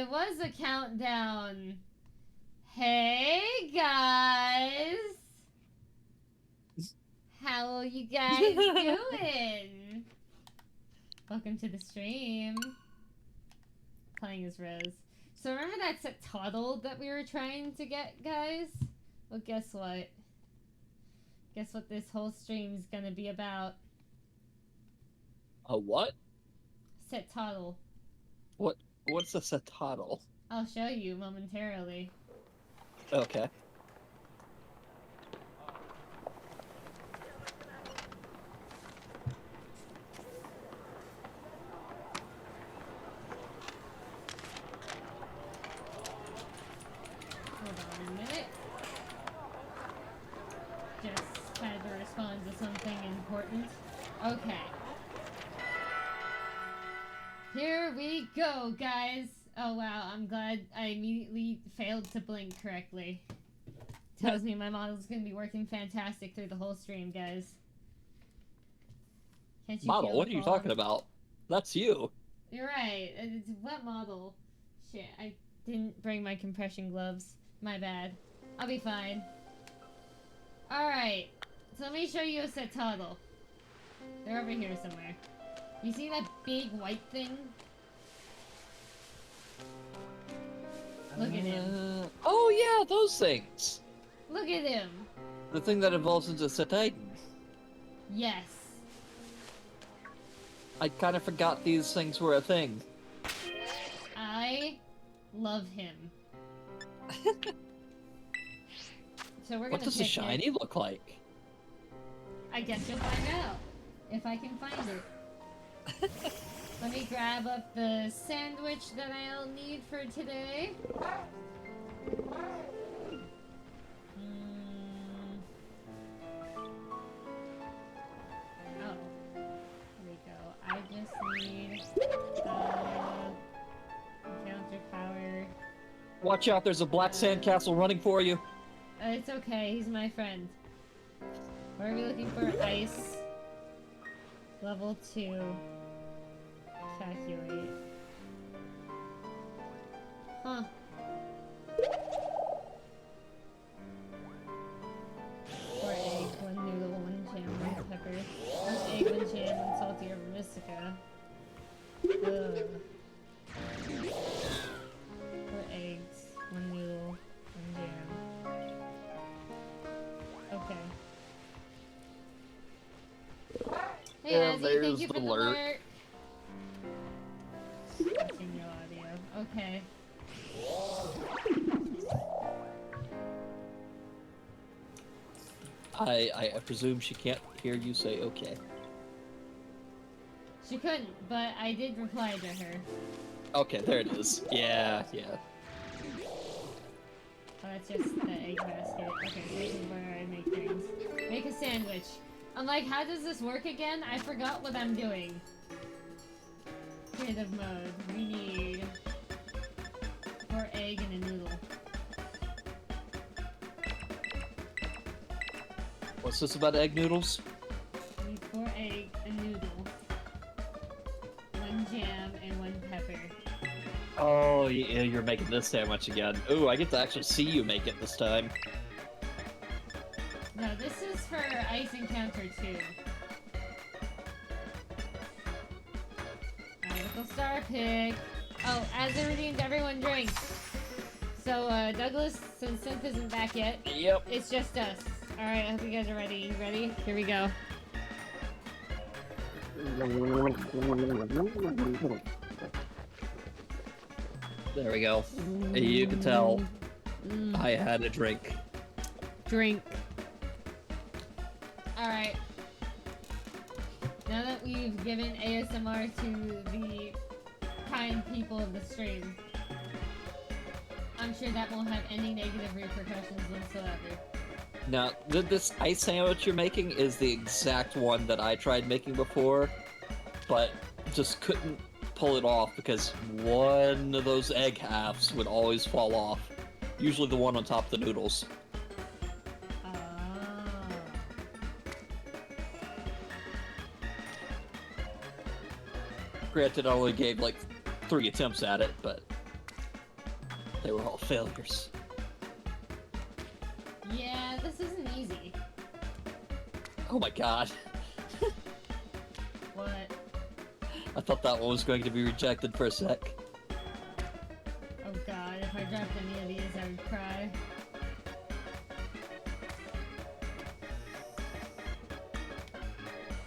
it was a countdown. Hey guys, how are you guys doing? Welcome to the stream. Playing as Rose. So remember that set toddle that we were trying to get, guys? Well, guess what? Guess what this whole stream's gonna be about? A what? Set toddle. What's a setotl? I'll show you momentarily. Okay. Hold on a minute. Just had to respond to something important. Okay. Here we go, guys. Oh wow, I'm glad I immediately failed to blink correctly. Tells me my model's gonna be working fantastic through the whole stream, guys. Can't you Model? feel What are you talking about? That's you. You're right. It's what model? Shit, I didn't bring my compression gloves. My bad. I'll be fine. Alright, so let me show you a set toddle. They're over here somewhere. You see that big white thing? Look at him. Oh yeah, those things. Look at him. The thing that evolves into Setitan. Yes. I kind of forgot these things were a thing. I love him. So we're gonna What does a pick shiny it. look like? I guess you'll find out. If I can find it. Let me grab up the sandwich that I'll need for today. Oh. Here we go. I just need encounter power. Watch out, there's a black sandcastle running for you. It's okay, he's my friend. What are we looking for? Ice. Level 2. Calculate. Huh. Or egg, 1 noodle, 1 jam, 1 pepper. 1 egg, 1 jam, 1 salty herb mystica. Ugh. 4 eggs, 1 noodle, 1 jam. Okay. Hey, And Azzy, thank there's you for the the alert. alert. Switching your audio. Okay. I presume she can't hear you say okay. She couldn't, but I did reply to her. Okay, there it is. Yeah. Oh, that's just the egg basket. Okay, this is where I make things. Make a sandwich. I'm like, how does this work again? I forgot what I'm doing. Creative mode. We need 4 egg and a noodle. What's this about egg noodles? We need 4 egg, a noodle, 1 jam, and 1 pepper. Oh, yeah, you're making this sandwich again. Ooh, I get to actually see you make it this time. No, this is for Ice Encounter 2. Medical Star Pick. Oh, as I redeemed, everyone drink. So, Douglas, since Synth isn't back yet, Yep. it's just us. Alright, I hope you guys are ready. You ready? Here we go. There we go. You can tell I had a drink. Drink. Alright. Now that we've given ASMR to the kind people of the stream, I'm sure that won't have any negative repercussions whatsoever. Now, this ice sandwich you're making is the exact one that I tried making before, but just couldn't pull it off because one of those egg halves would always fall off. Usually the one on top of the noodles. Granted, I only gave like 3 attempts at it, but They were all failures. Yeah, this isn't easy. Oh my god. What? I thought that one was going to be rejected for a sec. Oh god, if I dropped any of these, I would cry.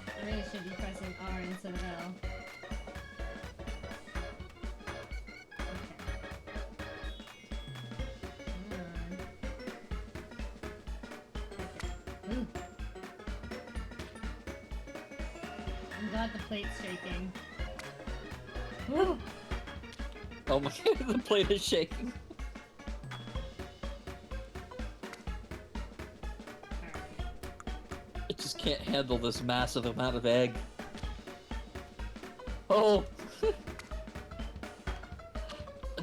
I really should be pressing R instead of L. Ooh. I'm glad the plate's shaking. Ooh. Oh my god, the plate is shaking. Alright. It just can't handle this massive amount of egg. Oh!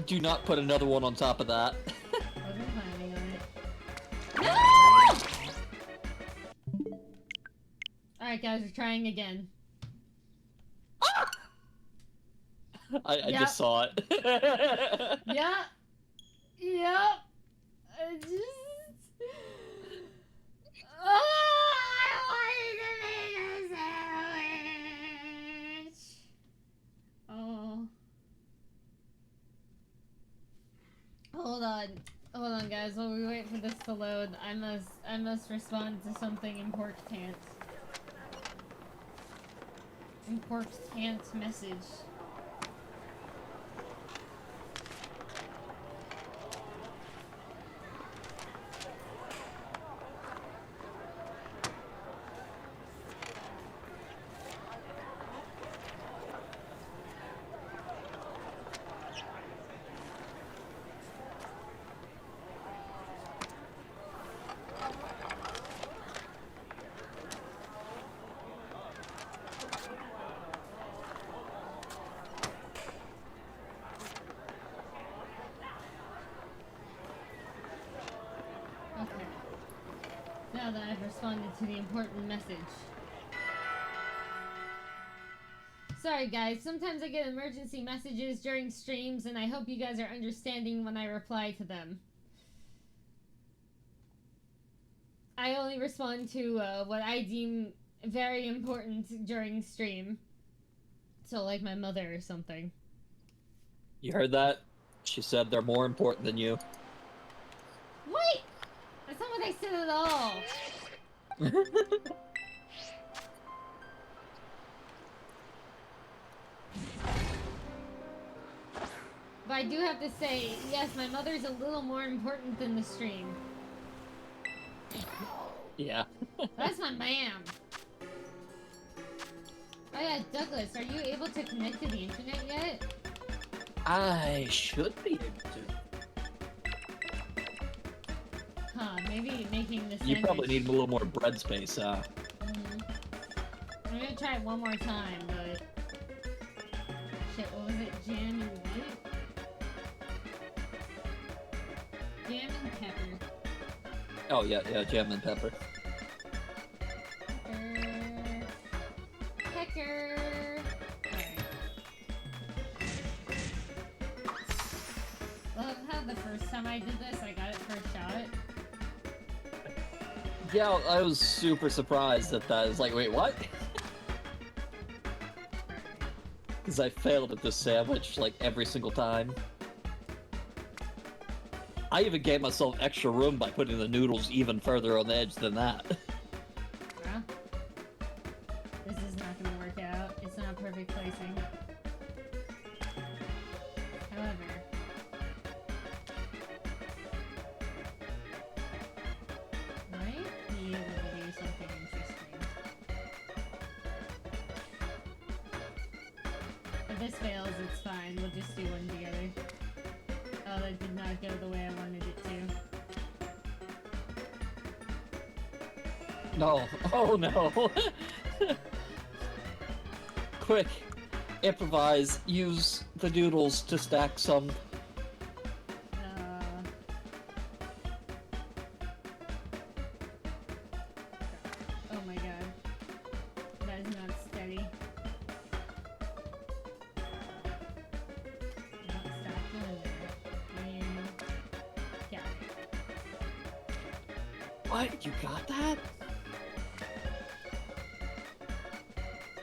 Do not put another one on top of that. Wasn't planning on it. No! Alright guys, we're trying again. I Yep. just saw it. Yep. Yep. I just... Oh, I wanted to make a sandwich. Oh. Hold on. Hold on, guys. While we wait for this to load, I must respond to something important. Important message. Okay. Now that I've responded to the important message. Sorry guys, sometimes I get emergency messages during streams and I hope you guys are understanding when I reply to them. I only respond to what I deem very important during stream. So like my mother or something. You heard that? She said they're more important than you. Wait! That's not what I said at all! But I do have to say, yes, my mother's a little more important than the stream. Yeah. That's my ma'am. Oh yeah, Douglas, are you able to connect to the internet yet? I should be able to. Huh, maybe making the sandwich... You probably need a little more bread space, I'm gonna try it one more time, but... Shit, what was it? Jam and what? Jam and pepper. Oh, yeah, jam and pepper. Pecker. Alright. Love how the first time I did this, I got it first shot. Yeah, I was super surprised at that. I was like, wait, what? Because I failed at this sandwich, like, every single time. I even gave myself extra room by putting the noodles even further on the edge than that. Well, this is not gonna work out. It's not perfect placing. However, might be able to do something interesting. If this fails, it's fine. We'll just do one together. Oh, that did not go the way I wanted it to. No. Oh, no. Quick. Improvise. Use the noodles to stack some. Oh my god. That is not steady. No, stop doing that. And... What? You got that?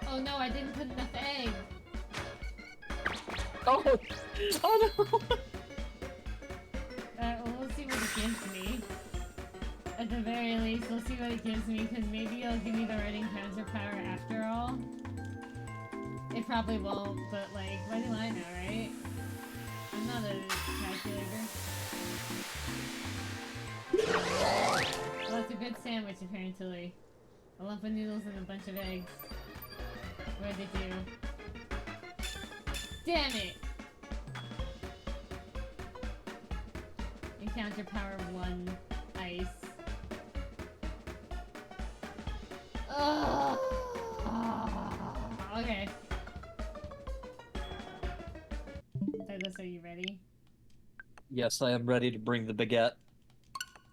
Oh no, I didn't put enough egg. Oh! Oh no! Well, we'll see what it gives me. At the very least, we'll see what it gives me, because maybe it'll give me the right encounter power after all. It probably won't, but like, what do I know, right? I'm not a calculator. Well, it's a good sandwich, apparently. A lump of noodles and a bunch of eggs. What'd it do? Damn it! Encounter power 1, ice. Ugh. Okay. Douglas, are you ready? Yes, I am ready to bring the baguette.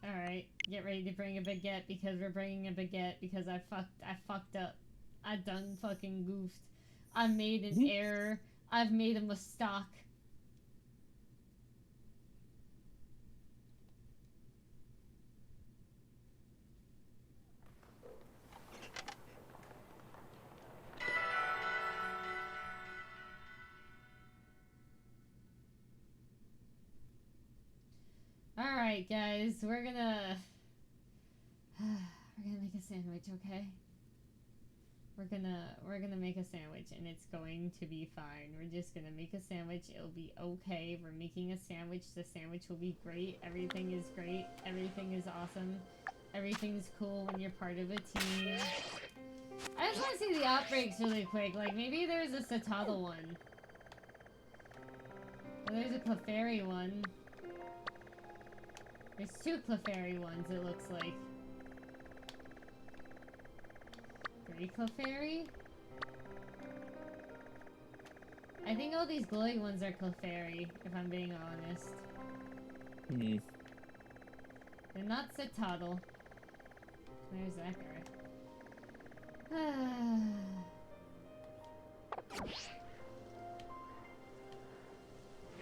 Alright, get ready to bring a baguette because we're bringing a baguette because I fucked up. I done fucking goofed. I made an error. I've made a mistake. Alright, guys, we're gonna make a sandwich, okay? We're gonna make a sandwich and it's going to be fine. We're just gonna make a sandwich, it'll be okay. We're making a sandwich, the sandwich will be great. Everything is great, everything is awesome. Everything's cool when you're part of a team. I just wanna see the outbreaks really quick, like maybe there's a Citadel one. Or there's a Clefairy one. There's 2 Clefairy ones, it looks like. 3 Clefairy? I think all these glowing ones are Clefairy, if I'm being honest. Hmm. They're not Citadel. There's that guy.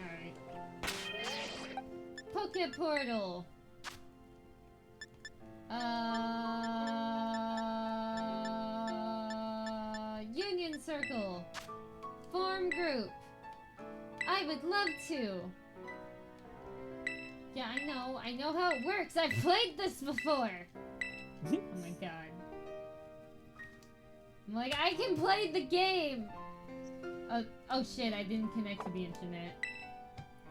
Alright. Poke Portal! Union Circle! Form group! I would love to! Yeah, I know how it works! I've played this before! Oh my god. I'm like, I can play the game! Oh shit, I didn't connect to the internet.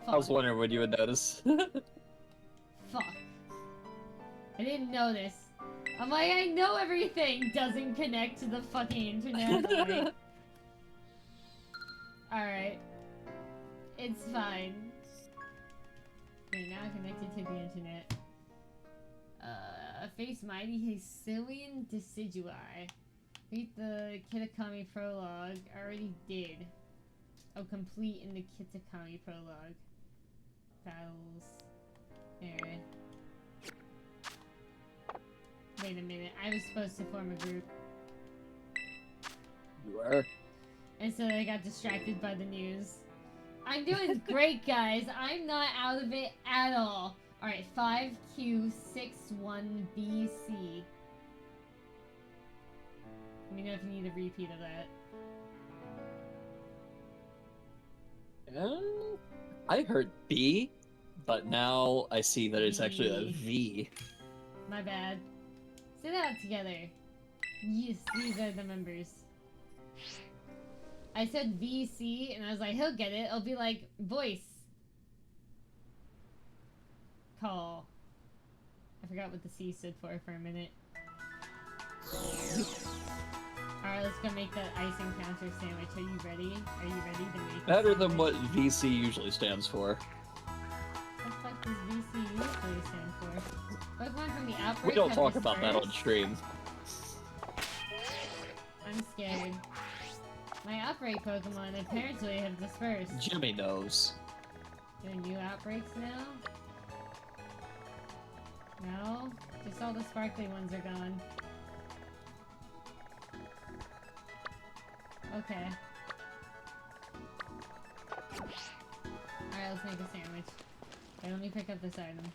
Fuck. I was wondering when you would notice. Fuck. I didn't notice. I'm like, I know everything doesn't connect to the fucking internet. Like... Alright. It's fine. Okay, now I'm connected to the internet. Face Mighty Hisuian Decidui. Read the Kitakami prologue. I already did. Oh, complete in the Kitakami prologue. Battles. There. Wait a minute, I was supposed to form a group. You were? And so I got distracted by the news. I'm doing great, guys. I'm not out of it at all. Alright, 5Q61BC. Let me know if you need a repeat of that. I heard B, but now I see that it's actually a V. My bad. Say that together. Yes, these are the members. I said VC, and I was like, he'll get it. It'll be like, voice. Call. I forgot what the C stood for a minute. Alright, let's go make that ice encounter sandwich. Are you ready? Are you ready to make it? Better than what VC usually stands for. What the fuck does VC usually stand for? Pokemon from the outbreak We don't have talk about that on dispersed? stream. I'm scared. My outbreak Pokemon apparently have dispersed. Jimmy knows. There are new outbreaks now? No? Just all the sparkly ones are gone. Okay. Alright, let's make a sandwich. Okay, let me pick up this item.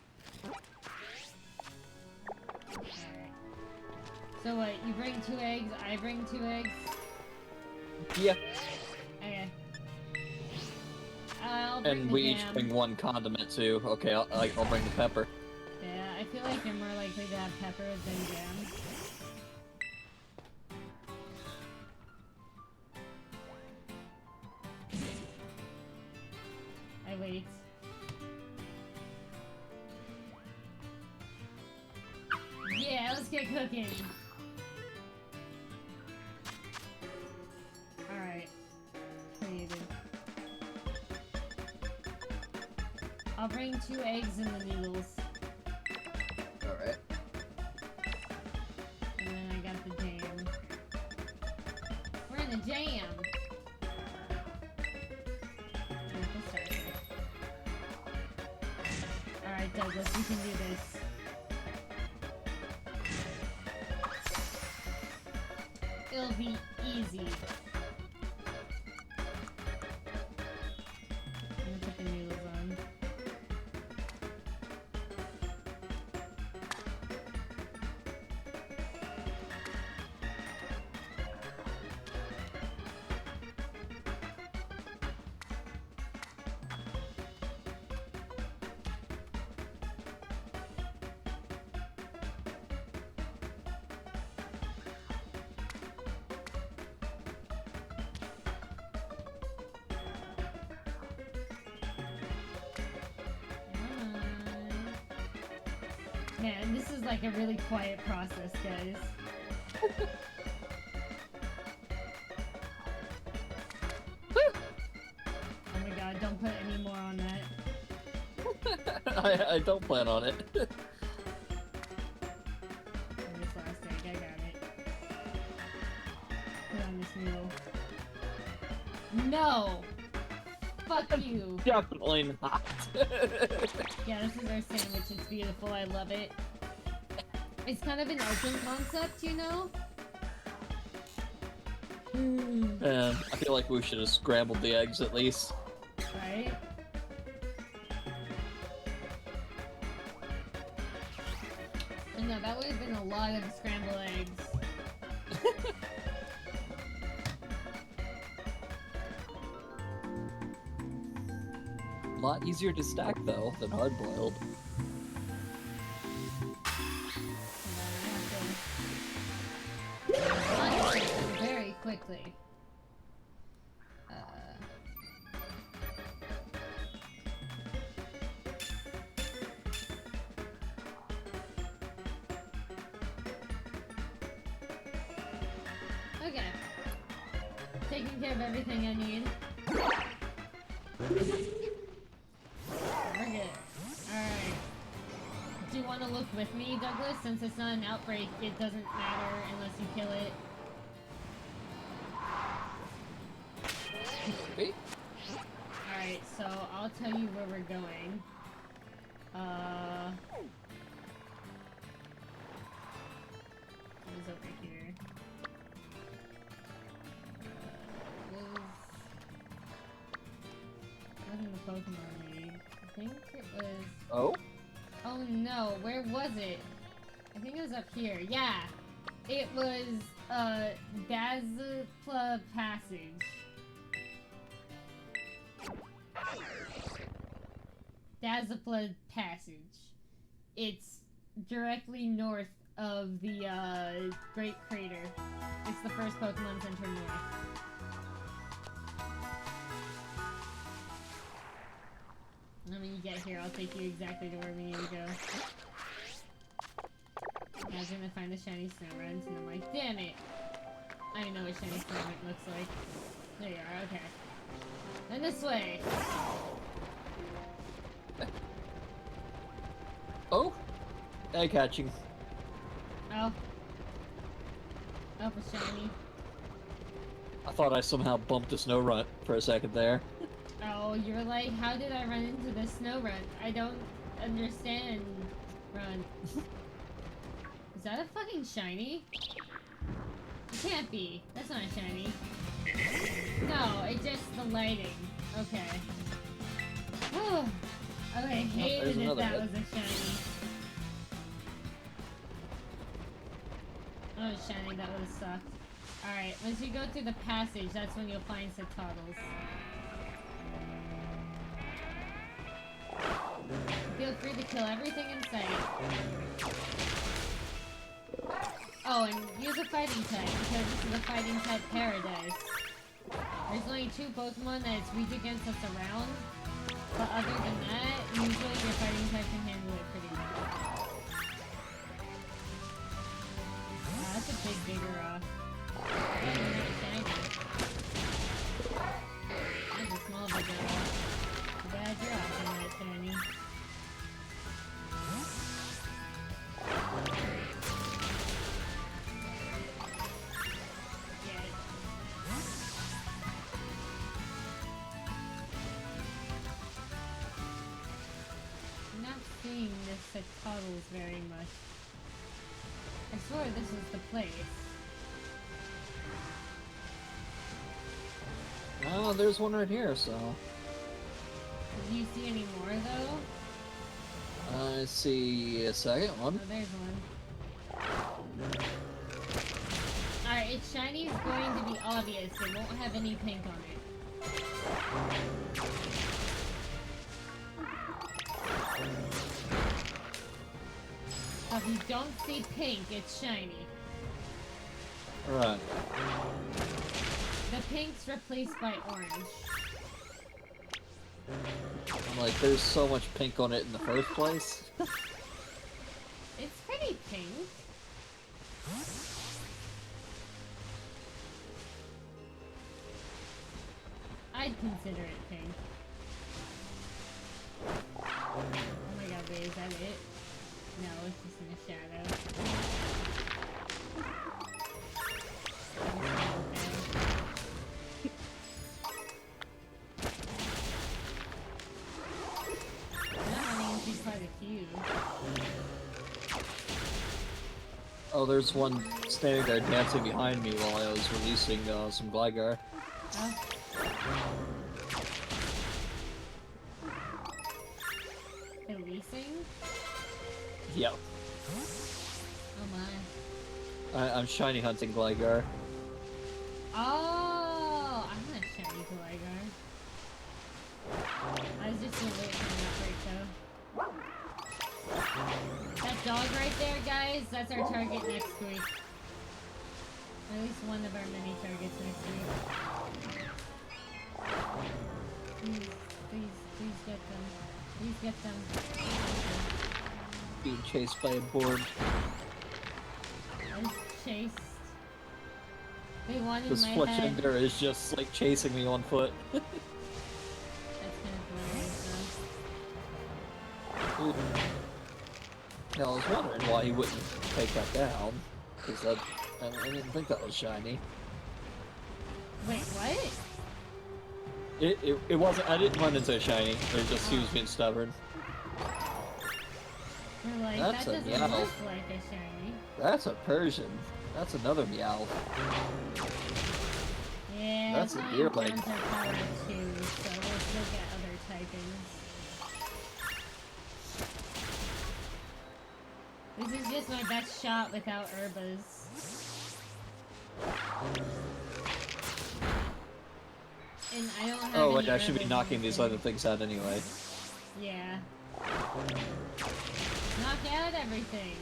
So what, you bring 2 eggs, I bring 2 eggs? Yeah. Okay. I'll bring And the we jam. each bring 1 condiment too. Okay, I'll bring the pepper. Yeah, I feel like you're more likely to have pepper than jam. I wait. Yeah, let's get cooking. Alright. Created. I'll bring 2 eggs and the noodles. Alright. And then I got the jam. We're in the jam! Alright, Douglas, we can do this. It'll be easy. I'm gonna put the noodles on. Man, this is like a really quiet process, guys. Oh my god, don't put any more on that. I don't plan on it. This last egg, I got it. Put on this noodle. No! Fuck you! Definitely not. Yeah, this is our sandwich. It's beautiful. I love it. It's kind of an open concept, you know? I feel like we should have scrambled the eggs at least. Right? I know, that would have been a lot of scrambled eggs. A lot easier to stack though than hard boiled. Very quickly. Okay. Taking care of everything I need. We're good. Alright. Do you want to look with me, Douglas? Since it's not an outbreak, it doesn't matter unless you kill it. Wait. Alright, so I'll tell you where we're going. It was over here. Wasn't the Pokemon League. I think it was... Oh? Oh no, where was it? I think it was up here. Yeah! It was, Dazzlepla Passage. Dazzlepla Passage. It's directly north of the, Great Crater. It's the first Pokemon Center north. When you get here, I'll take you exactly to where we need to go. I was gonna find the shiny Snorunt, and I'm like, damn it! I know what shiny Snorunt looks like. There you are, okay. And this way! Oh? Egg hatching. Oh. Oh, for shiny. I thought I somehow bumped a Snorunt for a second there. Oh, you're like, how did I run into the Snorunt? I don't understand. Run. Is that a fucking shiny? It can't be. That's not a shiny. No, it's just the lighting. Okay. Oh, I hated if that was a shiny. Oh, shiny, that would've sucked. Alright, once you go through the passage, that's when you'll find Cetoddles. Feel free to kill everything in sight. Oh, and use a fighting type, because this is a fighting type paradise. There's only 2 Pokemon that it's weak against that's around, but other than that, usually your fighting type can handle it pretty well. Wow, that's a big Vigoroth. Oh, you're not shiny. That's a small Vigoroth. Too bad you're off on that shiny. Seeing this Cetoddles very much. I swear this is the place. Oh, there's one right here, so... Do you see any more, though? I see a second one. Oh, there's one. Alright, its shiny is going to be obvious. It won't have any pink on it. So if you don't see pink, it's shiny. Right. The pink's replaced by orange. I'm like, there's so much pink on it in the first place. It's pretty pink. I'd consider it pink. Oh my god, wait, is that it? No, it's just in the shadow. I'm running into quite a few. Oh, there's one standing there dancing behind me while I was releasing some Gligar. Oh. Releasing? Yep. Oh my. I'm shiny hunting Gligar. Oh, I'm not shiny Gligar. I was just gonna wait for an outbreak though. That dog right there, guys, that's our target next week. Or at least one of our many targets next week. Please get them. Please get them. Being chased by a board. I was chased. They wanted This my head. Fletchender is just like chasing me on foot. That's kind of hilarious though. Yeah, I was wondering why he wouldn't take that down. Because I didn't think that was shiny. Wait, what? It wasn't, I didn't run into a shiny. It was just he was being stubborn. We're like, That's that a doesn't Meowth. look like a shiny. That's a Persian. That's another Meow. Yeah, That's a it's deer not leg. down to power 2, so we'll still get other typings. This is just my best shot without Herbas. And I don't have Oh, any wait, I should be Herbas knocking in these this other things out anyway. game. Yeah. Knock out everything.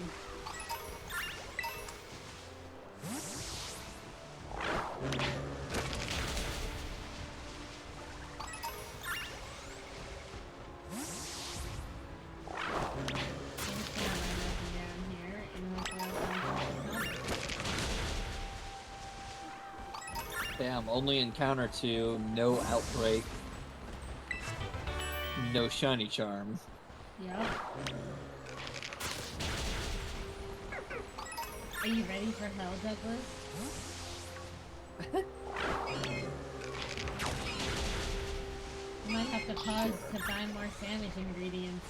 Damn, only encounter 2, no outbreak, no shiny charm. Yep. Are you ready for hell, Douglas? You might have to pause to buy more sandwich ingredients.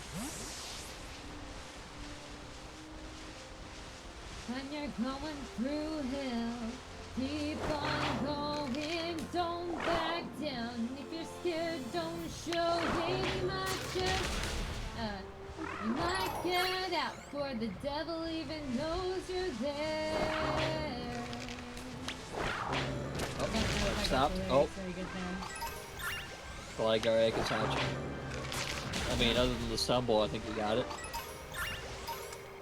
When you're going through hell, keep on going, don't back down. If you're scared, don't show any matches. You might get out before the devil even knows you're there. Stop. Very, Oh. very good there. Gligar egg is hatching. I mean, other than the stumble, I think we got it.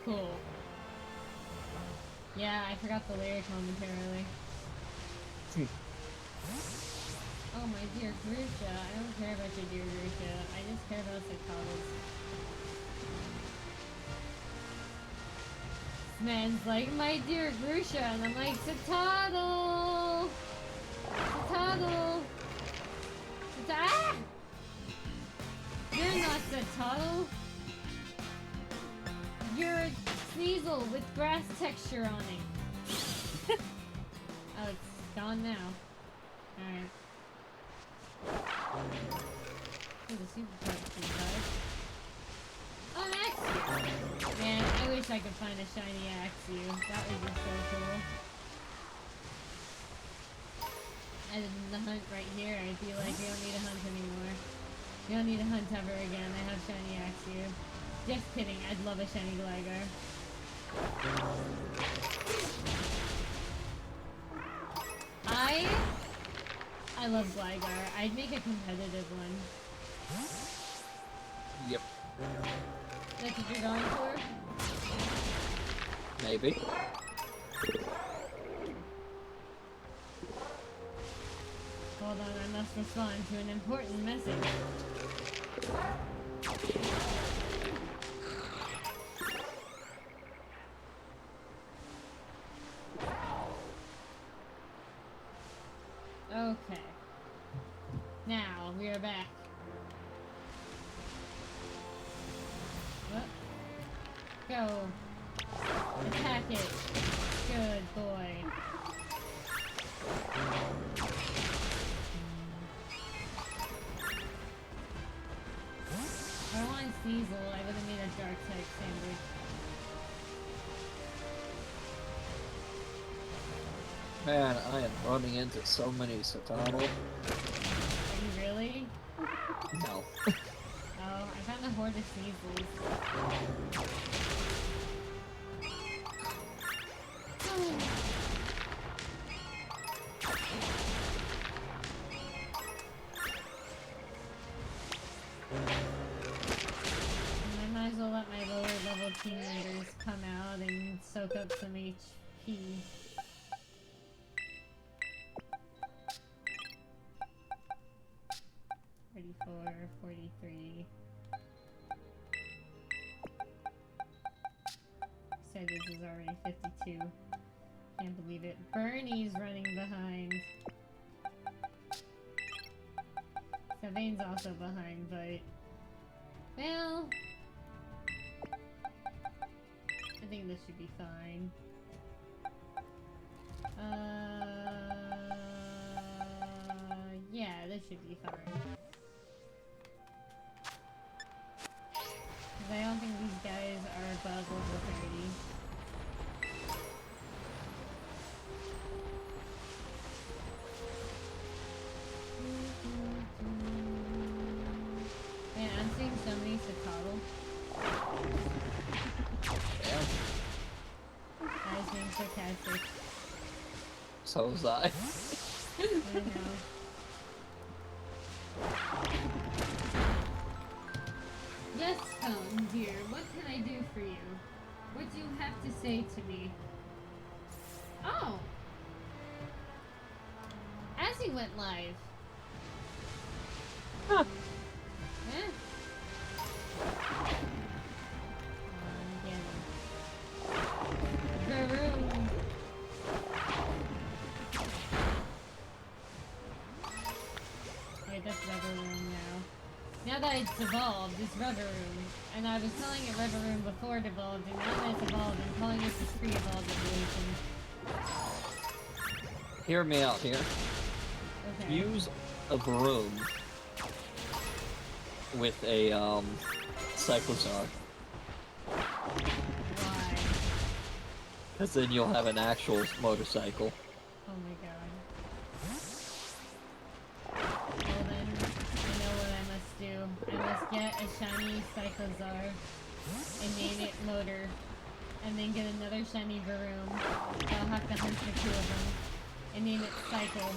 Cool. Yeah, I forgot the lyric momentarily. Oh, my dear Grusha. I don't care about your dear Grusha. I just care about Cicada's. This man's like, my dear Grusha, and I'm like, Citadel! Citadel! Ah! You're not Citadel! You're a Sneasel with grass texture on it. Oh, it's gone now. Alright. Oh, the super parts inside. Oh, an Axew! Man, I wish I could find a shiny Axew. That would be so cool. And then the hunt right here, I'd be like, we don't need a hunt anymore. We don't need a hunt ever again. I have shiny Axew. Just kidding, I'd love a shiny Gligar. I love Gligar. I'd make a competitive one. Yep. That's what you're going for? Maybe. Hold on, I must respond to an important message. Okay. Now, we are back. What? Go. Attack it. Good boy. If I wanted Sneasel, I would have made a dark type sandwich. Man, I am running into so many Citadel. Are you really? No. Oh, I found a horde of Sneasels. I might as well let my lower level team members come out and soak up some HP. $44, $43. So this is already 52. Can't believe it. Bernie's running behind. Sylvain's also behind, but... Well... I think this should be fine. Yeah, this should be fine. Because I don't think these guys are above level 30. Man, I'm seeing so many Citadel. Yeah. I was being sarcastic. So was I. I know. Yes, phone, dear. What can I do for you? What do you have to say to me? Oh! Azzy went live. Huh. Yeah. Again. Garoon. Wait, that's Reveroom now. Now that it's evolved, it's Reveroom. And I was calling it Reveroom before it evolved, and now that it's evolved, I'm calling it the pre-evolved evolution. Hear me out here. Okay. Use a broom with a Cyclozar, Why? because then you'll have an actual motorcycle. Oh my god. Well then, I know what I must do. I must get a shiny Cyclozar and name it Motor. And then get another shiny Varoom. So I'll have to hunt for two of them. And name it Cycle.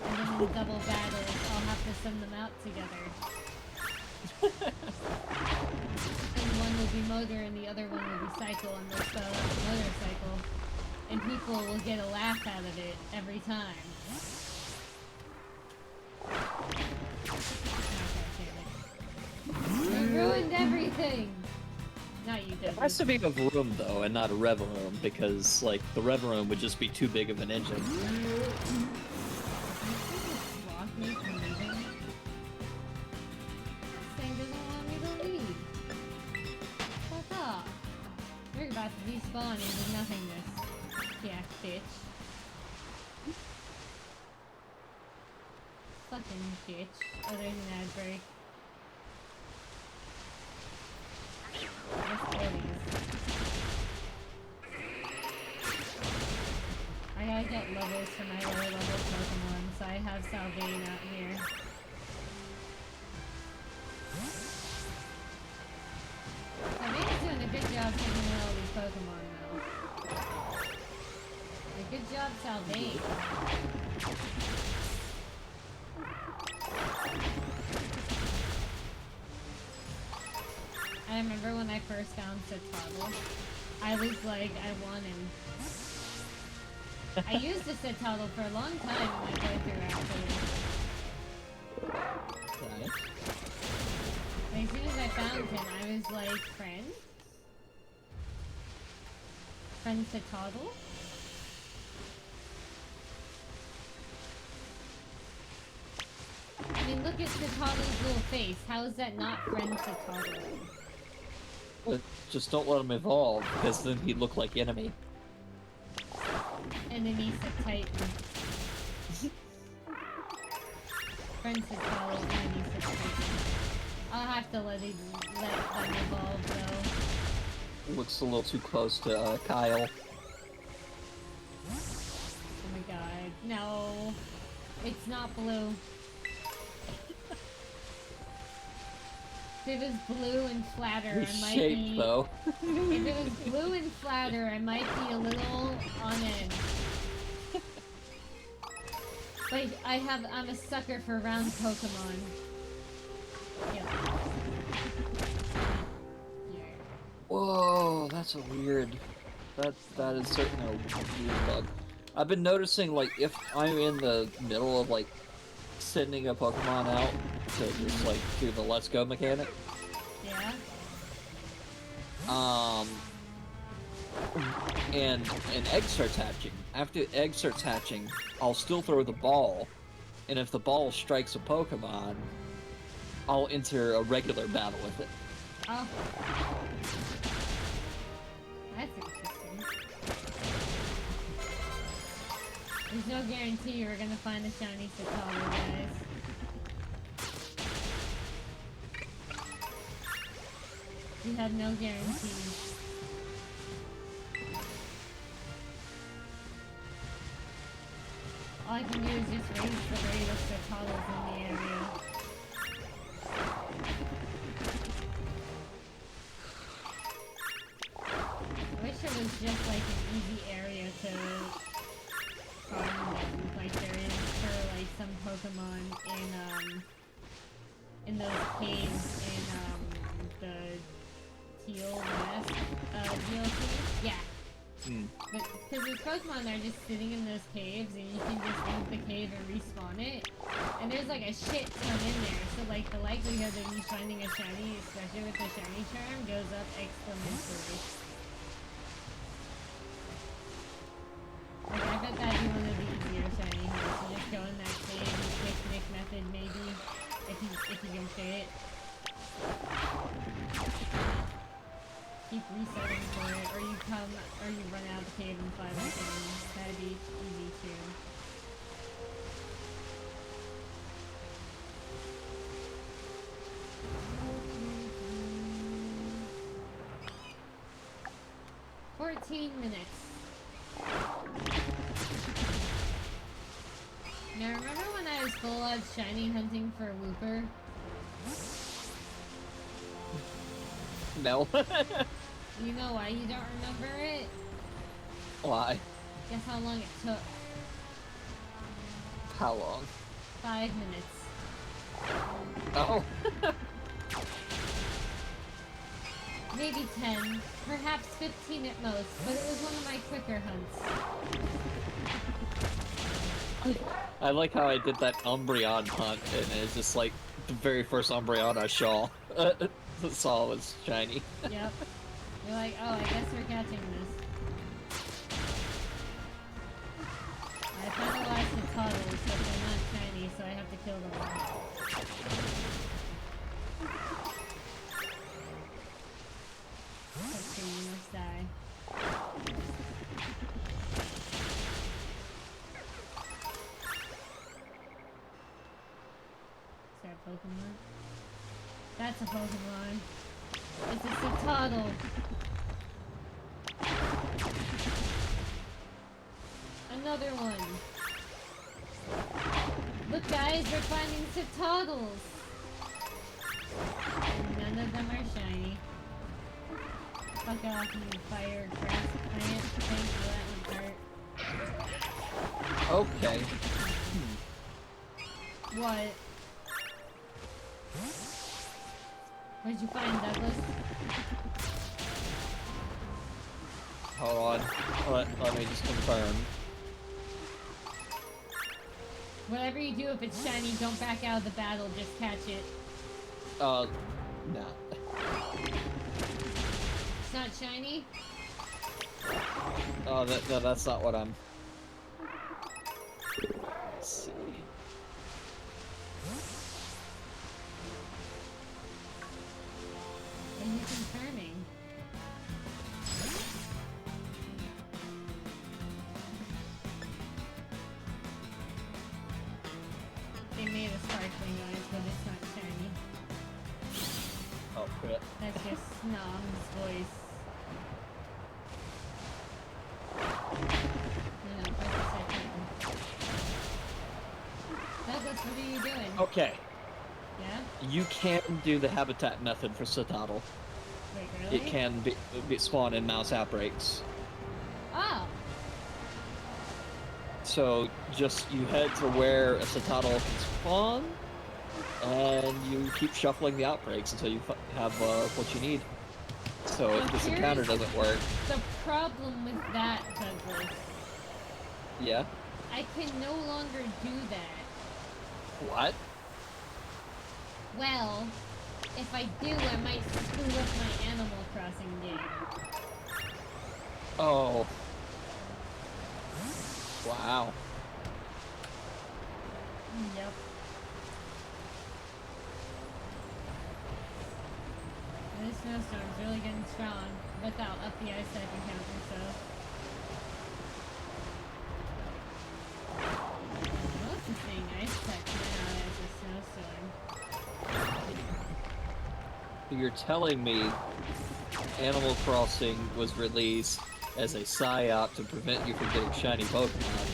And then in double battles, I'll have to send them out together. And one will be motor and the other one will be cycle, and they'll spell out the motorcycle. And people will get a laugh out of it every time. You ruined everything! Not you, It Debbie. has to be a room though, and not a rev room, because like the rev room would just be too big of an engine. Block me from leaving? This thing doesn't want me to leave. Fuck off. You're about to despawn into nothingness. Yeah, bitch. Fucking bitch. Oh, there's an ad break. Let's kill these. I gotta get levels for my lower level Pokemon, so I have Salvane out here. Salvane's doing a good job taking out all these Pokemon, though. Like, good job, Salvane. I remember when I first found Citadel, I was like, I want him. I used a Citadel for a long time in my playthrough, actually. Nice. And as soon as I found him, I was like, friend? Friend Citadel? I mean, look at Citadel's little face. How is that not friend Citadel? But just don't let him evolve, because then he'd look like enemy. Enemies of Titan. Friends of Citadel, enemies of Titan. I'll have to let them evolve, though. Looks a little too close to Kyle. Oh my god. No. It's not blue. If it was blue and flatter, His I might shape, be... though. If it was blue and flatter, I might be a little on edge. But I'm a sucker for round Pokemon. Yep. Yeah. Whoa, that's a weird. That is certainly a weird bug. I've been noticing, like, if I'm in the middle of like sending a Pokemon out to just like do the Let's Go mechanic. Yeah. And an egg starts hatching. After the egg starts hatching, I'll still throw the ball, and if the ball strikes a Pokemon, I'll enter a regular battle with it. Oh. That's interesting. There's no guarantee you're gonna find a shiny Citadel, guys. You have no guarantees. All I can do is just raise the rate of Citadels in the area. I wish it was just like an easy area to farm them, like there is for like some Pokemon in those caves in the Teal West DLC. Yeah. But because there's Pokemon that are just sitting in those caves and you can just leave the cave and respawn it. And there's like a shit ton in there, so like the likelihood of you finding a shiny, especially with the shiny charm, goes up exponentially. Like I bet that'd be one of the easier shiny hunts. You just go in that cave and picnic method maybe, if you can fit it. Keep resetting for it, or you run out of the cave in 5 seconds. That'd be easy too. $14 minutes. Now remember when I was full on shiny hunting for Wooper? No. You know why you don't remember it? Why? Guess how long it took. How long? 5 minutes. Oh. Maybe 10. Perhaps 15 at most, but it was one of my quicker hunts. I like how I did that Umbreon hunt, and it's just like the very first Umbreon I saw was shiny. Yep. You're like, oh, I guess we're catching this. I found a lot of toddlers, but they're not shiny, so I have to kill them all. Okay, you must die. Is that a Pokemon? That's a Pokemon. It's a Citadel. Another one. Look guys, we're finding Citadels. None of them are shiny. Fuck off, you fire grass plant thing. Oh, that would hurt. Okay. What? What'd you find, Douglas? Hold on. Let me just confirm. Whatever you do, if it's shiny, don't back out of the battle, just catch it. Nah. It's not shiny? Oh, that's not what I'm... Let's see. Are you confirming? They made a sparkling noise, but it's not shiny. Oh, crap. That's just Snom's voice. No, press the second. Douglas, what are you doing? Okay. Yeah? You can do the habitat method for Citadel. Wait, really? It can be spawn in mouse outbreaks. Oh! So just you head to where a Citadel can spawn, and you keep shuffling the outbreaks until you have what you need. So if this encounter doesn't work, The problem with that, Douglas, yeah. I can no longer do that. What? Well, if I do, I might screw up my Animal Crossing game. Oh. Wow. Yep. This snowstorm's really getting strong, but that'll up the ice type encounter, so... What's the thing? Ice type now as a snowstorm. You're telling me Animal Crossing was released as a psyop to prevent you from getting shiny Pokemon?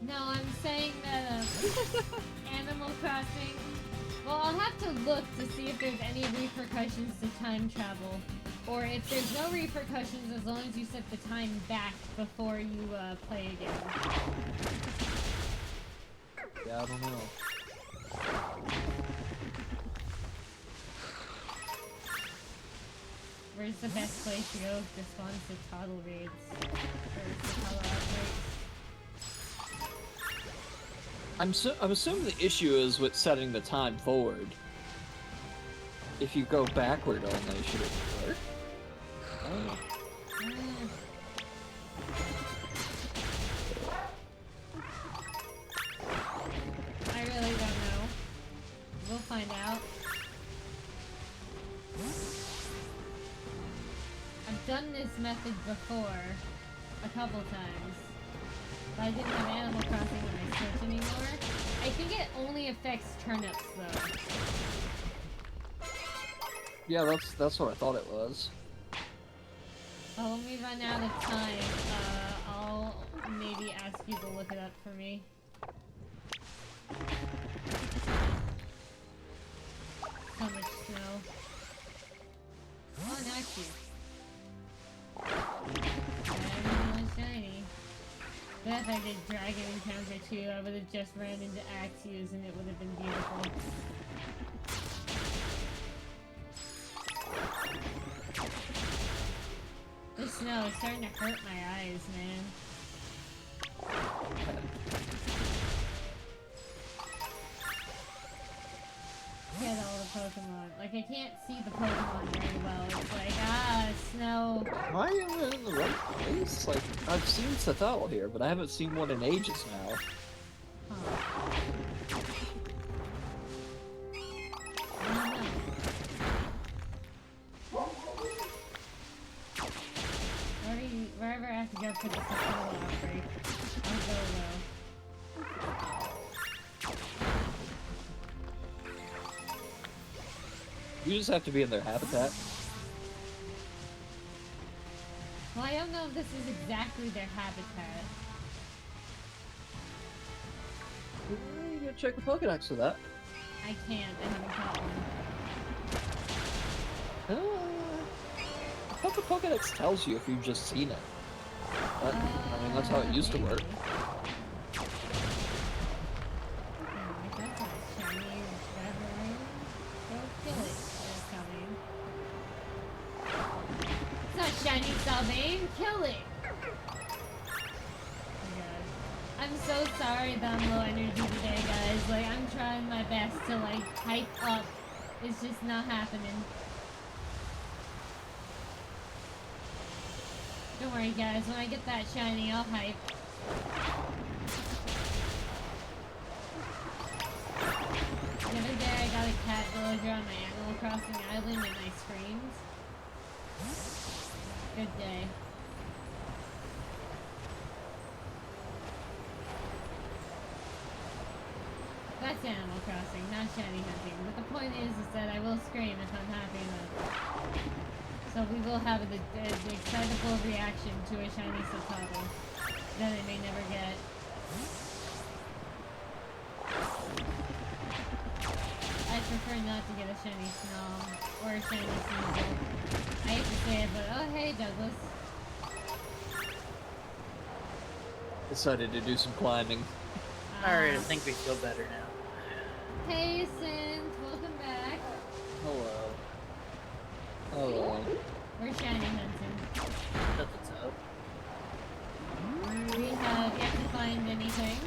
No, I'm saying that Animal Crossing... Well, I'll have to look to see if there's any repercussions to time travel. Or if there's no repercussions as long as you set the time back before you play again. Yeah, I don't know. Where's the best place to go to spawn Citadel raids? Or Citadel outbreaks? I'm assuming the issue is with setting the time forward. If you go backward only, should it work? Oh. I really don't know. We'll find out. I've done this method before, a couple times. But I didn't have Animal Crossing when I Switch anymore. I think it only affects turnips though. Yeah, that's what I thought it was. Well, when we run out of time, I'll maybe ask you to look it up for me. So much snow. Oh, Naxi. Everyone shiny. But if I did Dragon Encounter too, I would have just ran into Axios and it would have been beautiful. The snow is starting to hurt my eyes, man. Get all the Pokemon. Like, I can't see the Pokemon very well. It's like, snow. Why am I in the right place? Like, I've seen Cethal here, but I haven't seen one in ages now. Huh. I don't know. Wherever I have to go for the Cethal outbreak, I'll go though. You just have to be in their habitat. Well, I don't know if this is exactly their habitat. You gotta check the Pokedex for that. I can't. I haven't caught one. I thought the Pokedex tells you if you've just seen it. But, I mean, that's how it used to work. Shiny Salbane, kill it! Oh my god. I'm so sorry that I'm low energy today, guys. Like, I'm trying my best to, like, hype up. It's just not happening. Don't worry, guys. When I get that shiny, I'll hype. The other day, I got a cat villager on my Animal Crossing island and I screamed. Good day. That's Animal Crossing, not shiny hunting. But the point is that I will scream if I'm happy enough. So we will have an excitable reaction to a shiny Cethal that I may never get. I prefer not to get a shiny Snom or a shiny Sneasel. I hate to say it, but oh hey Douglas. Decided to do some climbing. Alright, I think we feel better now. Hey Synth, welcome back. Hello. Hello. We're shiny hunting. That's what's up. We have yet to find anything.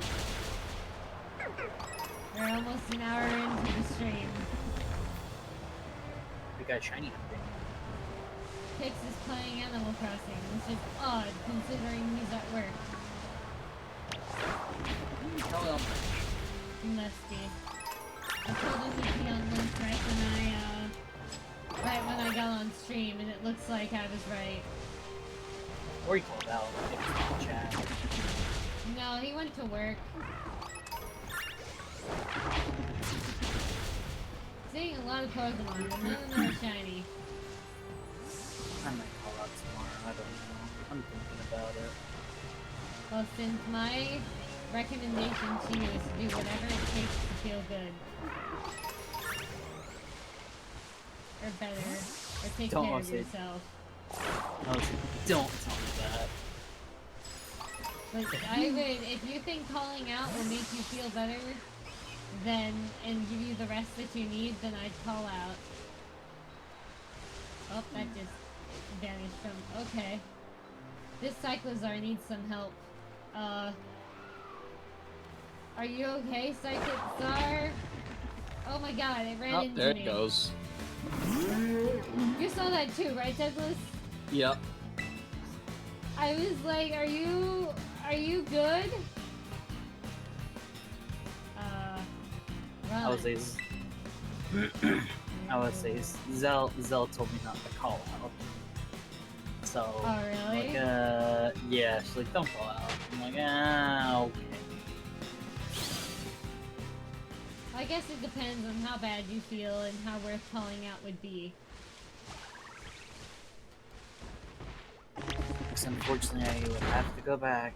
We're almost an hour into the stream. We got shiny hunting. Pix is playing Animal Crossing, which is odd considering he's at work. Hello. He must be. I told him he'd be on lunch right when I got on stream, and it looks like I was right. Or he called out. Maybe it's in the chat. No, he went to work. Seeing a lot of Pokemon, but none of them are shiny. I might call out tomorrow. I don't know. I'm thinking about it. Well, since my recommendation to you is to do whatever it takes to feel good. Or better. Or take Don't care of say it. yourself. I was like, don't tell me that. But I would, if you think calling out will make you feel better, then, and give you the rest that you need, then I'd call out. Oh, that just vanished from, okay. This Cyclozar needs some help. Are you okay, Cyclozar? Oh my god, it ran into There me. it goes. You saw that too, right, Douglas? Yep. I was like, are you good? Run. I would say Zell told me not to call out. So Oh, really? like yeah, she's like, don't call out. I'm like, okay. I guess it depends on how bad you feel and how worth calling out would be. Because unfortunately I would have to go back.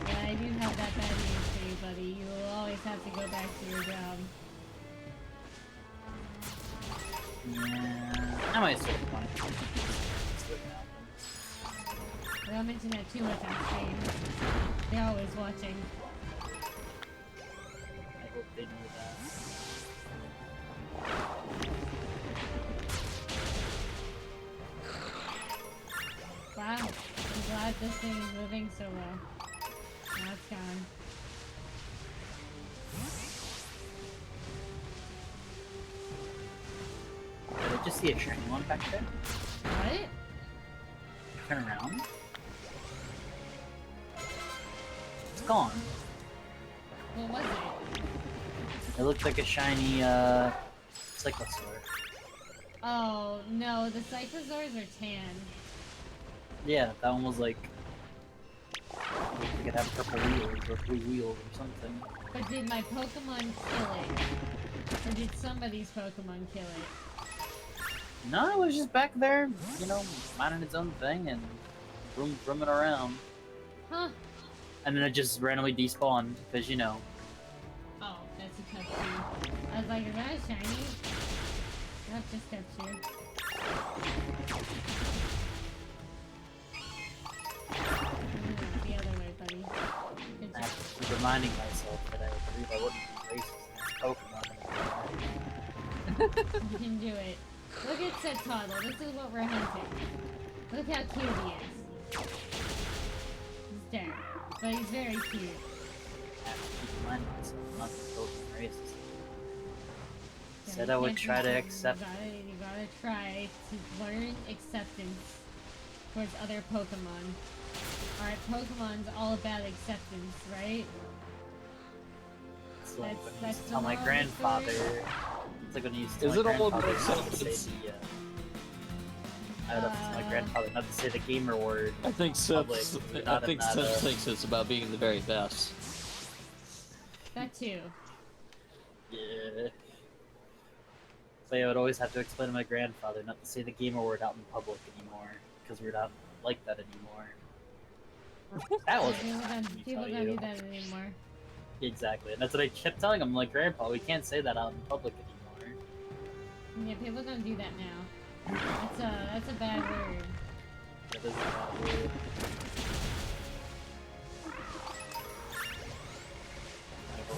Yeah, I do have that bad news for you, buddy. You will always have to go back to your job. Yeah, I might still want to. I don't mention that too much on stream. They're always watching. I hope they know that. Wow, I'm glad this thing is moving so well. Now it's gone. Did I just see a shiny one back there? What? Turn around. It's gone. What was it? It looked like a shiny, Cyclosaur. Oh, no, the Cyclosaurs are tan. Yeah, that one was like... It could have purple wheels or blue wheels or something. But did my Pokemon kill it? Or did somebody's Pokemon kill it? No, it was just back there, you know, minding its own thing and roaming around. Huh. And then it just randomly despawned, because, you know. Oh, that's a Pikachu. I was like, is that a shiny? That's just Pikachu. The other way, buddy. Good I job. have to keep reminding myself that I believe I wouldn't be racist against Pokemon. You can do it. Look at Setoddle. This is what we're hunting. Look how cute he is. He's dead, but he's very cute. I have to keep reminding myself not to be Pokemon racist. Yeah, Said you I would can't try do to that. accept. You gotta try to learn acceptance towards other Pokemon. Alright, Pokemon's all about acceptance, right? It's like when I That's used to the tell my moral of the grandfather. story. It's like when I used to tell Is my it all grandfather about not to acceptance? say the. I would have to tell my grandfather not to say the gamer word. I think Public, Seth. I not think in that, Seth thinks it's about being the very best. That too. Yeah. So I would always have to explain to my grandfather not to say the gamer word out in public anymore, because we're not like that anymore. That was People don't do that anymore. Exactly, and that's what I kept telling him. Like, Grandpa, we can't say that out in public anymore. Yeah, people don't do that now. That's a bad word. That is a bad word.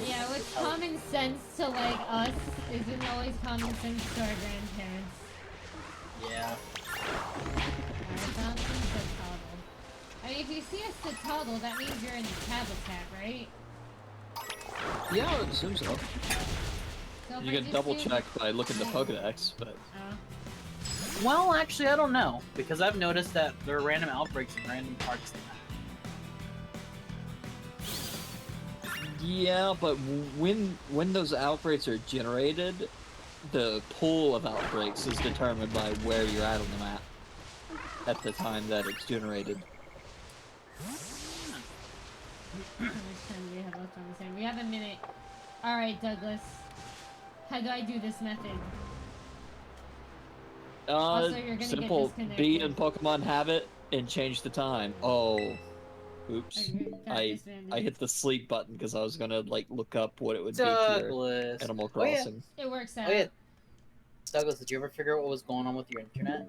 Yeah, what's common sense to like us isn't always common sense to our grandparents. Yeah. Alright, found some Setoddle. I mean, if you see a Setoddle, that means you're in the habitat, right? Yeah, I would assume so. So if You I can just double do- check by looking at the Pokedex, but Oh. Well, actually, I don't know, because I've noticed that there are random outbreaks in random parts of the map. yeah, but when those outbreaks are generated, the pool of outbreaks is determined by where you're at on the map at the time that it's generated. How much time do we have left on this end? We have a minute. Alright, Douglas. How do I do this method? Also, you're gonna Simple. get Be disconnected. in Pokemon Habit and change the time. Oh, oops. I hit the sleep button because I was gonna like look up what it would be for Douglas. Animal Oh, yeah. Crossing. It works out. Oh, yeah. Douglas, did you ever figure out what was going on with your internet?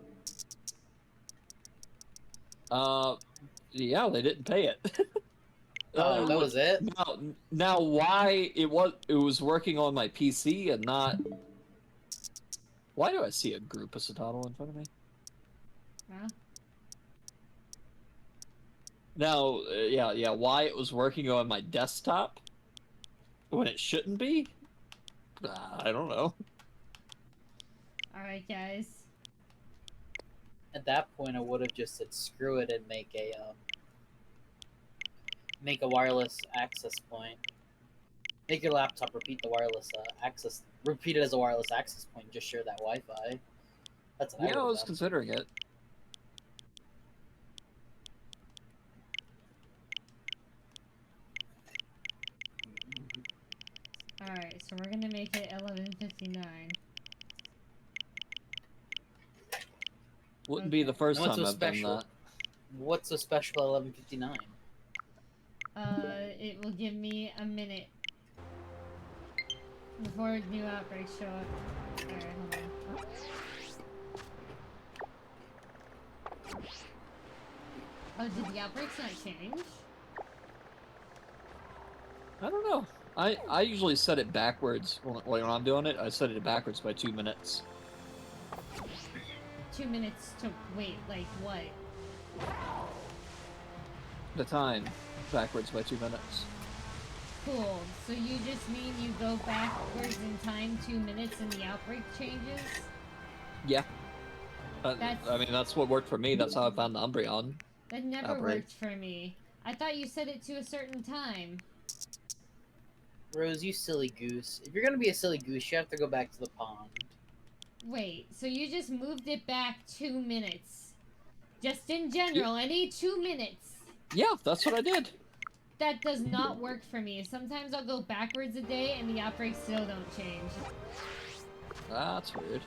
Yeah, they didn't pay it. Oh, that was it? Now, why it was working on my PC and not? Why do I see a group of Setoddle in front of me? Huh? Now, yeah, why it was working on my desktop when it shouldn't be? I don't know. Alright, guys. At that point, I would have just said screw it and make a wireless access point. Make your laptop repeat the wireless access. Repeat it as a wireless access point. Just share that Wi-Fi. That's what Yeah, I would was have done. considering it. Alright, so we're gonna make it 11:59. Wouldn't be the first What's time so I've done special? that. What's so special at 11:59? It will give me a minute before new outbreaks show up. Alright, hold on. Oh, did the outbreaks not change? I don't know. I usually set it backwards when I'm doing it. I set it backwards by 2 minutes. 2 minutes to wait, like what? The time backwards by 2 minutes. Cool. So you just mean you go backwards in time 2 minutes and the outbreak changes? Yeah. That's- I mean, that's what worked for me. That's how I found the Umbreon. That never Outbreak. worked for me. I thought you set it to a certain time. Rose, you silly goose. If you're gonna be a silly goose, you have to go back to the pond. Wait, so you just moved it back 2 minutes? Just in general, any 2 minutes? Yeah, that's what I did. That does not work for me. Sometimes I'll go backwards a day and the outbreaks still don't change. That's weird.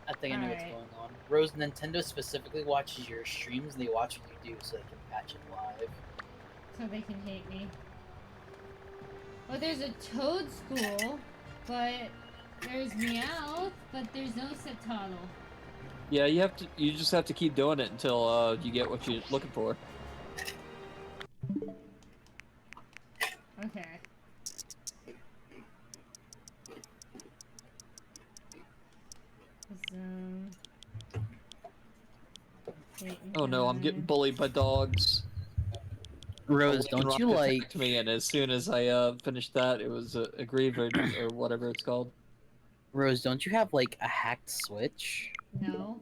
I think I know what's Alright. going on. Rose, Nintendo specifically watches your streams, and they watch what you do so they can patch it live. So they can hate me. Oh, there's a Toad School, but there's Meowth, but there's no Setottle. Yeah, you just have to keep doing it until you get what you're looking for. Okay. Oh no, I'm getting bullied by dogs. Rose, A don't Rock you like? attacked me, and as soon as I finished that, it was a Griever or whatever it's called. Rose, don't you have like a hacked switch? No,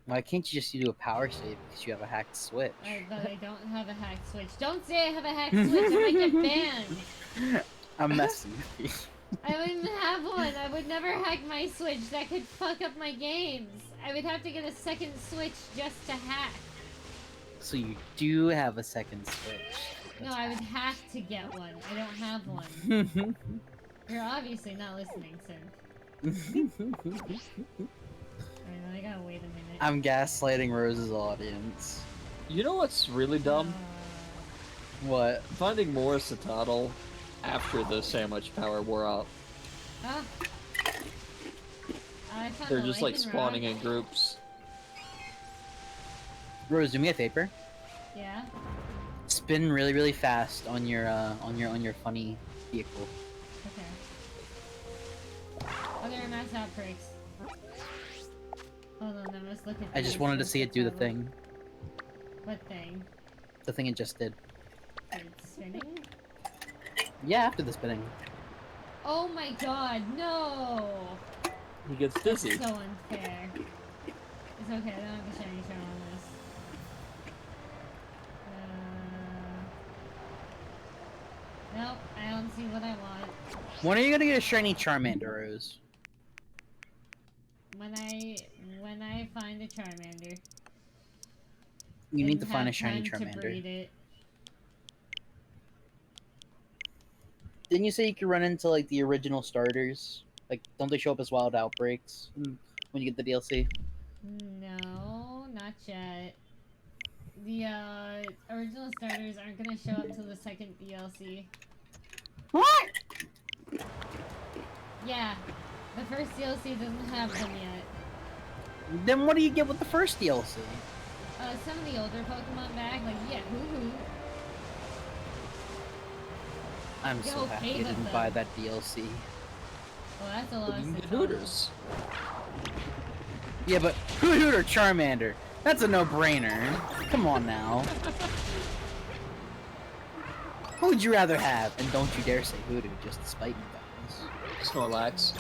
Why can't you just do a power save because you have a hacked switch? but I don't have a hack switch. Don't say I have a hack switch, I might get banned. I'm messing with you. I wouldn't have one. I would never hack my switch. That could fuck up my games. I would have to get a second switch just to hack. So you do have a second switch. No, I would have to get one. I don't have one. You're obviously not listening, Sin. Alright, then I gotta wait a minute. I'm gaslighting Rose's audience. You know what's really dumb? What? Finding more Citadel after the sandwich power wore out. Ah. I found They're the just like Lycan spawning rock. in groups. Rose, do me a favor. Yeah. Spin really, really fast on your funny vehicle. Okay. Oh, there are mass outbreaks. Hold on, I must look at. I just these wanted to for see it do the Citadel. thing. What thing? The thing it just did. It's spinning. Yeah, after the spinning. Oh my god, no! He gets dizzy. So unfair. It's okay, I don't have a shiny charm on this. Nope, I don't see what I want. When are you gonna get a shiny Charmander, Rose? When I find a Charmander. You need and to find a have shiny time to breed Charmander. it. Didn't you say you could run into like the original starters? Like, don't they show up as wild outbreaks when you get the DLC? No, not yet. The original starters aren't gonna show up till the second DLC. What? Yeah, the first DLC doesn't have them yet. Then what do you get with the first DLC? Some of the older Pokemon back, like yeah, hoo. I'm Go so happy pay I them, didn't though. buy that DLC. Well, that's a lot You of can get Citadel. Hooters. Yeah, but Hoot or Charmander? That's a no-brainer. Come on now. Who would you rather have? And don't you dare say Hoodoo just to spite me, guys. Snorlax.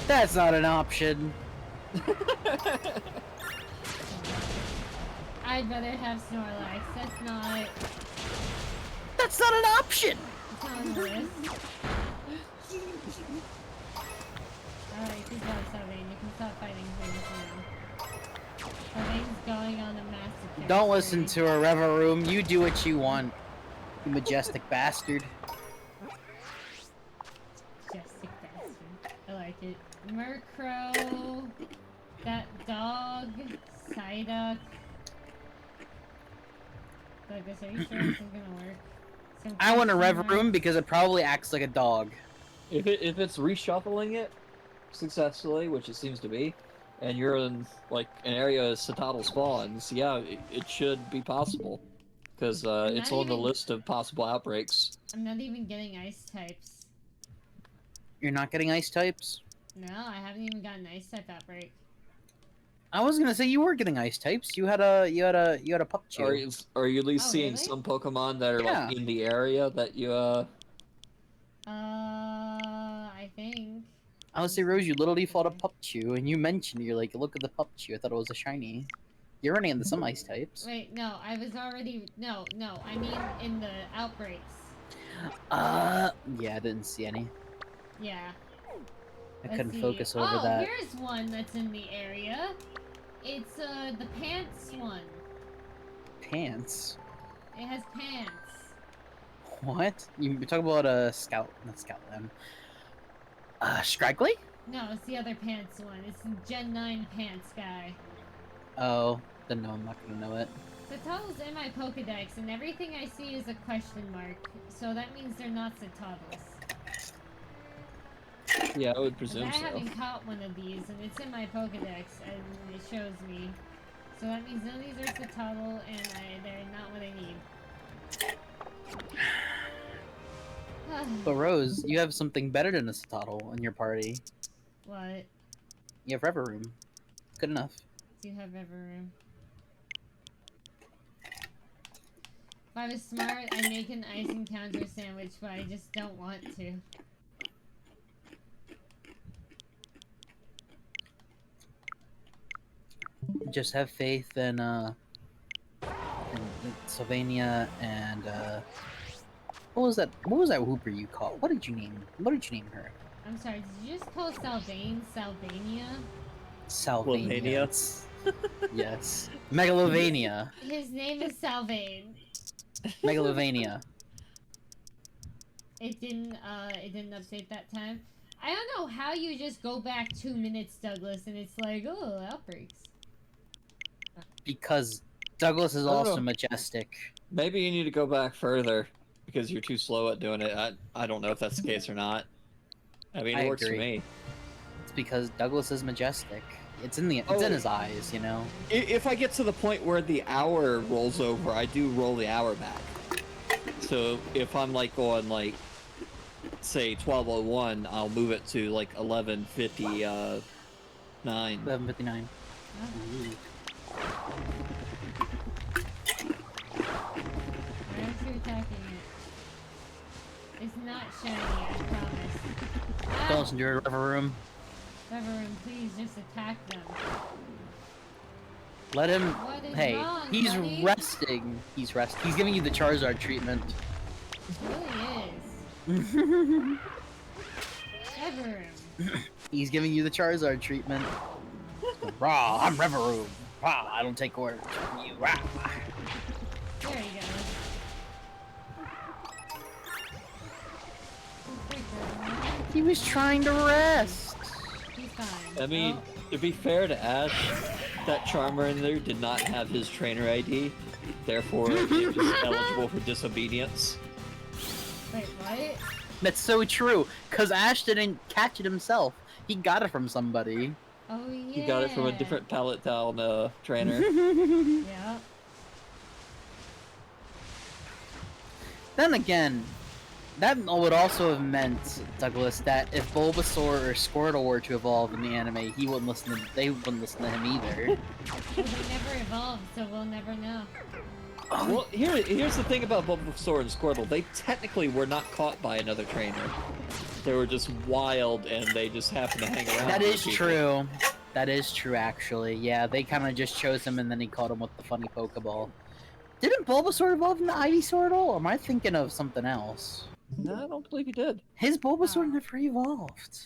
That's not an option. I'd rather have Snorlax. That's not. That's not an option! It's not on the list. Alright, good job, Sylvain. You can stop fighting things now. Sylvain's going on a massacre. Don't listen to her, Reveroom. You do what you want. You majestic bastard. Majestic bastard. I like it. Murkrow. That dog. Psyduck. Douglas, are you sure this is gonna work? Some I want a question Reveroom mark? because it probably acts like a dog. If it's reshuffling it successfully, which it seems to be, and you're in like an area of Citadel spawns, yeah, it should be possible. Because I'm it's not on the even- list of possible outbreaks. I'm not even getting ice types. You're not getting ice types? No, I haven't even gotten ice type outbreak. I was gonna say you were getting ice types. You had a Pupchu. Are you at least Oh, seeing really? some Pokemon that are Yeah. like in the area that you I think. I would say, Rose, you literally fought a Pupchu, and you mentioned, you're like, look at the Pupchu. I thought it was a shiny. You're running into some ice types. Wait, no, I was already. No, I mean in the outbreaks. Yeah, I didn't see any. Yeah. I Let's couldn't see. focus over oh, that. here's one that's in the area. It's the pants one. Pants? It has pants. What? You're talking about a not Scoutland. Scraggly? No, it's the other pants one. It's the Gen 9 pants guy. Oh, then no, I'm not gonna know it. Citadels in my Pokedex, and everything I see is a question mark. So that means they're not Citadels. Yeah, I would 'Cause presume I so. haven't caught one of these, and it's in my Pokedex, and it shows me. So that means none of these are Citadel, and they're not what I need. But Rose, you have something better than a Citadel in your party. What? You have Reveroom. Good enough. Do you have Everroom? If I was smart, I'd make an ice encounter sandwich, but I just don't want to. Just have faith in Sylvania and what was that Hooper you called? What did you name her? I'm sorry, did you just call Salvania? Salvania. Yes. Megalovania. His name is Salvane. Megalovania. It didn't update that time. I don't know how you just go back 2 minutes, Douglas, and it's like, oh, outbreaks. Because Douglas is I don't also know. majestic. Maybe you need to go back further because you're too slow at doing it. I don't know if that's the case or not. I mean, it I works for agree. me. It's because Douglas is majestic. It's in Oh. his eyes, you know. If I get to the point where the hour rolls over, I do roll the hour back. So if I'm like on like, say 12:01, I'll move it to like 11:59. 11:59. Oh. Why aren't you attacking it? It's not shiny, I promise. Don't listen to your Reveroom. Everyone, please just attack them. Let him. What is Hey, wrong, he's buddy? resting. He's resting. He's giving you the Charizard treatment. It really is. Everroom. He's giving you the Charizard treatment. Rah, I'm Reveroom. Rah, I don't take orders from you. Rah. There you go. He was trying to rest. He's fine. I mean, Oh, to be fair to Ash, that Charmer in there did not have his trainer ID, therefore it was eligible for disobedience. wait, what? That's so true. Cause Ash didn't catch it himself. He got it from somebody. Oh yeah. He got it from a different Pallet Town trainer. Yeah. Then again, that would also have meant, Douglas, that if Bulbasaur or Squirtle were to evolve in the anime, they wouldn't listen to him either. Well, they never evolved, so we'll never know. Well, here's the thing about Bulbasaur and Squirtle. They technically were not caught by another trainer. They were just wild, and they just happened to hang around. That with is people. true. That is true, actually. Yeah, they kind of just chose him, and then he caught him with the funny Pokeball. Didn't Bulbasaur evolve into Ivysaur, or am I thinking of something else? No, I don't believe he did. His Bulbasaur Oh. never evolved.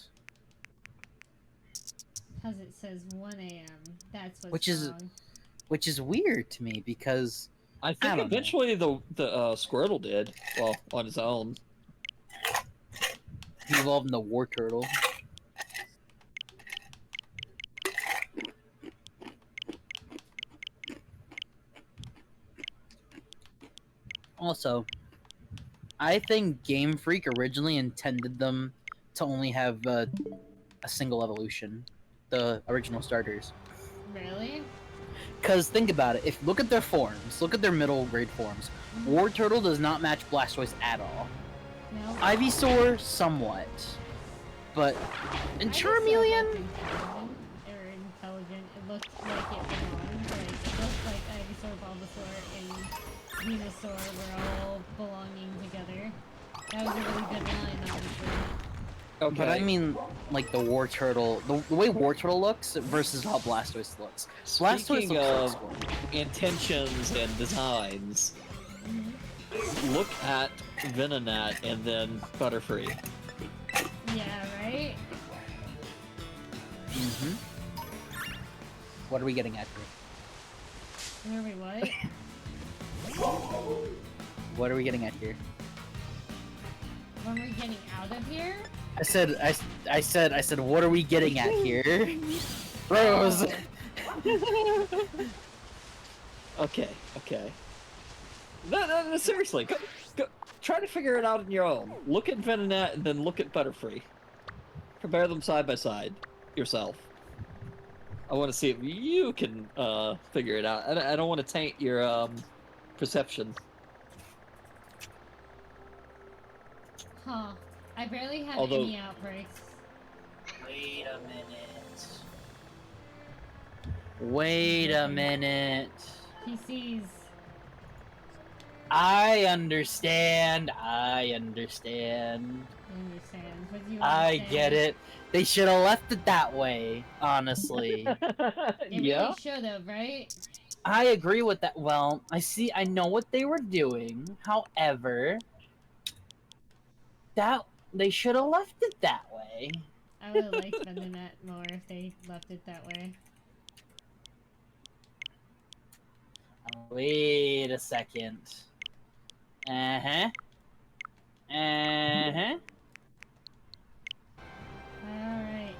Because it says 1 a.m. That's what's Which is- wrong. Which is weird to me, because... I I think don't know. eventually the Squirtle did. Well, on his own. he evolved into War Turtle. Also, I think Game Freak originally intended them to only have a single evolution. the original starters. Really? Because think about it. If look at their forms, look at their middle grade forms. War Turtle does not match Blastoise at all. No. Ivysaur, somewhat. But in Charmeleon, Intelligent. It looked like it belonged. Like, it looked like Ivysaur, Bulbasaur, and Venusaur were all belonging together. That was a really good line, honestly. Okay. but I mean, like the War Turtle, the way War Turtle looks versus how Blastoise looks. Blastoise Speaking looks of like intentions and designs, look at Venonat and then Butterfree. Yeah, right? What are we getting at here? Where we what? What are we getting at here? When we're getting out of here? I said, what are we getting at here? Rose! Okay, okay. No, seriously, go, try to figure it out on your own. Look at Venonat and then look at Butterfree. Compare them side by side yourself. I want to see if you can figure it out. I don't want to taint your perception. Huh. I barely had Although- any outbreaks. Wait a minute. Wait a minute. PCs. I understand. I understand. I understand. What do you I understand? get it. They should have left it that way, honestly. They Yeah? really should have, right? I agree with that. Well, I know what they were doing. However, that they should have left it that way. I would have liked Venonat more if they left it that way. Wait a second. Uh-huh. Uh-huh. Alright.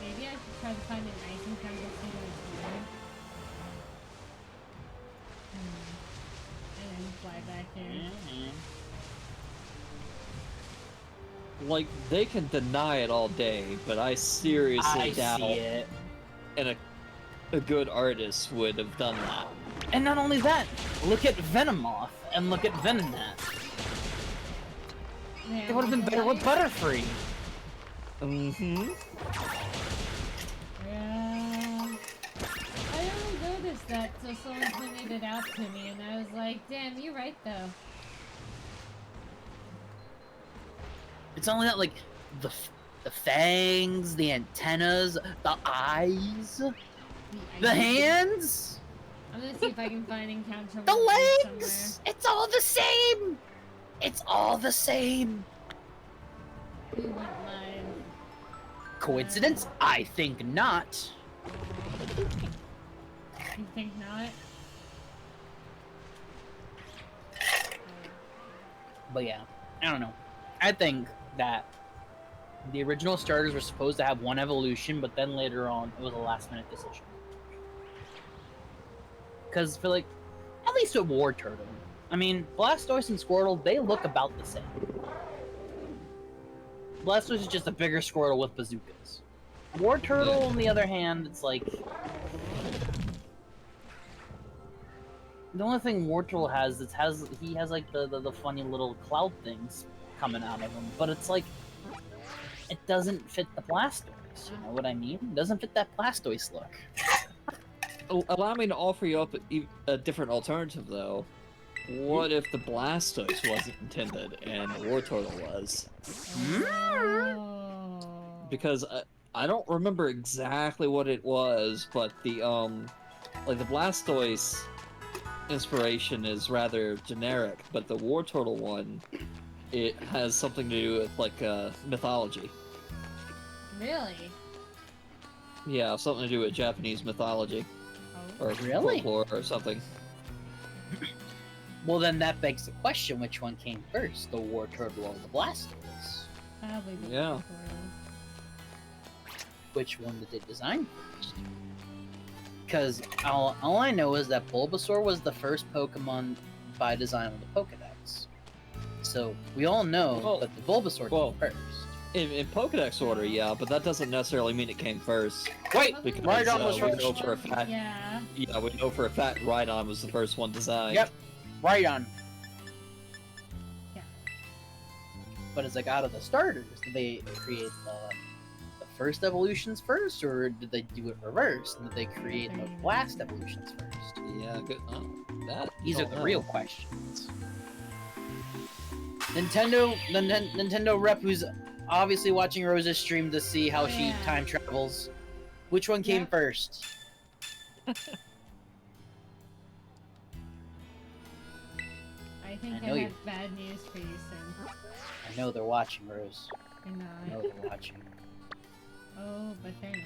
Maybe I should try to find an ice encounter here. And then fly back here. Like, they can deny it all day, but I seriously I doubt see it. and a good artist would have done that. And not only that, look at Venomoth and look at Venonat. Yeah, It would have been better with Butterfree. Mm-hmm. Yeah. I only noticed that till someone pointed it out to me, and I was like, damn, you're right though. It's only that, like, the fangs, the antennas, the eyes, the hands, I'm gonna see if I can find encounter the one legs. It's all the same. It's all the same. somewhere. Who went live? Coincidence? I think not. You think not? But yeah, I don't know. I think that the original starters were supposed to have one evolution, but then later on, it was a last-minute decision. Because for like, at least with War Turtle, I mean, Blastoise and Squirtle, they look about the same. Blastoise is just a bigger Squirtle with bazookas. War Turtle, on the other hand, it's like the only thing War Turtle has is he has like the funny little cloud things coming out of him, but it's like it doesn't fit the Blastoise. You know what I mean? It doesn't fit that Blastoise look. Allow me to offer you up a different alternative, though. What if the Blastoise wasn't intended and the War Turtle was? Oh. Because I don't remember exactly what it was, but the like the Blastoise inspiration is rather generic, but the War Turtle one, it has something to do with like mythology. Really? Yeah, something to do with Japanese mythology Oh. or Really? folklore or something. Well, then that begs the question: which one came first, the War Turtle or the Blastoise? Probably the Yeah. War Which one did they design first? Because all I know is that Bulbasaur was the first Pokemon by design on the Pokedex. So we all know Well- that the Bulbasaur well- came first. In Pokedex order, yeah, but that doesn't necessarily mean it came first. Wait, Because Rhydon was we first. know for a fact. Yeah. Yeah, we know for a fact Rhydon was the first one designed. Yep. Rhydon. Yeah. But it's like out of the starters, did they create the first evolutions first, or did they do it reversed? Did they create the last evolutions first? Yeah, good. That These are don't the know. real questions. Nintendo rep who's obviously watching Rose's stream to see how she Yeah. time travels. Which one came Yep. first? I think I I, know you- have bad news for you, Sin. I know they're watching, Rose. They're I know not. they're watching. Oh, but they're not.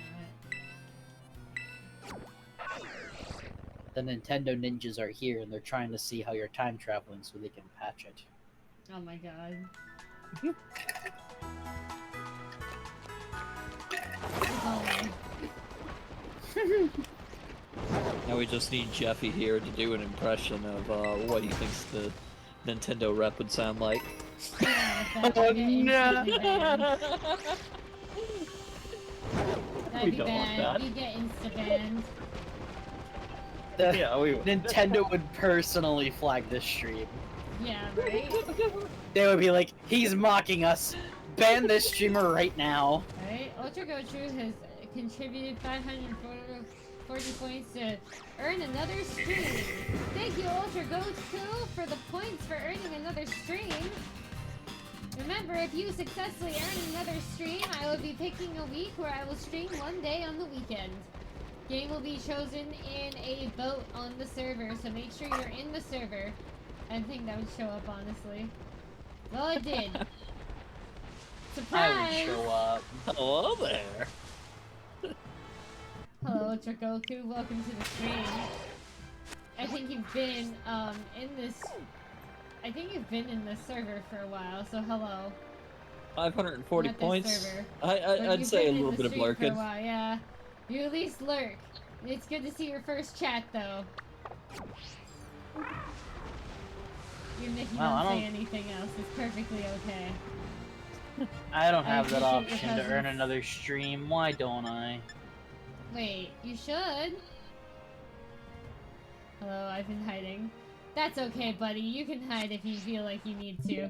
The Nintendo ninjas are here and they're trying to see how you're time traveling so they can patch it. Oh my god. Oh, Now we just need Jeffy here to do an impression of what he thinks the Nintendo rep would sound like. yeah, Oh, that would get instantly banned. That'd We be don't want bad. that. You get insta banned. The Yeah, we Nintendo would personally flag this stream. Yeah, right? They would be like, he's mocking us. Ban this streamer right now. Right? Ultra Gochu has contributed 540 points to earn another stream. Thank you, Ultra Gochu, for the points for earning another stream. Remember, if you successfully earn another stream, I will be picking a week where I will stream one day on the weekend. Game will be chosen in a vote on the server, so make sure you're in the server. I didn't think that would show up, honestly. Well, it did. I Surprise! would show up. Hello there. Hello, Ultra Goku. Welcome to the stream. I think you've been in this. I think you've been in this server for a while. So hello. 540 Not this points. server. I'd You've say a been in little the bit of stream for a lurking. while, yeah. You at least lurk. It's good to see your first chat though. Even if you Wow, I don't say don't- anything else, it's perfectly okay. I don't I have that appreciate your option to earn presence. another stream. Why don't I? Wait, you should. Hello, I've been hiding. That's okay, buddy. You can hide if you feel like you need to.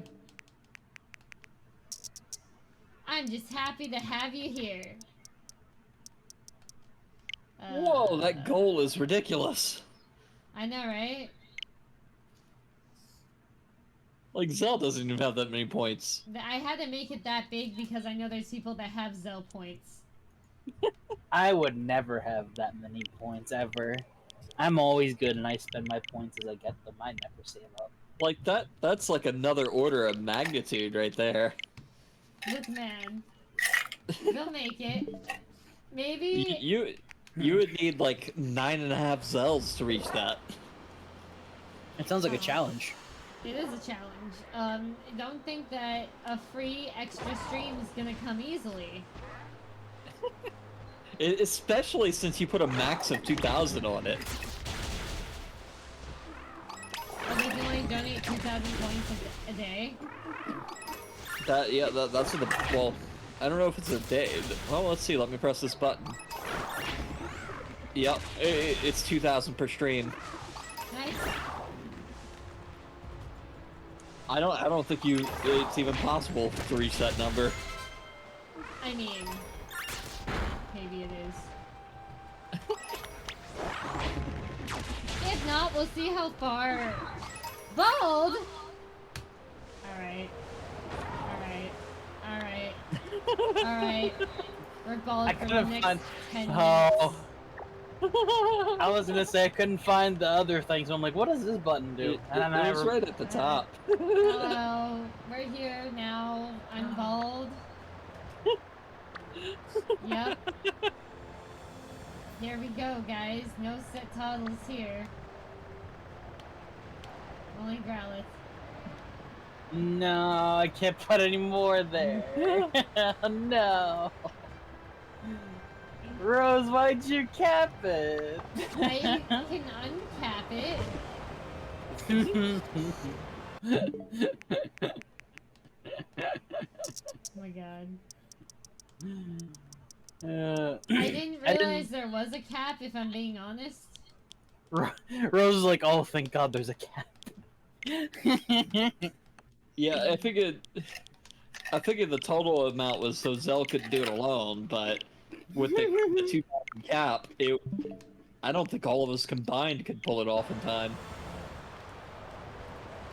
I'm just happy to have you here. Whoa, that goal is ridiculous. I know, right? Like, Zell doesn't even have that many points. I had to make it that big because I know there's people that have Zell points. I would never have that many points ever. I'm always good and I spend my points as I get them. I never save up. Like, that's like another order of magnitude right there. Look, man. They'll make it. Maybe. You would need like 9.5 Zells to reach that. It sounds like a challenge. It is a challenge. Don't think that a free extra stream is gonna come easily. Especially since you put a max of 2,000 on it. And they can only donate 2,000 points a day. That's what the, well, I don't know if it's a day. Well, let's see, let me press this button. Yep, it's 2,000 per stream. Nice. I don't think it's even possible to reach that number. I mean, maybe it is. If not, we'll see how far. Bald! Alright. Alright. Alright. We're bald I for the couldn't next find- 10 minutes. Oh. I was gonna say I couldn't find the other thing, so I'm like, what does this button do? And I It was right at the top. Hello. We're here now. I'm bald. Yep. Here we go, guys. No set toddles here. Only Growlithe. No, I can't put any more there. No. Rose, why'd you cap it? I can uncap it. Oh my god. Uh, I didn't realize there was a cap, if I'm being honest. Rose is like, oh, thank God, there's a cat. Yeah, I figured the total amount was so Zell could do it alone, but with the 2,000 cap, I don't think all of us combined could pull it off in time.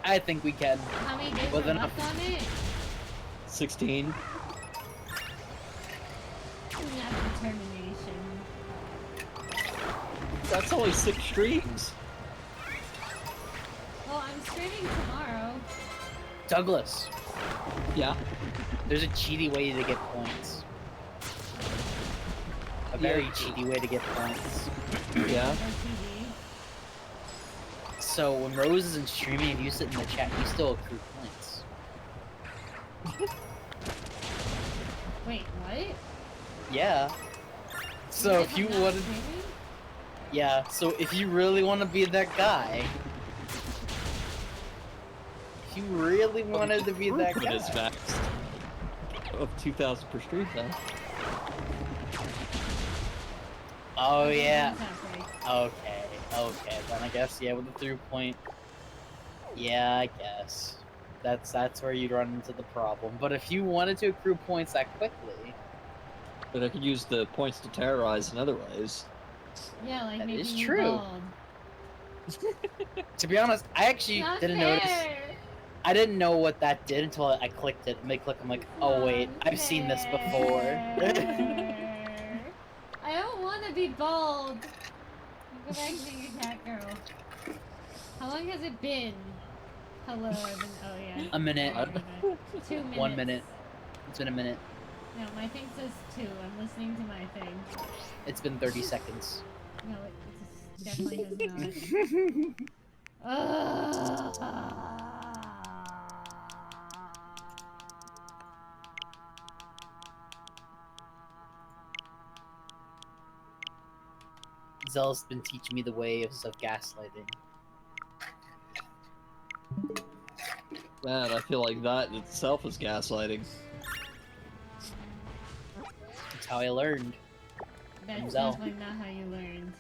I think we can. How many days With are enough- left on it? 16. Enough determination. That's only 6 streams. Well, I'm streaming tomorrow. Douglas, Yeah. there's a cheaty way to get points. A very Yeah. cheaty way to get points. Yeah. Or TV. So when Rose isn't streaming and you sit in the chat, you still accrue points. Wait, what? Yeah. So if you I'm not wanted, streaming? yeah. So if you really want to be that guy, if you really wanted to be that It is guy, maxed of 2,000 per stream then. oh Okay, yeah. that's not break. Okay. Then I guess yeah, with the through point. Yeah, I guess that's where you'd run into the problem. But if you wanted to accrue points that quickly, But I could use the points to terrorize in other ways. Yeah, like That making is you true. bald. to be honest, I actually Not didn't fair. notice. I didn't know what that did until I clicked it. And they click, I'm like, oh wait, I've seen this before. Unfair. I don't want to be bald. Go back to being a cat girl. How long has it been? Hello, I've been. Oh yeah. A minute. 2 minutes. 1 minute. It's been a minute. No, my thing says 2. I'm listening to my thing. It's been 30 seconds. No, it definitely has not. Zell's been teaching me the ways of gaslighting. Man, I feel like that itself is gaslighting. That's how I learned. That's Zell. definitely not how you learned.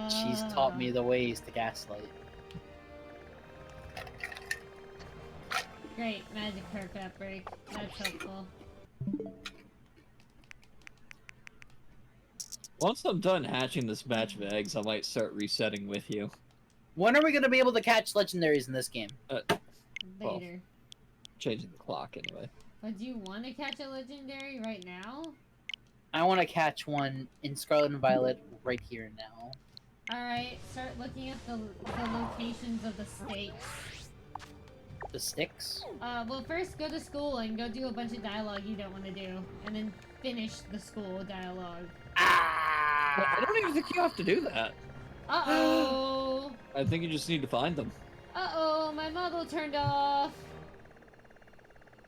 She's taught me the ways to gaslight. Great, magic perk outbreak. That's helpful. Once I'm done hatching this batch of eggs, I might start resetting with you. When are we gonna be able to catch legendaries in this game? Well. Later. Changing the clock anyway. But do you want to catch a legendary right now? I want to catch one in Scarlet and Violet right here and now. Alright, start looking at the locations of the stakes. The sticks? Well, first go to school and go do a bunch of dialogue you don't want to do. And then finish the school dialogue. Ah! I don't even think you have to do that. Uh-oh! I think you just need to find them. Uh-oh, my model turned off!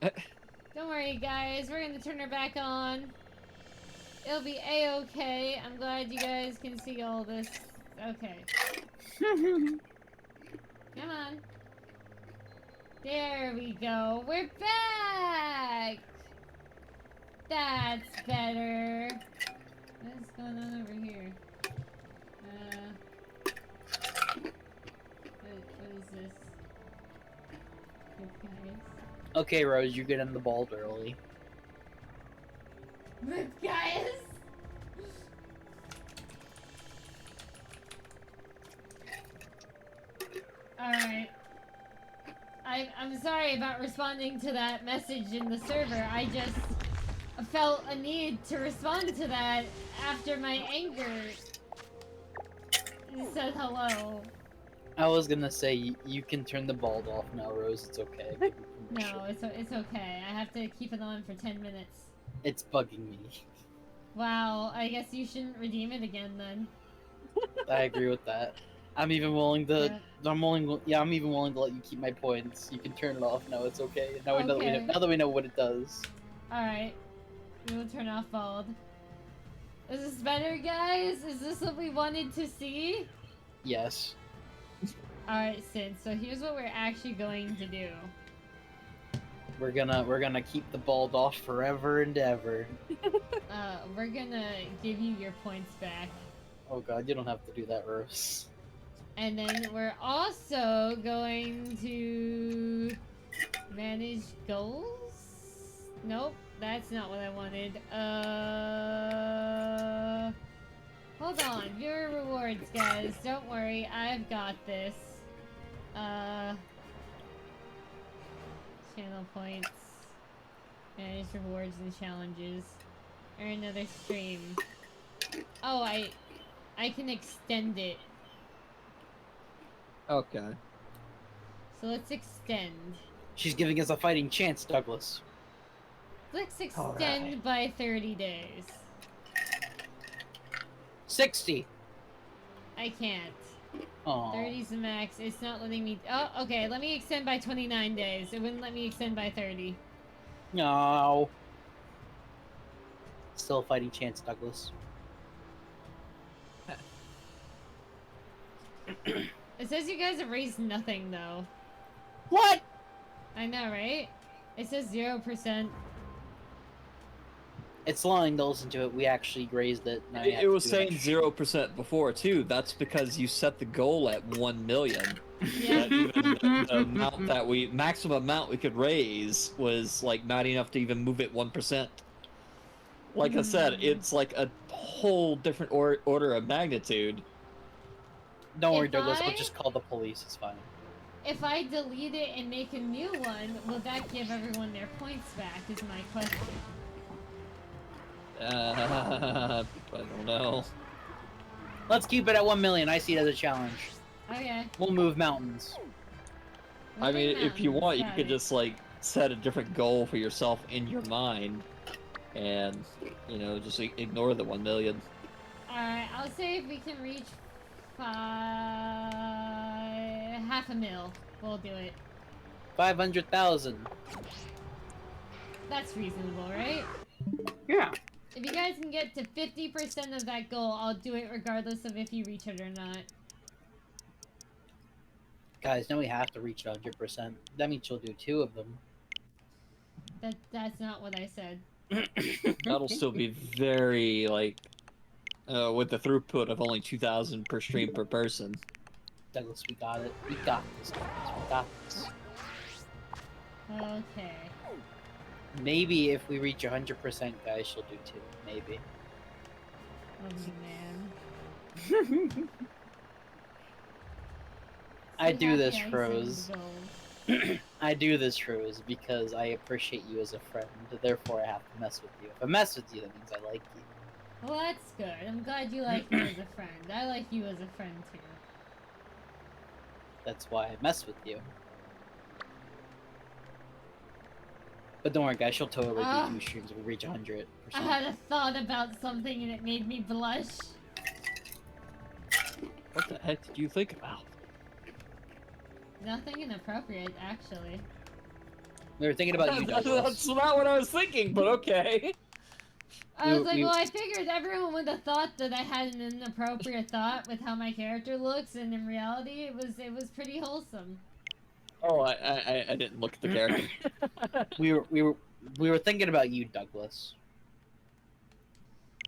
Don't worry, guys. We're gonna turn her back on. It'll be a-okay. I'm glad you guys can see all this. Okay. Come on. There we go. We're back! That's better. What's going on over here? What is this? Good guys. Okay, Rose, you're getting the ball early. Good guys! Alright. I'm sorry about responding to that message in the server. I just felt a need to respond to that after my anger said hello. I was gonna say, you can turn the ball off now, Rose. It's okay. Give me permission. No, it's okay. I have to keep it on for 10 minutes. It's bugging me. Wow, I guess you shouldn't redeem it again then. I agree with that. I'm even willing to. Yeah. I'm even willing to let you keep my points. You can turn it off now. It's okay. Now we know. Okay. Now that we know what it does. Alright. We will turn off bald. Is this better, guys? Is this what we wanted to see? Yes. Alright, Sid. So here's what we're actually going to do. We're gonna keep the bald off forever and ever. We're gonna give you your points back. Oh god, you don't have to do that, Rose. And then we're also going to manage goals? Nope, that's not what I wanted. Hold on, viewer rewards, guys. Don't worry, I've got this. Channel points. Manage rewards and challenges. Or another stream. Oh, I can extend it. Okay. So let's extend. She's giving us a fighting chance, Douglas. Let's extend by 30 days. 60. I can't. Oh. 30's the max. It's not letting me. Oh, okay. Let me extend by 29 days. It wouldn't let me extend by 30. No. Still a fighting chance, Douglas. It says you guys have raised nothing, though. What? I know, right? It says 0%. It's lying to listen to it. We actually raised it. Now you have It to was do saying an 0% before too. That's because you set the goal at 1 million. Yeah. The amount that maximum amount we could raise was like not enough to even move it 1%. Like I said, it's like a whole different order of magnitude. Don't worry, If Douglas. I- I'll just call the police. It's fine. If I delete it and make a new one, will that give everyone their points back? Is my question. I don't know. Let's keep it at 1 million. I see it as a challenge. Okay. We'll move mountains. I mean, Moving if you mountains, want, you got could it. just like set a different goal for yourself in your mind, and just ignore the 1 million. Alright, I'll say if we can reach half a mil, we'll do it. 500,000. That's reasonable, right? Yeah. If you guys can get to 50% of that goal, I'll do it regardless of if you reach it or not. Guys, now we have to reach 100%. That means you'll do 2 of them. That's not what I said. That'll still be very with the throughput of only 2,000 per stream per person. Douglas, we got it. We got this, Douglas. We got this. Okay. Maybe if we reach 100%, guys, she'll do 2. Maybe. Oh man. I See do how this, the icing Rose. goes. I do this, Rose, because I appreciate you as a friend. Therefore, I have to mess with you. If I mess with you, that means I like you. Well, that's good. I'm glad you like me as a friend. I like you as a friend too. That's why I mess with you. But don't worry, guys. She'll totally Ah. do 2 streams if we reach 100%. I had a thought about something and it made me blush. What the heck did you think about? Nothing inappropriate, actually. We were thinking about you, Douglas. That's not what I was thinking, but okay. I was like, we- well, I figured everyone would have thought that I had an inappropriate thought with how my character looks, and in reality, it was pretty wholesome. Oh, I didn't look at the character. We were thinking about you, Douglas.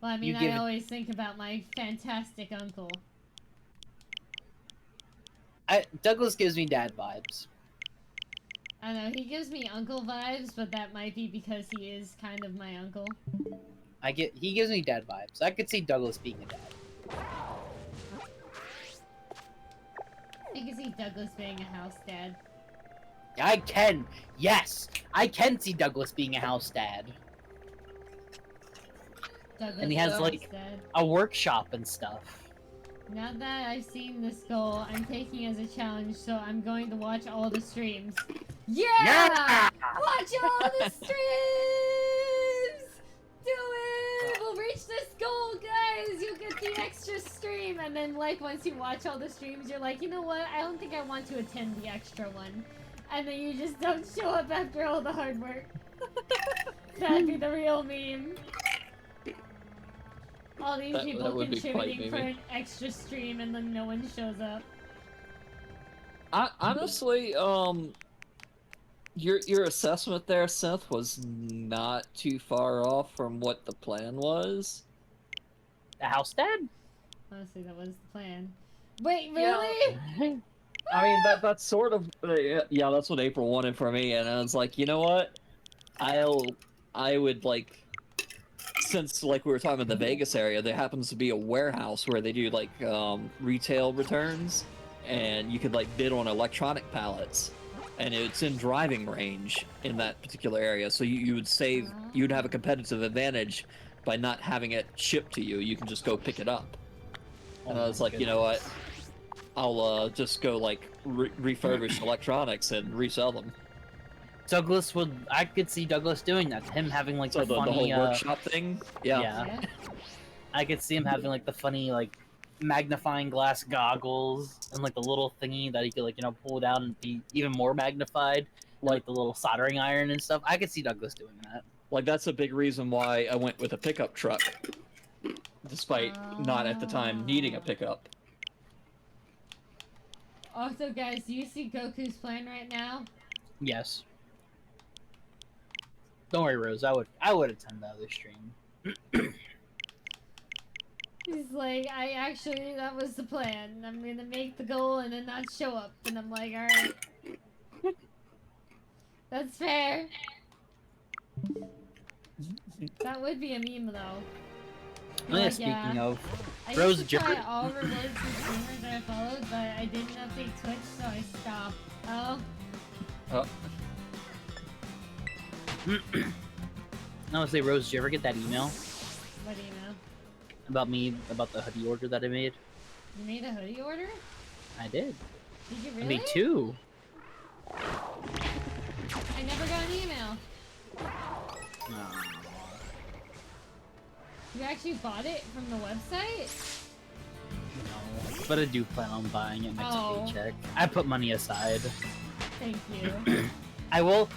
Well, I You mean, give I it- always think about my fantastic uncle. Douglas gives me dad vibes. I don't know, he gives me uncle vibes, but that might be because he is kind of my uncle. He gives me dad vibes. I could see Douglas being a dad. I can see Douglas being a house dad. I can. Yes, I can see Douglas being a house dad. Douglas And he has, is a like- house dad. A workshop and stuff. Now that I've seen this goal, I'm taking it as a challenge, so I'm going to watch all the streams. Yeah! Yeah! Watch all the streams! Do it! We'll reach this goal, guys! You'll get the extra stream! And then, once you watch all the streams, you're like, you know what? I don't think I want to attend the extra one. And then you just don't show up after all the hard work. That'd be the real meme. All these That people would be quite contributing for memey. an extra stream and then no one shows up. Honestly, Your assessment there, Seth, was not too far off from what the plan was. The house dad? Honestly, that was the plan. Wait, Yeah. really? I mean, that's sort of yeah. That's what April wanted from me, and I was like, you know what? I would like, since like we were talking about the Vegas area, there happens to be a warehouse where they do like retail returns, and you could like bid on electronic pallets, and it's in driving range in that particular area, so you would save, you'd have a competitive advantage by not having it shipped to you. You can just go pick it up. And I was like, you know what? I'll just go like refurbish electronics and resell them. Douglas would. I could see Douglas doing that. Him having like So the the funny whole workshop thing, yeah. Yeah. I could see him having like the funny like magnifying glass goggles and like the little thingy that he could like pull down and be even more magnified, like the little soldering iron and stuff. I could see Douglas doing that. Like that's a big reason why I went with a pickup truck, despite not at the time needing a pickup. Also, guys, do you see Goku's plan right now? Yes. Don't worry, Rose. I would attend the other stream. He's like, that was the plan. I'm gonna make the goal and then not show up. And I'm like, alright. That's fair. That would be a meme, though. Oh, yeah, Like, speaking of, I Rose used to try Jipper- all rewards for streamers that I followed, but I didn't update Twitch, so I stopped. Oh? Oh, I would say, Rose, did you ever get that email What email? about the hoodie order that I made? You made a hoodie order? I did. Did you really? I made 2. I never got an email. You actually bought it from the website? No, but I do plan on buying it next Oh. paycheck. I put money aside. Thank you. I will,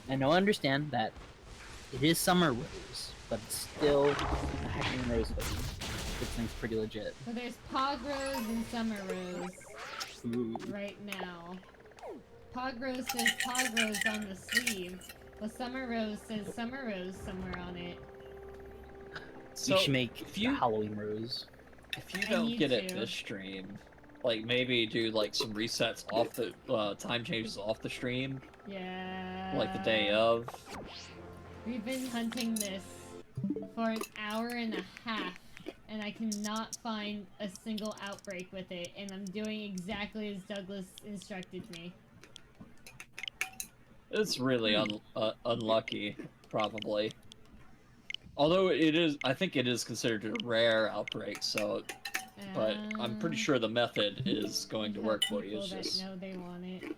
and I understand that it is Summer Rose, but it's still a Hacking Rose hoodie. This thing's pretty legit. So there's Pog Rose and Summer Rose Ooh. right now. Pog Rose says Pog Rose on the sleeve, but Summer Rose says Summer Rose somewhere on it. so We should make if the you Halloween Rose. if you I don't need get it to. this stream, like maybe do like some resets off the time changes off the stream, Yeah. like the day of. We've been hunting this for an hour and a half, and I cannot find a single outbreak with it, and I'm doing exactly as Douglas instructed me. It's really unlucky, probably. Although it is, I think it is considered a rare outbreak. So, but I'm pretty sure the method is going to we work have for you. It's people just that know they want it.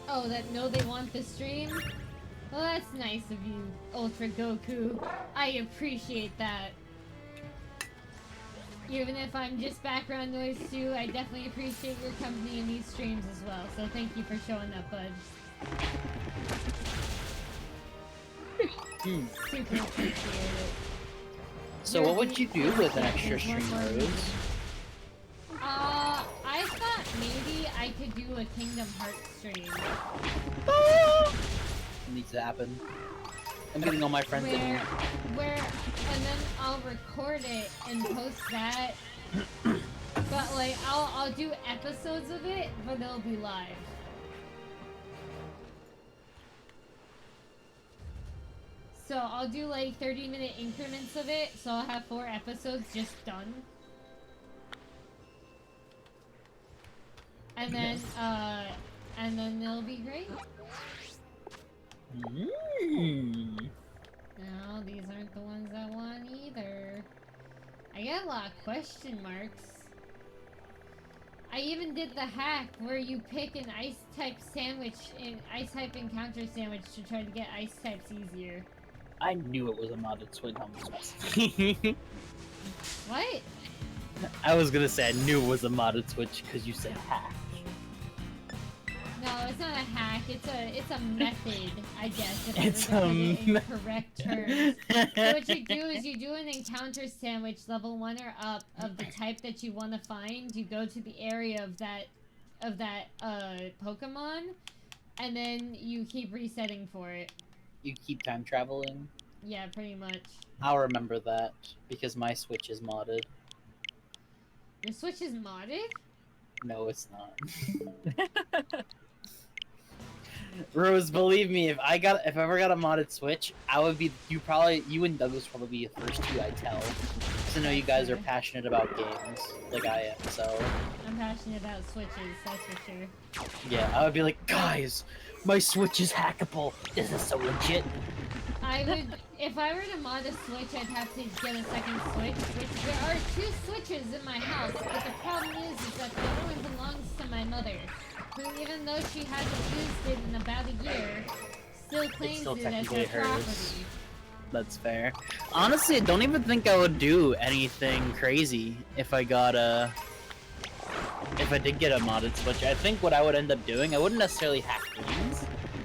Oh, that know they want the stream? Well, that's nice of you, Ultra Goku. I appreciate that. Even if I'm just background noise too, I definitely appreciate your company in these streams as well. So thank you for showing up, bud. Super appreciate it. So what would you do with an extra There's one stream, more Rose? I thought maybe I could do a Kingdom Hearts stream. It needs to happen. I'm getting all my friends in here. And then I'll record it and post that. But like, I'll do episodes of it, but they'll be live. So I'll do like 30-minute increments of it, so I'll have 4 episodes just done. And then they'll be great. No, these aren't the ones I want either. I got a lot of question marks. I even did the hack where you pick an ice type sandwich, an ice type encounter sandwich to try to get ice types easier. I knew it was a modded Swing Hummus. What? I was gonna say I knew it was a modded Switch because you said hack. No, it's not a hack. It's a method, I guess. If It's I were to a put it in correct terms. So what you do is you do an encounter sandwich level 1 or up of the type that you want to find. You go to the area of that of that Pokemon, and then you keep resetting for it. You keep time traveling. Yeah, pretty much. I'll remember that because my Switch is modded. Your Switch is modded? No, it's not. Rose, believe me, if I ever got a modded Switch, I would be you and Douglas would probably be the first two I tell. Because I know you guys are passionate about games, like I am. So I'm passionate about Switches, that's for sure. yeah, I would be like, guys, my Switch is hackable. This is so legit. I would, if I were to mod a Switch, I'd have to get a second Switch, which there are 2 Switches in my house, but the problem is that the other one belongs to my mother, who, even though she hasn't used it in about a year, still claims still it as technically her hers. property. That's fair. Honestly, I don't even think I would do anything crazy if I got if I did get a modded Switch. I think what I would end up doing, I wouldn't necessarily hack games.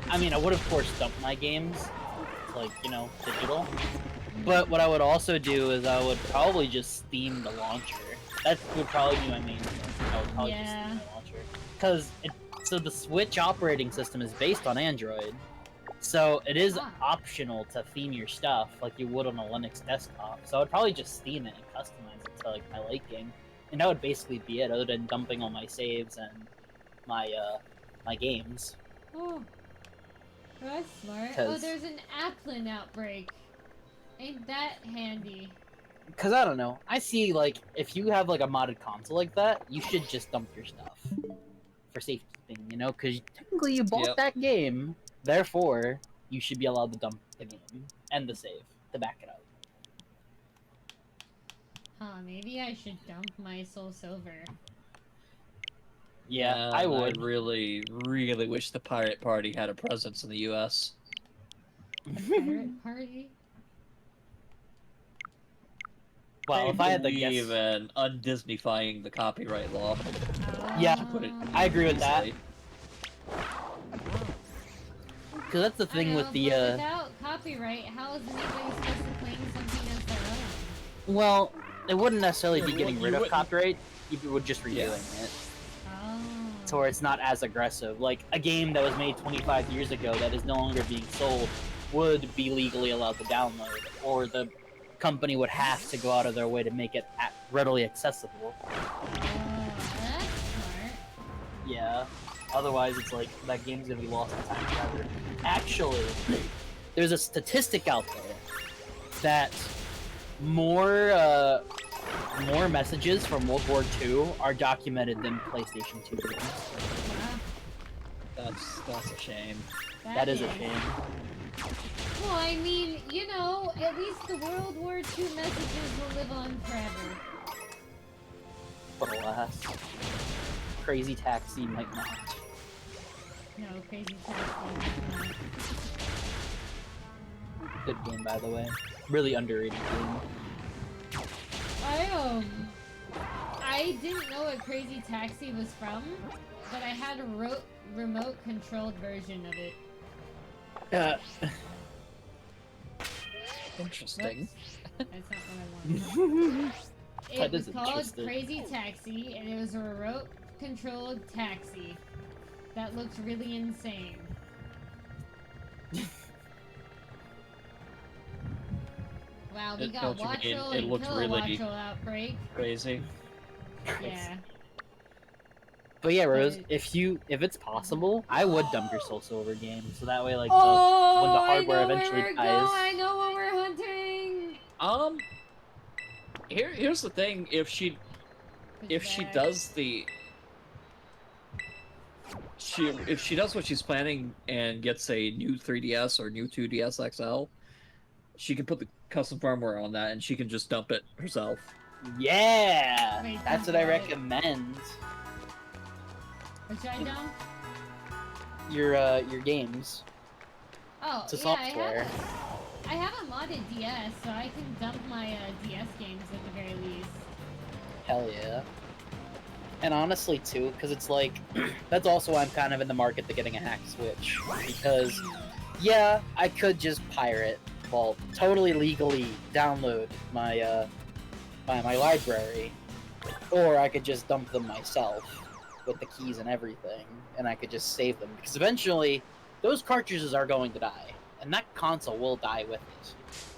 I mean, I would of course dump my games, like, you know, digital. But what I would also do is I would probably just Steam the launcher. That would probably be my main thing. I would probably just Yeah. Steam the launcher. Because so the Switch operating system is based on Android. So it is Ah. optional to theme your stuff like you would on a Linux desktop. So I would probably just Steam it and customize it to like my liking. And that would basically be it, other than dumping all my saves and my my games. Oh, that's smart. Oh, 'Cause- there's an Applin outbreak. Ain't that handy? Cause I don't know. I see like if you have like a modded console like that, you should just dump your stuff for safekeeping, you know? Cause technically you bought Yep. that game, therefore you should be allowed to dump the game and the save to back it up. Huh, maybe I should dump my Soul Silver. Yeah, I would. I really, really wish the Pirate Party had a presence in the U.S. Pirate Party? Well, if I had to believe guess, in undisneyfying the copyright law. Yeah, Put it I agree with that. easily. because that's the thing with the but without copyright, how is anybody supposed to claim something as their own? well, it wouldn't necessarily be You getting rid of wouldn't- copyright. You would just redoing Yeah. it, Oh. so where it's not as aggressive. Like a game that was made 25 years ago that is no longer being sold would be legally allowed to download, or the company would have to go out of their way to make it readily accessible. Oh, that's smart. Yeah. Otherwise, it's like that game's gonna be lost in time forever. Actually, there's a statistic out there that more messages from World War II are documented than PlayStation 2 games. Wow, That's a shame. That is a shame. Well, I mean, you know, at least the World War II messages will live on forever. But alas, Crazy Taxi might not. No, Crazy Taxi. Good game, by the way. Really underrated game. I didn't know what Crazy Taxi was from, but I had a remote controlled version of it. Interesting. Whoops. That's not what I wanted. That It was is called interesting. Crazy Taxi, and it was a remote controlled taxi that looked really insane. Wow, we It- got don't you mean Watchel it and looked really- Kilowatchel outbreak. Crazy. Yeah. But yeah, Rose, But- if it's possible, I would dump your Soul Silver game, so that way, like, Oh, when the hardware I know eventually where we're dies- going. I know what we're hunting. Here's the thing. If she Back. does if she does what she's planning and gets a new 3DS or new 2DS XL, she can put the custom firmware on that and she can just dump it herself. yeah, Wait, that's dump what I what? recommend. What should I dump? Your games. Oh, It's a yeah, software. I have a modded DS, so I can dump my DS games at the very least. Hell yeah. And honestly, too, because it's like, that's also why I'm kind of in the market to getting a hack Switch. Because, yeah, I could just pirate, well, totally legally download my, my library, or I could just dump them myself. with the keys and everything, and I could just save them because eventually those cartridges are going to die, and that console will die with it.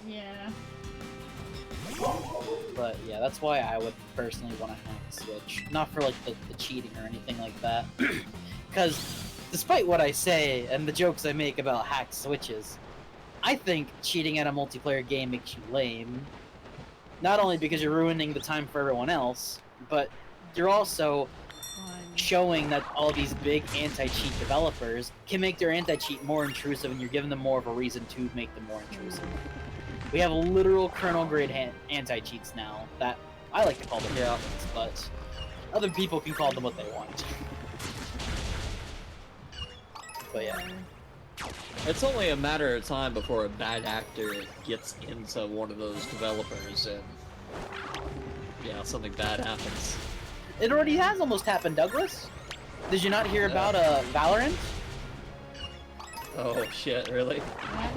Yeah. But yeah, that's why I would personally want to hack the Switch, not for like the cheating or anything like that, because despite what I say and the jokes I make about hacked Switches, I think cheating at a multiplayer game makes you lame. Not only because you're ruining the time for everyone else, but you're also showing that all these big anti-cheat developers can make their anti-cheat more intrusive, and you're giving them more of a reason to make them more intrusive. We have literal kernel-grade anti-cheats now that I like to call them cheats, but other people can call them what they want. But yeah. It's only a matter of time before a bad actor gets into one of those developers and, yeah, something bad happens. It already has almost happened, Douglas. Did you not hear about Valorant? Oh shit, really?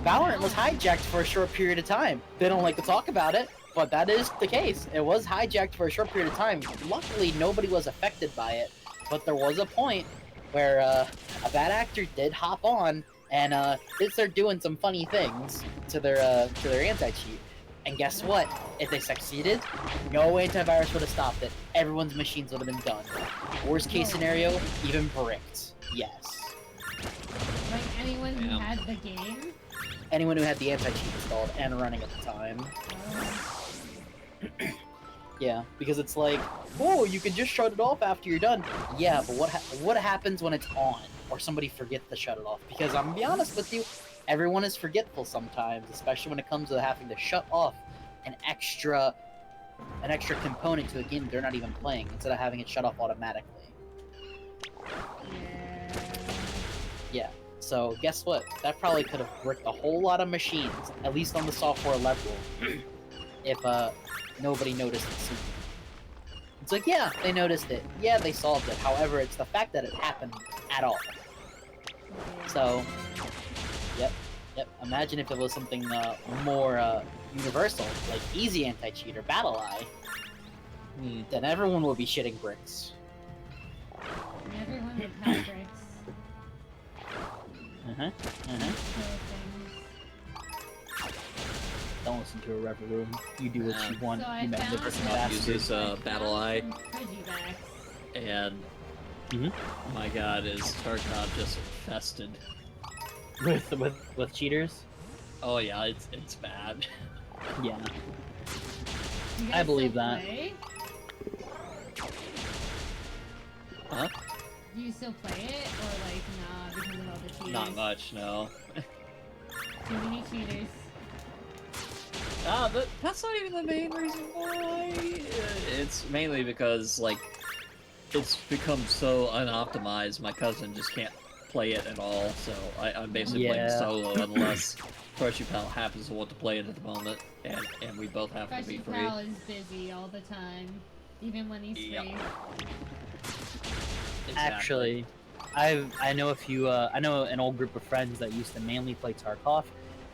Valorant was hijacked for a short period of time. They don't like to talk about it, but that is the case. It was hijacked for a short period of time. Luckily, nobody was affected by it, but there was a point where a bad actor did hop on and did start doing some funny things to their anti-cheat. And guess what? If they succeeded, no antivirus would have stopped it. Everyone's machines would have been done. Worst case scenario, even bricked. Yes. Like anyone who had the game? Anyone who had the anti-cheat installed and running at the time. Yeah, because it's like, oh, you can just shut it off after you're done. Yeah, but what happens when it's on? Or somebody forgets to shut it off? Because I'm gonna be honest with you, everyone is forgetful sometimes, especially when it comes to having to shut off an extra component to a game they're not even playing, instead of having it shut off automatically. Yeah. So guess what? That probably could have bricked a whole lot of machines, at least on the software level, if nobody noticed it sooner. It's like, yeah, they noticed it. Yeah, they solved it. However, it's the fact that it happened at all. So, yep. Imagine if it was something more universal, like Easy Anti-Cheat or BattleEye. Then everyone would be shitting bricks. And everyone would have bricks. Don't listen to a Rever Room. You do what you want. So I you found magnificent I'll bastard. use this BattleEye, Piggyback. and my god, is Tarkov just infested. With cheaters? Oh yeah, it's bad. Yeah. You I guys believe still that. play? Huh? Do you still play it, or like nah because of all the cheaters? Not much, no. Too many cheaters. That's not even the main reason why. It's mainly because, like, it's become so unoptimized, my cousin just can't play it at all, so I'm basically playing solo unless Freshie Pal happens to want to play it at the moment, and we both have to be Freshie free. Pal is busy all the time, even when he's free. Exactly. Actually, I know a few. I know an old group of friends that used to mainly play Tarkov.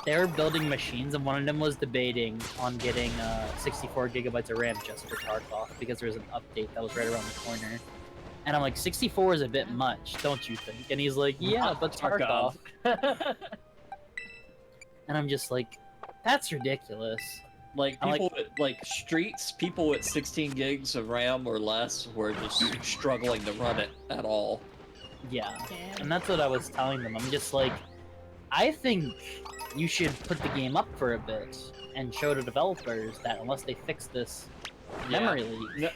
They were building machines, and one of them was debating on getting 64 gigabytes of RAM just for Tarkov because there was an update that was right around the corner. And I'm like, 64 is a bit much, don't you think? And he's like, yeah, but Tarkov. And I'm just like, that's ridiculous. Like, people people with 16 gigs of RAM or less were just struggling to run it at all. Yeah. Damn. And that's what I was telling them. I'm just like, I think you should put the game up for a bit and show the developers that unless they fix this memory leak,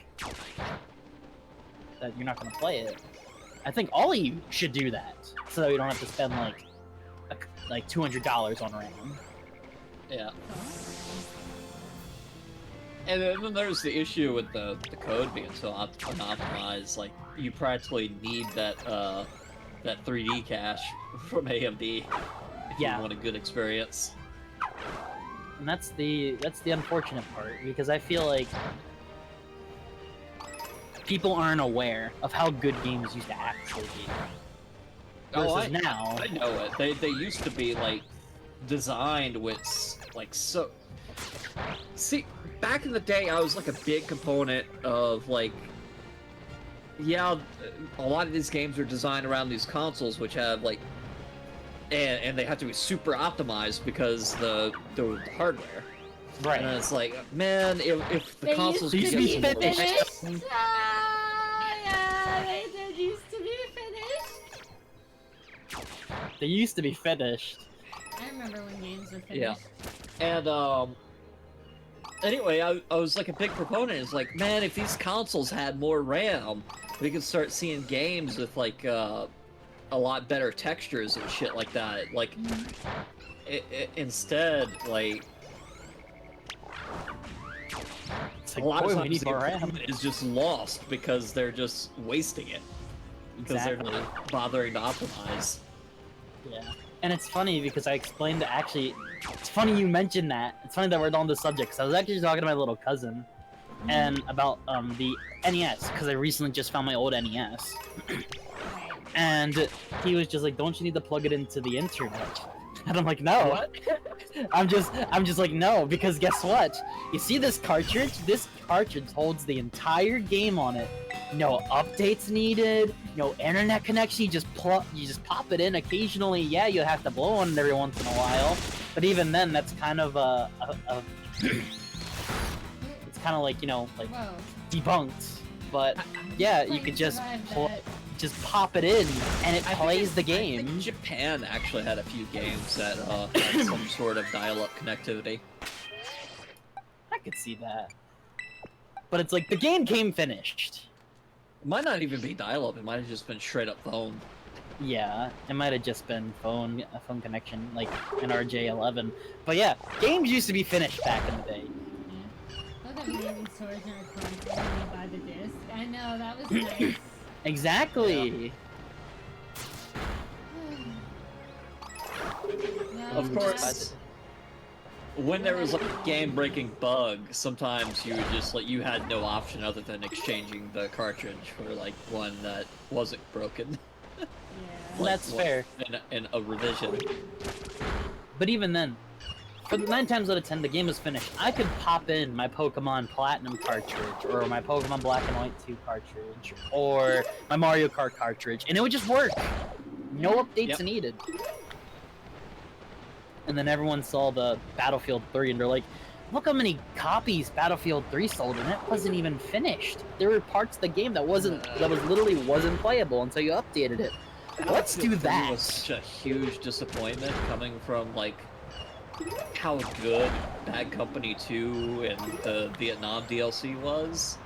that you're not going to play it. I think all of you should do that, so that we don't have to spend like $200 on RAM. Yeah. And then there's the issue with the code being so unoptimized. Like, you practically need that 3D cache from AMD if you want a good experience. And that's the unfortunate part, because I feel like people aren't aware of how good games used to actually be. Versus now, I know it. They used to be like designed with like so. See, back in the day, I was like a big component of like yeah, a lot of these games are designed around these consoles, which have like, and they have to be super optimized because the hardware. Right. And it's like, man, if the They consoles used could to get be some more- finished. Yeah, they did used to be finished. They used to be finished. I remember when games were finished. Yeah. And anyway, I was like a big proponent. It's like, man, if these consoles had more RAM, we could start seeing games with like a lot better textures and shit like that. Like, instead, like. It's A like, lot boy, of we times need the more RAM. improvement is just lost because they're just wasting it. Because they're not bothering to optimize. Yeah. And it's funny because I explained actually. It's funny you mentioned that. It's funny that we're on the subject because I was actually talking to my little cousin, and about the NES because I recently just found my old NES, and he was just like, "Don't you need to plug it into the internet?" And I'm like, "No." What? I'm just like, no, because guess what? You see this cartridge? This cartridge holds the entire game on it. No updates needed, no internet connection. You just pop it in occasionally. Yeah, you have to blow on it every once in a while, but even then, that's kind of it's kind of like, you know, like Whoa. debunked. But yeah, you could just just pop it in and it plays the I think game. Japan actually had a few games that had some sort of dial-up connectivity. I could see that. But it's like the game came finished. It might not even be dial-up. It might have just been straight-up phone. Yeah, it might have just been a phone connection, like an RJ11. But yeah, games used to be finished back in the day. Look at me in storage in our console when you buy the disc. I know, that was nice. Exactly. No, Of course, when there was like a game-breaking bug, sometimes you would just like you had no option other than exchanging the cartridge for like one that wasn't broken. Yeah. That's fair. In a revision. But even then, for 9 times out of 10, the game is finished. I could pop in my Pokemon Platinum cartridge, or my Pokemon Black and White 2 cartridge, or my Mario Kart cartridge, and it would just work. No updates Yep. needed. And then everyone saw the Battlefield 3, and they're like, look how many copies Battlefield 3 sold, and it wasn't even finished. There were parts of the game that literally wasn't playable until you updated it. Let's do Battlefield 3 that. was such a huge disappointment coming from like how good Bad Company 2 and the Vietnam DLC was.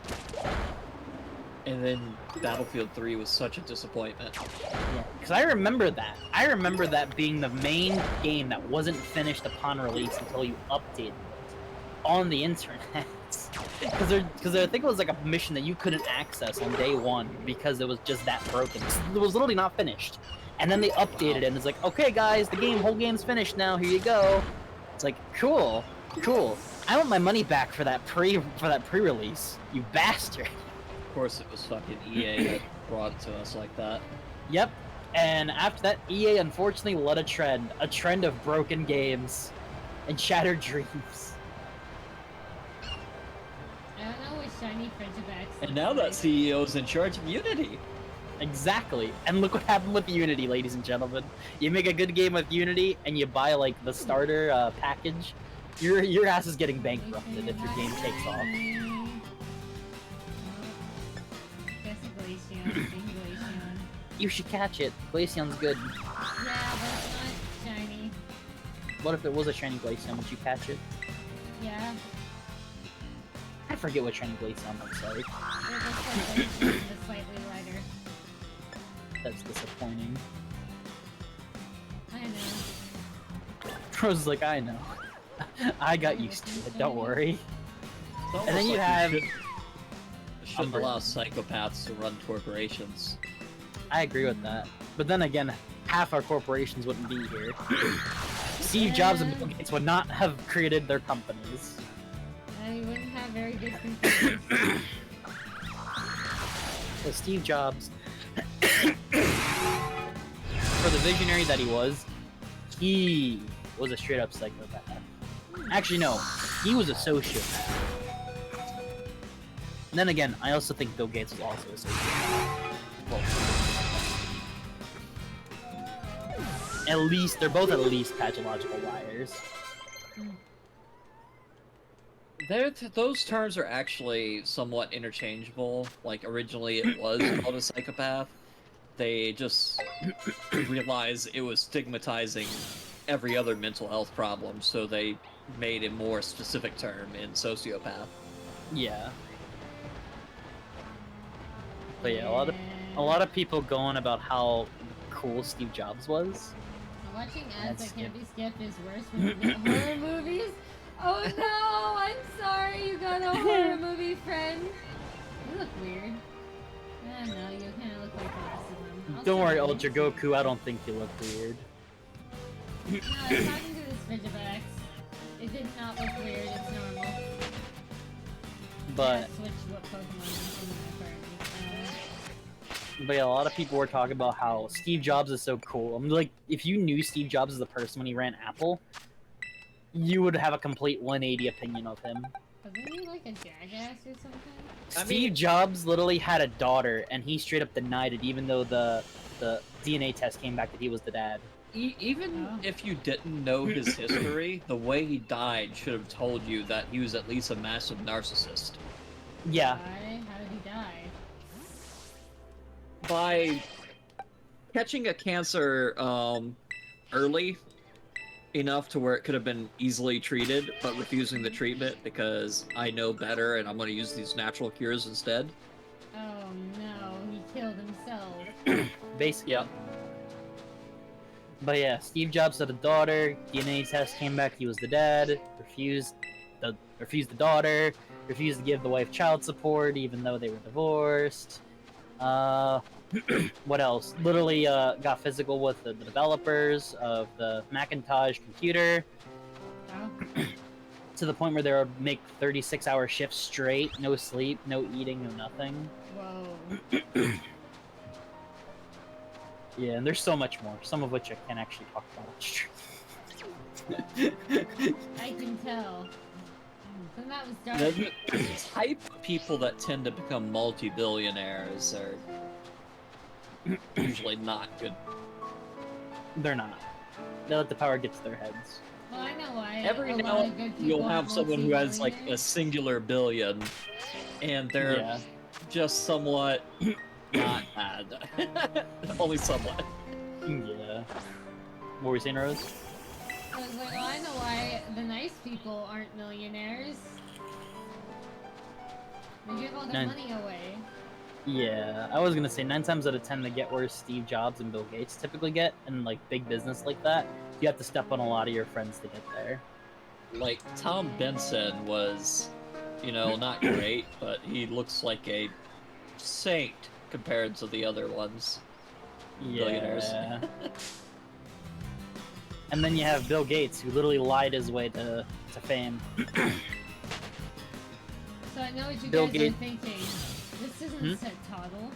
And then Battlefield 3 was such a disappointment. Yeah, because I remember that. I remember that being the main game that wasn't finished upon release until you updated it on the internet. Because I think it was like a mission that you couldn't access on day one because it was just that broken. It was literally not finished. And then they updated it and it's like, okay guys, whole game's finished now, here you go. It's like, cool. I want my money back for that pre-release, you bastard. Of course it was fucking EA that brought it to us like that. Yep. And after that, EA unfortunately led a trend of broken games and shattered dreams. I don't know which shiny Frigibax. And now that CEO's in charge of Unity. Exactly. And look what happened with Unity, ladies and gentlemen. You make a good game with Unity and you buy like the starter package, your ass is getting bankrupted if your game takes off. Guess a Glaceon. Glaceon. You should catch it. Glaceon's good. Yeah, but it's not shiny. What if it was a shiny Glaceon? Would you catch it? Yeah. I forget what shiny Glaceon looks like. It looks like Glaceon, just slightly lighter. That's disappointing. I know. Rose like, I know. I got used to it, don't worry. It's almost And then you like have... shouldn't allow psychopaths to run corporations. I agree with that. But then again, half our corporations wouldn't be here. Steve Jobs and Bill Gates would not have created their companies. I wouldn't have very good computers. So Steve Jobs, for the visionary that he was a straight up psychopath. Actually, no, he was a sociopath. Then again, I also think Bill Gates was also a sociopath. Well, at least they're both at least pathological liars. Those terms are actually somewhat interchangeable. Like, originally it was called a psychopath. They just realized it was stigmatizing every other mental health problem, so they made a more specific term in sociopath. Yeah. But yeah, a lot of people going about how cool Steve Jobs was. Watching ads That's that can't be skipped is worse when you get horror movies. Oh no! I'm sorry you got a horror movie friend. You look weird. I don't know, you kind of look like the rest of them. Don't worry, Also, Ultra Goku, I don't think you look weird. No, I was talking to this Frigibax. It did not look weird, it's normal. But, Switch what Pokemon is in my party. but yeah, a lot of people were talking about how Steve Jobs is so cool. I'm like, if you knew Steve Jobs as a person when he ran Apple, you would have a complete 180 opinion of him. Wasn't he like a jackass or something? Steve Jobs literally had a daughter, and he straight up denied it, even though the DNA test came back that he was the dad. Even Oh. if you didn't know his history, the way he died should have told you that he was at least a massive narcissist. Yeah, Why? How did he die? By catching a cancer early enough to where it could have been easily treated, but refusing the treatment because I know better and I'm going to use these natural cures instead. Oh no, he killed himself. basically. Yep. But yeah, Steve Jobs had a daughter. DNA test came back. He was the dad. Refused the daughter. Refused to give the wife child support, even though they were divorced. What else? Literally got physical with the developers of the Macintosh computer Oh, to the point where they would make 36-hour shifts straight, no sleep, no eating, no nothing. whoa. Yeah, and there's so much more. Some of which I can't actually talk about on stream. I can tell. So that was dark. The type of people that tend to become multi-billionaires are usually not good. They're not. They let the power get to their heads. Well, I know why. Every a now lot and of good then people you'll are have someone who has like a multi-billionaires. singular billion, and they're Yeah. just somewhat not bad. Only somewhat. Yeah. What were you saying, Rose? I was like, well, I know why the nice people aren't millionaires. They give all their Nine. money away. Yeah, I was gonna say 9 times out of 10 they get where Steve Jobs and Bill Gates typically get, and like big business like that. You have to step on a lot of your friends to get there. Like Tom Benson was, not great, but he looks like a saint compared to the other ones. Billionaires. Yeah. And then you have Bill Gates, who literally lied his way to fame. So I know what you Bill guys are Gates- thinking. This isn't Hmm? set toddle.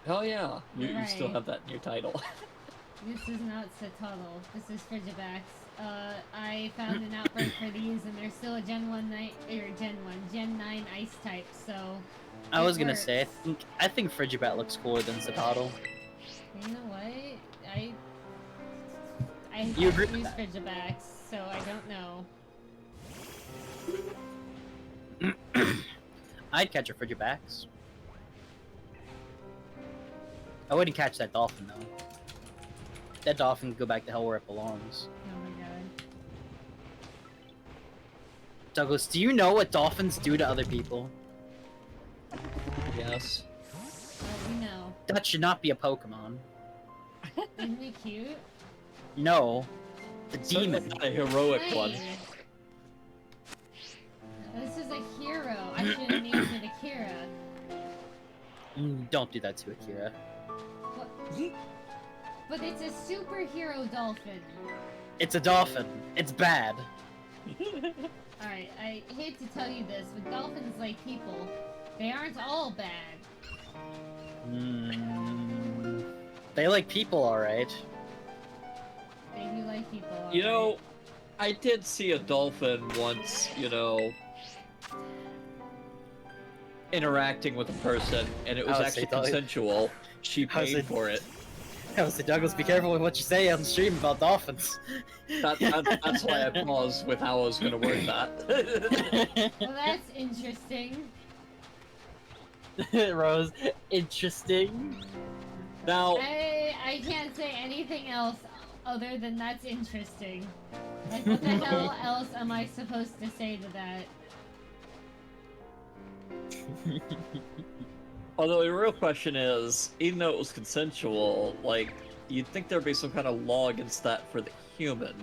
Oh yeah, you still Right. have that in your title. This is not Citadel. This is Frigibax. I found an outbreak for these, and they're still a Gen 9 ice type, so... I it was gonna works. say, I think Frigibat looks cooler than Citadel. You know what? I You agree haven't with used Frigibax, so I don't know. I'd catch a Frigibax. I wouldn't catch that dolphin though. That dolphin could go back to hell where it belongs. Oh my god. Douglas, do you know what dolphins do to other people? Yes. Oh, we know. That should not be a Pokemon. Isn't he cute? No. The demon. Not a heroic one. Hey. This is a hero. I should have named it Akira. Don't do that to Akira. What? But it's a superhero dolphin. It's a dolphin. It's bad. Alright, I hate to tell you this, but dolphins like people. They aren't all bad. They like people, alright. They do like people. You know, alright. I did see a dolphin once, interacting with a person, and it was Oh, actually so you thought- consensual. She How's paid it- for it. I was like, Douglas, be careful with what you say on stream about dolphins. That's why I paused with how I was going to word that. Well, that's interesting. Rose, interesting. Now, I can't say anything else other than that's interesting. Like, what the hell else am I supposed to say to that? although the real question is, even though it was consensual, like, you'd think there'd be some kind of law against that for the human.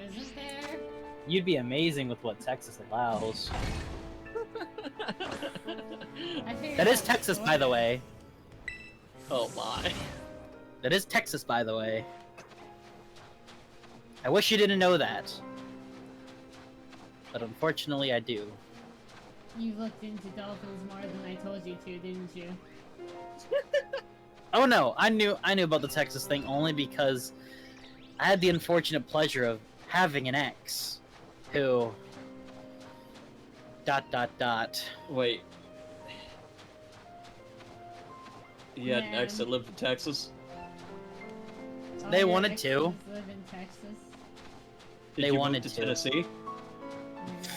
Isn't there? You'd be amazing with what Texas allows. I figured That is out Texas, before. by the way. Oh my. That is Texas, by the way. I wish you didn't know that. But unfortunately, I do. You looked into dolphins more than I told you to, didn't you? Oh no, I knew about the Texas thing only because I had the unfortunate pleasure of having an ex who ... Wait. You had an ex Man. that lived in Texas? All They your wanted exes to. live in Texas. Did They you wanted move to to. Tennessee?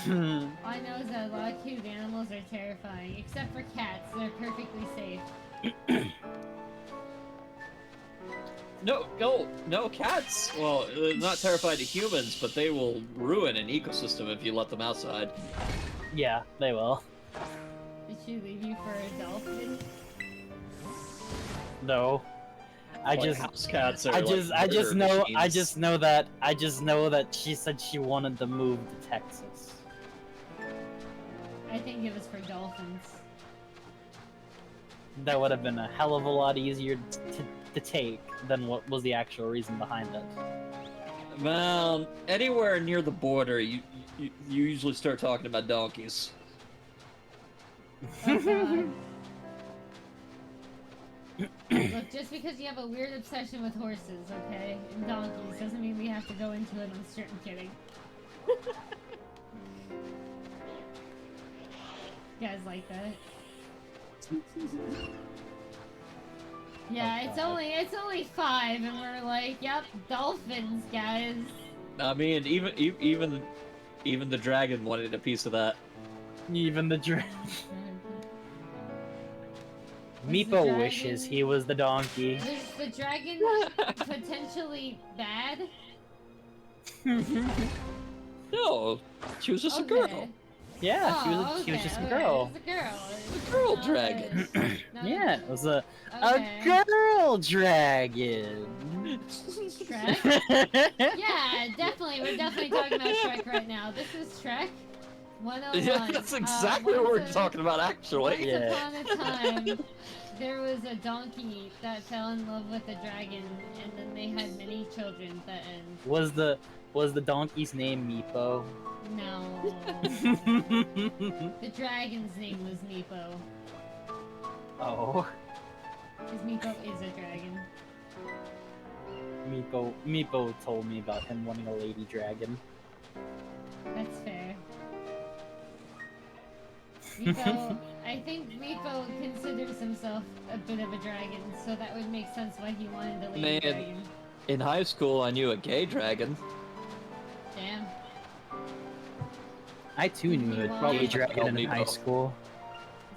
All I know is that a lot of cute animals are terrifying, except for cats. They're perfectly safe. No, cats. Well, they're not terrified of humans, but they will ruin an ecosystem if you let them outside. Yeah, they will. Did she leave you for a dolphin? No. I Like, just house cats are I like just murder know machines. I just know that she said she wanted to move to Texas. I think it was for dolphins. That would have been a hell of a lot easier to take than what was the actual reason behind it. Well, anywhere near the border, you usually start talking about donkeys. Oh god. Look, just because you have a weird obsession with horses, okay, and donkeys, doesn't mean we have to go into it. I'm certain kidding. You guys like that? Yeah, Oh, it's God. it's only 5, and we're like, yep, dolphins, guys. I mean, even the dragon wanted a piece of that. Even the Was the Meepo wishes dragon- he was the donkey. Was the dragon potentially bad? No, she was just a girl. Yeah, Oh, she was just a okay, girl. It was a girl. A girl dragon. Yeah, it was a Okay. girl dragon. Shrek? Yeah, definitely. We're definitely talking about Shrek right now. This is Shrek 101. Yeah, that's exactly what we're Once talking about, actually. Yeah. upon a time, there was a donkey that fell in love with a dragon, and then they had many children at the end. Was the donkey's name Meepo? No. The dragon's name was Meepo. Oh, Because Meepo is a dragon. Meepo told me about him wanting a lady dragon. That's fair. Meepo, I think Meepo considers himself a bit of a dragon, so that would make sense why he wanted a lady Man. dragon. In high school, I knew a gay dragon. Damn. I too knew a Probably gay dragon in Meepo. high school.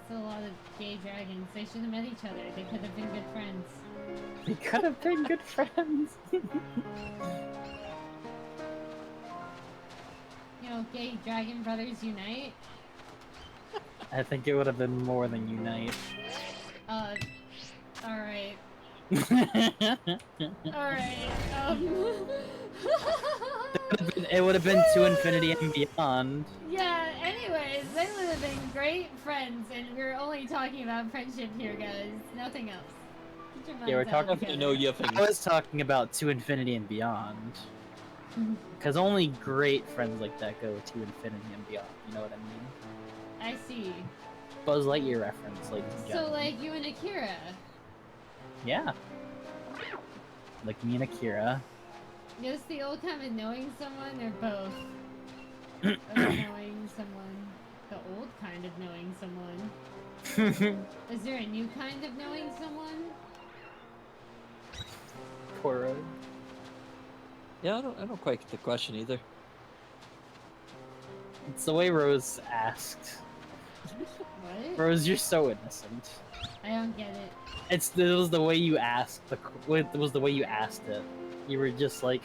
That's a lot of gay dragons. They should have met each other. They could have been good friends. We could have been good friends. You know, gay dragon brothers unite. I think it would have been more than unite. Alright. Alright, It would have been to infinity and beyond. Yeah, anyways, they would have been great friends, and we're only talking about friendship here, guys. Nothing else. Get your Yeah, we're minds talking- out Nothing to together. know yiffing. I was talking about to infinity and beyond. Because only great friends like that go to infinity and beyond. You know what I mean? I see. Buzz Lightyear reference, ladies and So, gentlemen. like, you and Akira. Yeah. Like me and Akira. Is the old time of knowing someone, or both? of knowing someone. The old kind of knowing someone. Is there a new kind of knowing someone? Toro. Yeah, I don't quite get the question either. It's the way Rose asked. What? Rose, you're so innocent. I don't get it. It was the way you asked. It was the way you asked it. You were just like,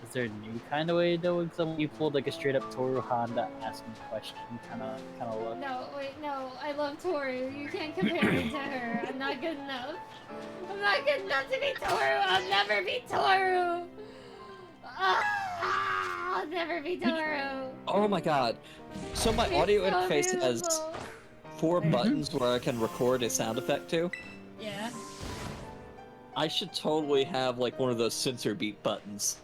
"Is there a new kind of way of knowing someone?" You pulled like a straight up Toru Honda asking question kind of look. No, wait, no. I love Toru. You can't compare me to her. I'm not good enough. I'm not good enough to be Toru. I'll never be Toru. Ah, I'll never be Toru. Oh my god. So my audio It's so interface has beautiful. 4 buttons where I can record a sound effect to. Yeah. I should totally have like one of those sensor beat buttons.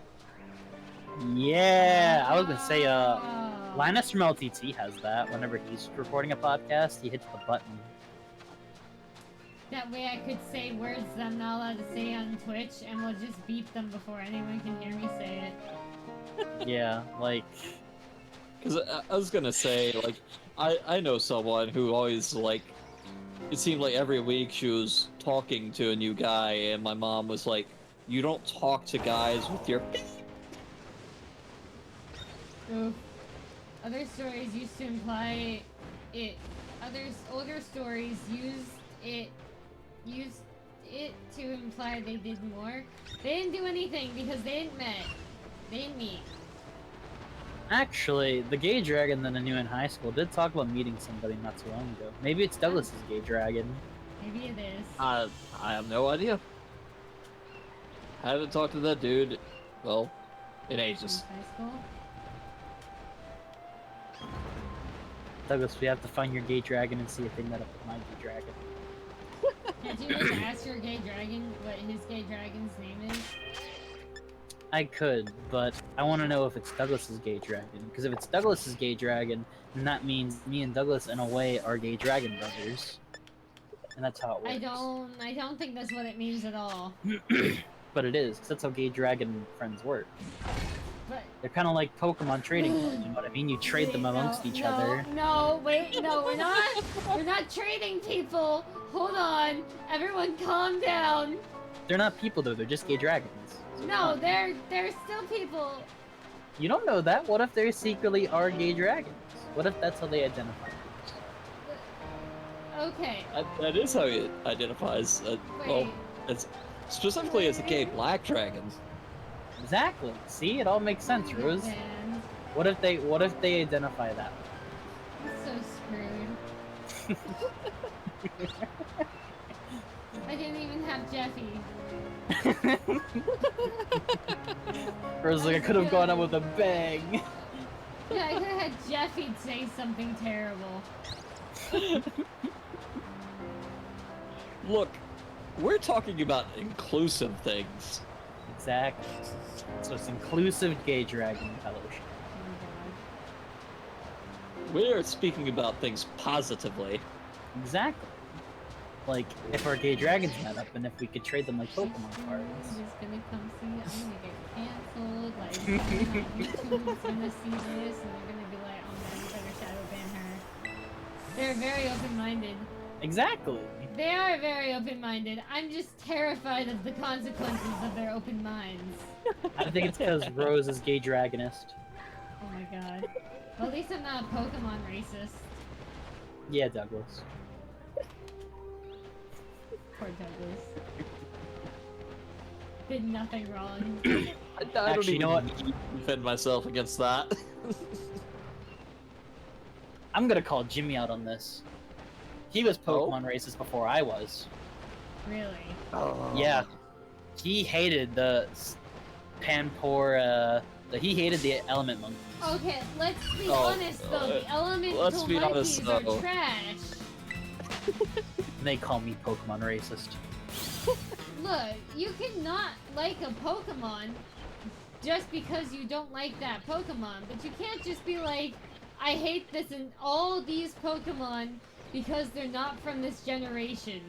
Yeah, I was gonna say, Oh. Linus from LTT has that. Whenever he's recording a podcast, he hits the button. That way I could say words that I'm not allowed to say on Twitch, and we'll just beep them before anyone can hear me say it. Yeah, like, Because I was gonna say, like, I know someone who always, like, it seemed like every week she was talking to a new guy, and my mom was like, "You don't talk to guys with your." Oof. Other stories used to imply it. Older stories used it to imply they did more. They didn't do anything because they didn't meet. actually, the gay dragon that I knew in high school did talk about meeting somebody not too long ago. Maybe it's Douglas's gay dragon. Maybe it is. I have no idea. Haven't talked to that dude, well, in ages. In high school. Douglas, we have to find your gay dragon and see if they met up with my gay dragon. Did you just ask your gay dragon what his gay dragon's name is? I could, but I want to know if it's Douglas's gay dragon. Because if it's Douglas's gay dragon, then that means me and Douglas, in a way, are gay dragon brothers. And that's how it works. I don't think that's what it means at all. But it is, because that's how gay dragon friends work. But They're kind of like Pokemon trading cards, you know what I mean? You trade them wait, amongst each no, other. No, wait, no, we're not. We're not trading people. Hold on, everyone, calm down. They're not people though; they're just gay dragons. So No, they're still people. you don't know that. What if they secretly are gay dragons? What if that's how they identify? Okay, That is how he identifies. Well, wait. it's specifically as a gay black dragon. Exactly. See, it all makes sense, Rose. Man, What if they identify that? I'm so screwed. I didn't even have Jeffy. Rose, like I could have gone out with a bang. Yeah, I could have had Jeffy say something terrible. Look, we're talking about inclusive things. Exactly. So it's inclusive gay dragon fellowship. Oh We're speaking about things positively. Exactly. Like if our gay dragons met up, and if we could trade them like my god. Pokemon cards. Who's gonna come see? I'm gonna get canceled. Like, someone on YouTube's gonna see this, and they're gonna be like, "Oh man, you better shadow ban her." They're very open-minded. Exactly. They are very open-minded. I'm just terrified of the consequences of their open minds. I think it's because Rose is gay dragonist. Oh my god. Well, at least I'm not a Pokemon racist. Yeah, Douglas. Poor Douglas. Did nothing wrong. I don't Actually, you know what? even defend myself against that. I'm gonna call Jimmy out on this. He was Pokemon racist before I was. Really? Yeah. He hated the Panpora. He hated the element monkeys. Okay, let's be Oh, honest though. The elemental let's be honest, monkeys are though. trash. They call me Pokemon racist. Look, you cannot like a Pokemon just because you don't like that Pokemon, but you can't just be like, I hate this and all these Pokemon because they're not from this generation.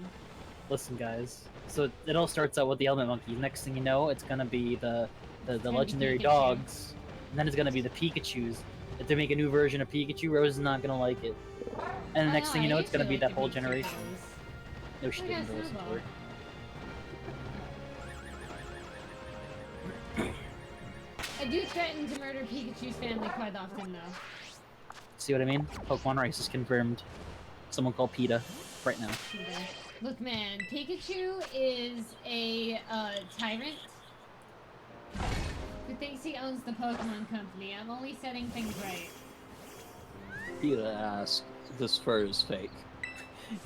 Listen, guys. So it all starts out with the element monkeys. Next thing you know, it's gonna be the gonna be legendary Pikachu. dogs, and then it's gonna be the Pikachu's, If they make a new version of Pikachu, Rose is not gonna like it. And the next thing you know, it's gonna be that whole generation. No, she I didn't got listen to Snowball. her. I do threaten to murder Pikachu's family quite often, though. See what I mean? Pokemon Race is confirmed. Someone called PETA right now. Look, man, Pikachu is a tyrant who thinks he owns the Pokemon Company. I'm only setting things right. PETA asked, this fur is fake.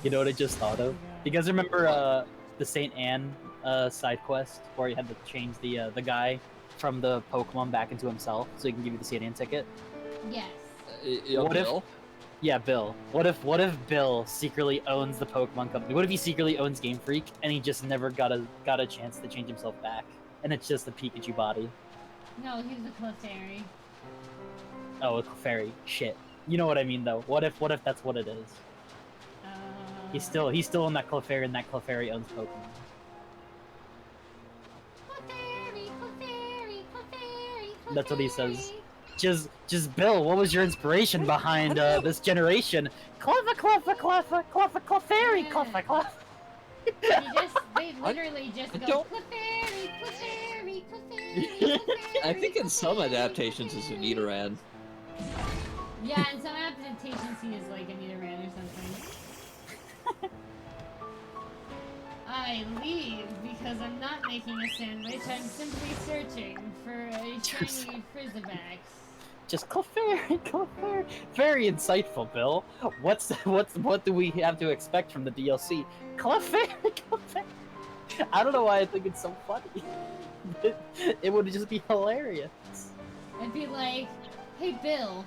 You know what I just thought of? You guys remember the Saint Anne side quest where you had to change the guy from the Pokemon back into himself so he can give you the Saint Anne ticket? Yes. What if- Bill? Yeah, Bill. What if Bill secretly owns the Pokemon Company? What if he secretly owns Game Freak and he just never got a chance to change himself back, and it's just a Pikachu body? No, he was a Clefairy. Oh, a Clefairy. Shit. You know what I mean, though. What if that's what it is? He's still in that Clefairy, and that Clefairy owns Pokemon. Clefairy, Clefairy, Clefairy, That's what he says. Clefairy. Just Bill, what was your inspiration behind this generation? Clefairy, Yeah. They literally just go don't- Clefairy, Clefairy, Clefairy, Clefairy. I think in some Clefairy, adaptations it's an Clefairy. Nidoran. Yeah, in some adaptations he is like a Nidoran or something. I leave because I'm not making a sandwich. I'm simply searching for a shiny Frizzabax. Just Clefairy. Very insightful, Bill. What do we have to expect from the DLC? Clefairy. I don't know why I think it's so funny. It would just be hilarious. I'd be like, hey Bill,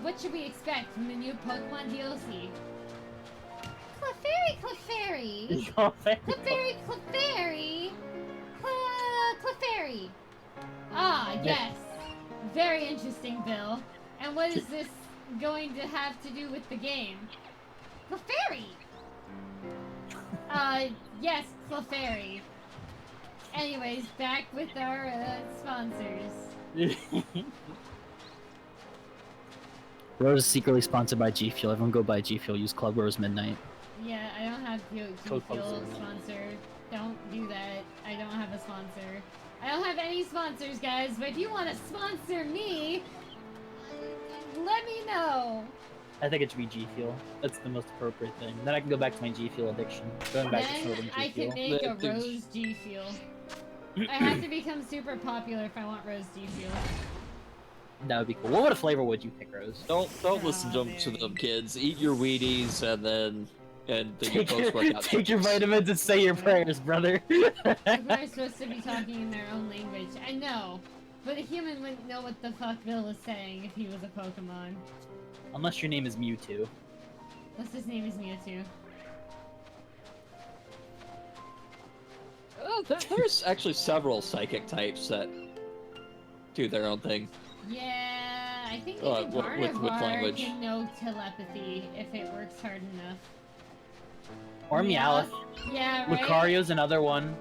what should we expect from the new Pokemon DLC? Clefairy, Clefairy, Clefairy, Clefairy. Ah, yes. Very interesting, Bill. And what is this going to have to do with the game? Clefairy! Yes, Clefairy. Anyways, back with our, sponsors. Rose is secretly sponsored by G Fuel. Everyone go buy G Fuel. Use Club Rose Midnight. Yeah, I don't have G Code Fuel posted. sponsor. Don't do that. I don't have a sponsor. I don't have any sponsors, guys, but if you want to sponsor me, let me know. I think it should be G Fuel. That's the most appropriate thing. Then I can go back to my G Fuel addiction. Going back to Then snorting I G Fuel. can make a That dude- Rose G Fuel. I have to become super popular if I want Rose G Fuel. That would be cool. What flavor would you pick, Rose? Don't listen to Strawberry. them, kids. Eat your Wheaties and then your post-workout. Take your vitamins and say your prayers, brother. People are supposed to be talking in their own language. I know, but a human wouldn't know what the fuck Bill was saying if he was a Pokemon. Unless your name is Mewtwo. Unless his name is Mewtwo. There's actually several psychic types that do their own thing. Yeah, I think With even Gardevoir language. can know telepathy if it works hard enough. Or Yeah. Meowth. Yeah, right? Lucario's another one.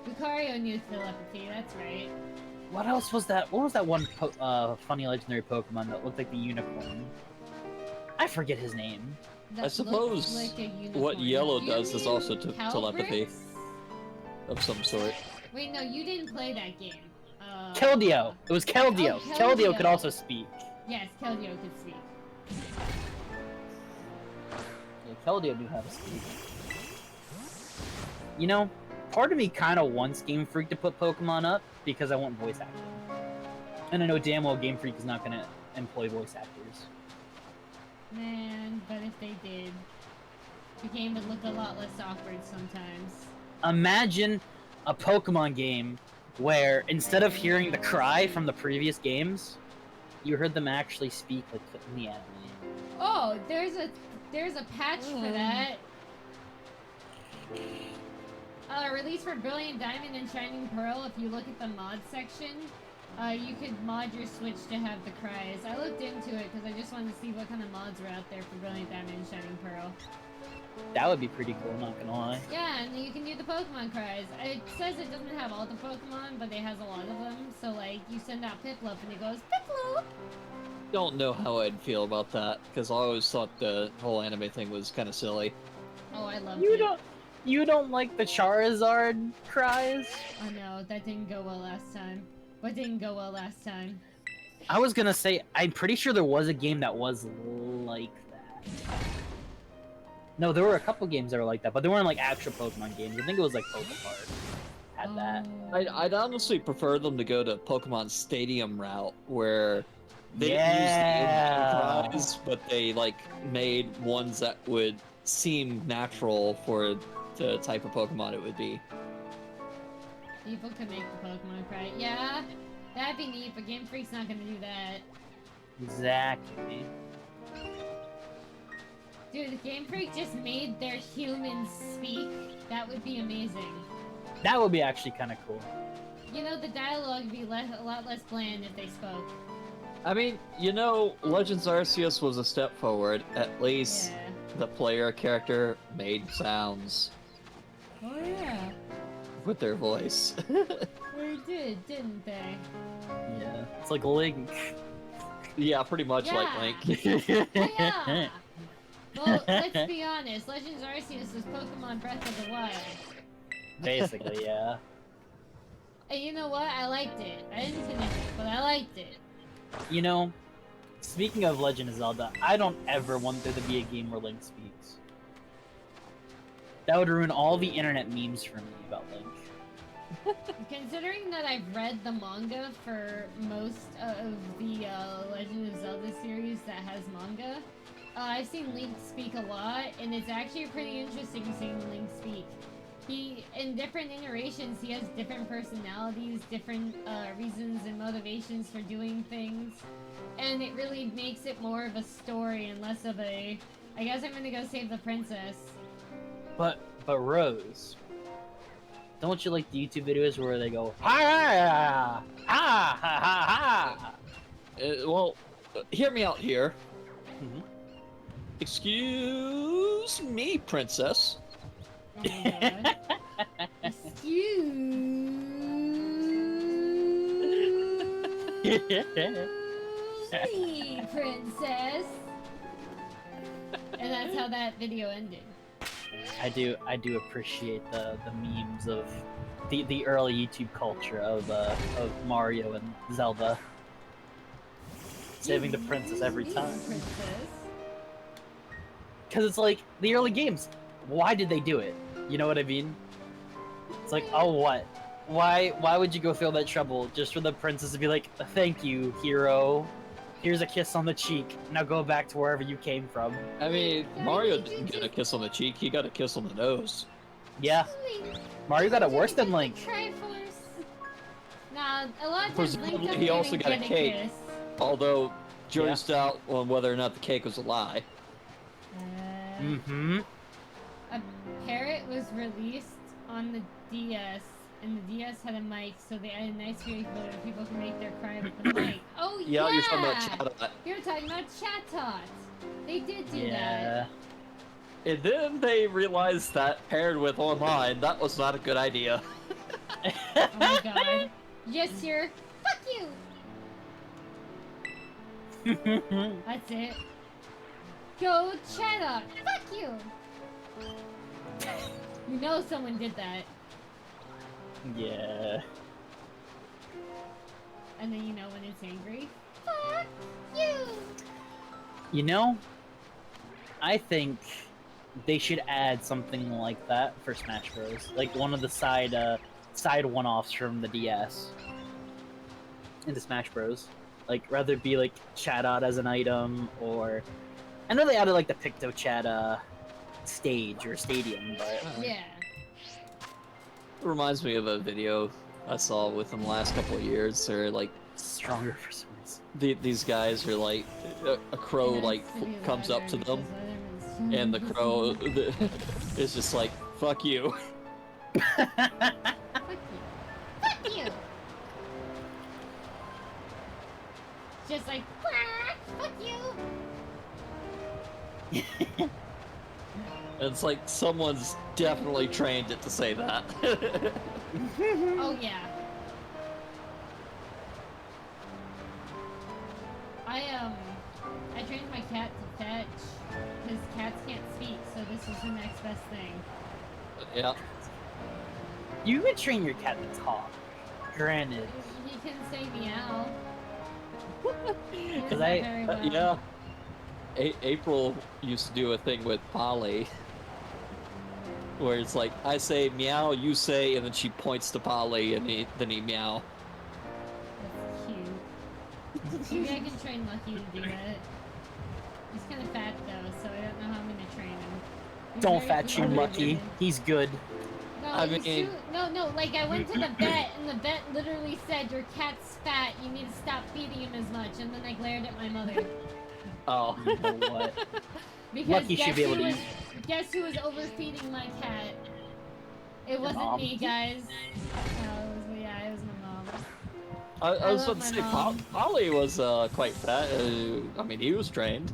Lucario knew telepathy, that's right. What else was that? What was that one funny legendary Pokemon that looked like the unicorn? I forget his name. That suppose looks like a what unicorn. Yellow Do you does is mean also telepathy. Calbrix? Of some sort. Wait, no, you didn't play that game. Keldeo! It was Keldeo! Oh, Keldeo could Keldeo. also speak. Yes, Keldeo could speak. Yeah, Keldeo knew how to speak. You know, part of me kind of wants Game Freak to put Pokemon up because I want voice acting. And I know damn well Game Freak is not going to employ voice actors. Man, but if they did, the game would look a lot less awkward sometimes. Imagine a Pokemon game where instead of hearing the cry from the previous games, you heard them actually speak like in the anime. Oh, there's a patch for that. Release for Brilliant Diamond and Shining Pearl. If you look at the mod section, you could mod your Switch to have the cries. I looked into it because I just wanted to see what kind of mods were out there for Brilliant Diamond and Shining Pearl. That would be pretty cool, not gonna lie. Yeah, and you can do the Pokemon cries. It says it doesn't have all the Pokemon, but it has a lot of them. So, like, you send out Piplup and it goes, Piplup! don't know how I'd feel about that, because I always thought the whole anime thing was kind of silly. Oh, I love You it. don't like the Charizard cries? Oh no, that didn't go well last time. What didn't go well last time? I was gonna say, I'm pretty sure there was a game that was like that. No, there were a couple games that were like that, but they weren't like actual Pokemon games. I think it was like Pokemon had that. Oh. I'd honestly prefer them to go to Pokemon Stadium route, where they didn't Yeah. use the in-game cries, but they like made ones that would seem natural for the type of Pokemon it would be. People could make the Pokemon cry. Yeah, that'd be neat, but Game Freak's not gonna do that. Exactly. Dude, Game Freak just made their humans speak. That would be amazing. That would be actually kind of cool. You know, the dialogue would be a lot less bland if they spoke. I mean, you know, Legends Arceus was a step forward. At least Yeah. the player character made sounds Oh yeah. with their voice. They did, didn't they? Yeah. It's like Link. Yeah, pretty much like Link. Yeah. Well, let's be honest. Legends Arceus is Pokemon Breath of the Wild. Basically, yeah. And you know what? I liked it. I didn't finish it, but I liked it. You know, speaking of Legend of Zelda, I don't ever want there to be a game where Link speaks. That would ruin all the internet memes for me about Link. Considering that I've read the manga for most of the Legend of Zelda series that has manga, I've seen Link speak a lot, and it's actually pretty interesting seeing Link speak. He, in different iterations, he has different personalities, different reasons and motivations for doing things, and it really makes it more of a story and less of a, I guess I'm gonna go save the princess. But Rose, don't you like the YouTube videos where they go ha ha ha ha ha? Well, hear me out here. Mhm. Excuse me, princess. Oh my god. Excuse me, princess. And that's how that video ended. I do appreciate the memes of the early YouTube culture of Mario and Zelda saving the princess every Excuse time. me, princess. Because it's like the early games. Why did they do it? You know what I mean? It's like, oh what? Why would you go through all that trouble just for the princess to be like, thank you, hero. Here's a kiss on the cheek. Now go back to wherever you came from. I mean, Mario didn't get a kiss on the cheek, he got a kiss on the nose. Yeah, Link, Mario got it worse than Link. Triforce. Nah, a lot of times Link Presumably, doesn't he also even got a get cake. kiss. Although, jury's out on whether or not the cake was a lie. Mm-hmm. A parrot was released on the DS, and the DS had a mic, so they added nice feature where people can make their cry with the mic. Oh yeah! Yeah, you're talking about Chatot. You're talking about Chatot. They did do Yeah. And then they realized that paired with online, that was not a good idea. that. Oh my god. Yes, sir. Fuck you. That's it. Go Chatot. Fuck you. You know someone did that. Yeah. And then you know when it's angry. Fuck you. You know, I think they should add something like that for Smash Bros. Like one of the side one-offs from the DS into Smash Bros. Like rather it be like Chatot as an item, or I know they added like the PictoChat stage or stadium, but Yeah. It reminds me of a video I saw with them last couple of years. They're like, stronger for some reason. these guys are like, a crow It like has to be comes up louder to them, because and the otherwise- crow is just like, fuck you. Fuck you. Fuck you. Just like, quack, fuck you. It's like someone's definitely trained it to say that. Oh yeah. I trained my cat to fetch, because cats can't speak, so this is the next best thing. Yeah. You could train your cat to talk. Granted. He can say meow. He does 'Cause that I- very well. Yeah. April used to do a thing with Polly. Where it's like, I say meow, you say, and then she points to Polly, and then he meow. That's cute. Maybe I can train Lucky to do that. He's kind of fat though, so I don't know how I'm gonna train him. He's Don't very fat shame food Lucky. motivated. He's good. No, I he's mean- no, like I went to the vet, and the vet literally said, "Your cat's fat. You need to stop feeding him as much." And then I glared at my mother Oh. You know what? because Lucky should be able to eat. guess who was overfeeding my cat? It wasn't mom. me, guys. It was my mom. I was I about love to my say, mom. Polly was quite fat. I mean, he was trained.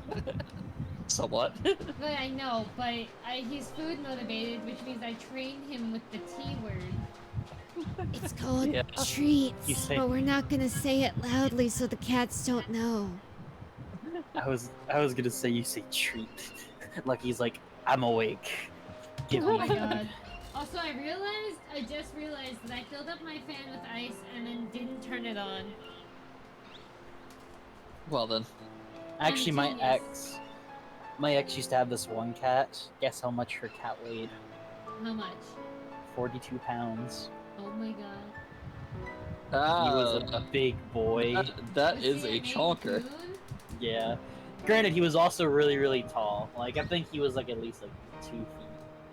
Somewhat. But I know, but he's food motivated, which means I train him with the T word. It's called Yeah. You treats, say- but we're not gonna say it loudly so the cats don't know. I was gonna say you say treat. Lucky's like, I'm awake. Give Oh me my god. Also, I just realized that I filled up my fan with ice and then didn't turn it on. Well then. Actually, I'm genius. my ex used to have this one cat. Guess how much her cat weighed? How much? 42 pounds. Oh my god. He was a big boy. That Was is he a Maine chonker. Coon? Yeah. Granted, he was also really, really tall. Like, I think he was like at least like 2 feet, 3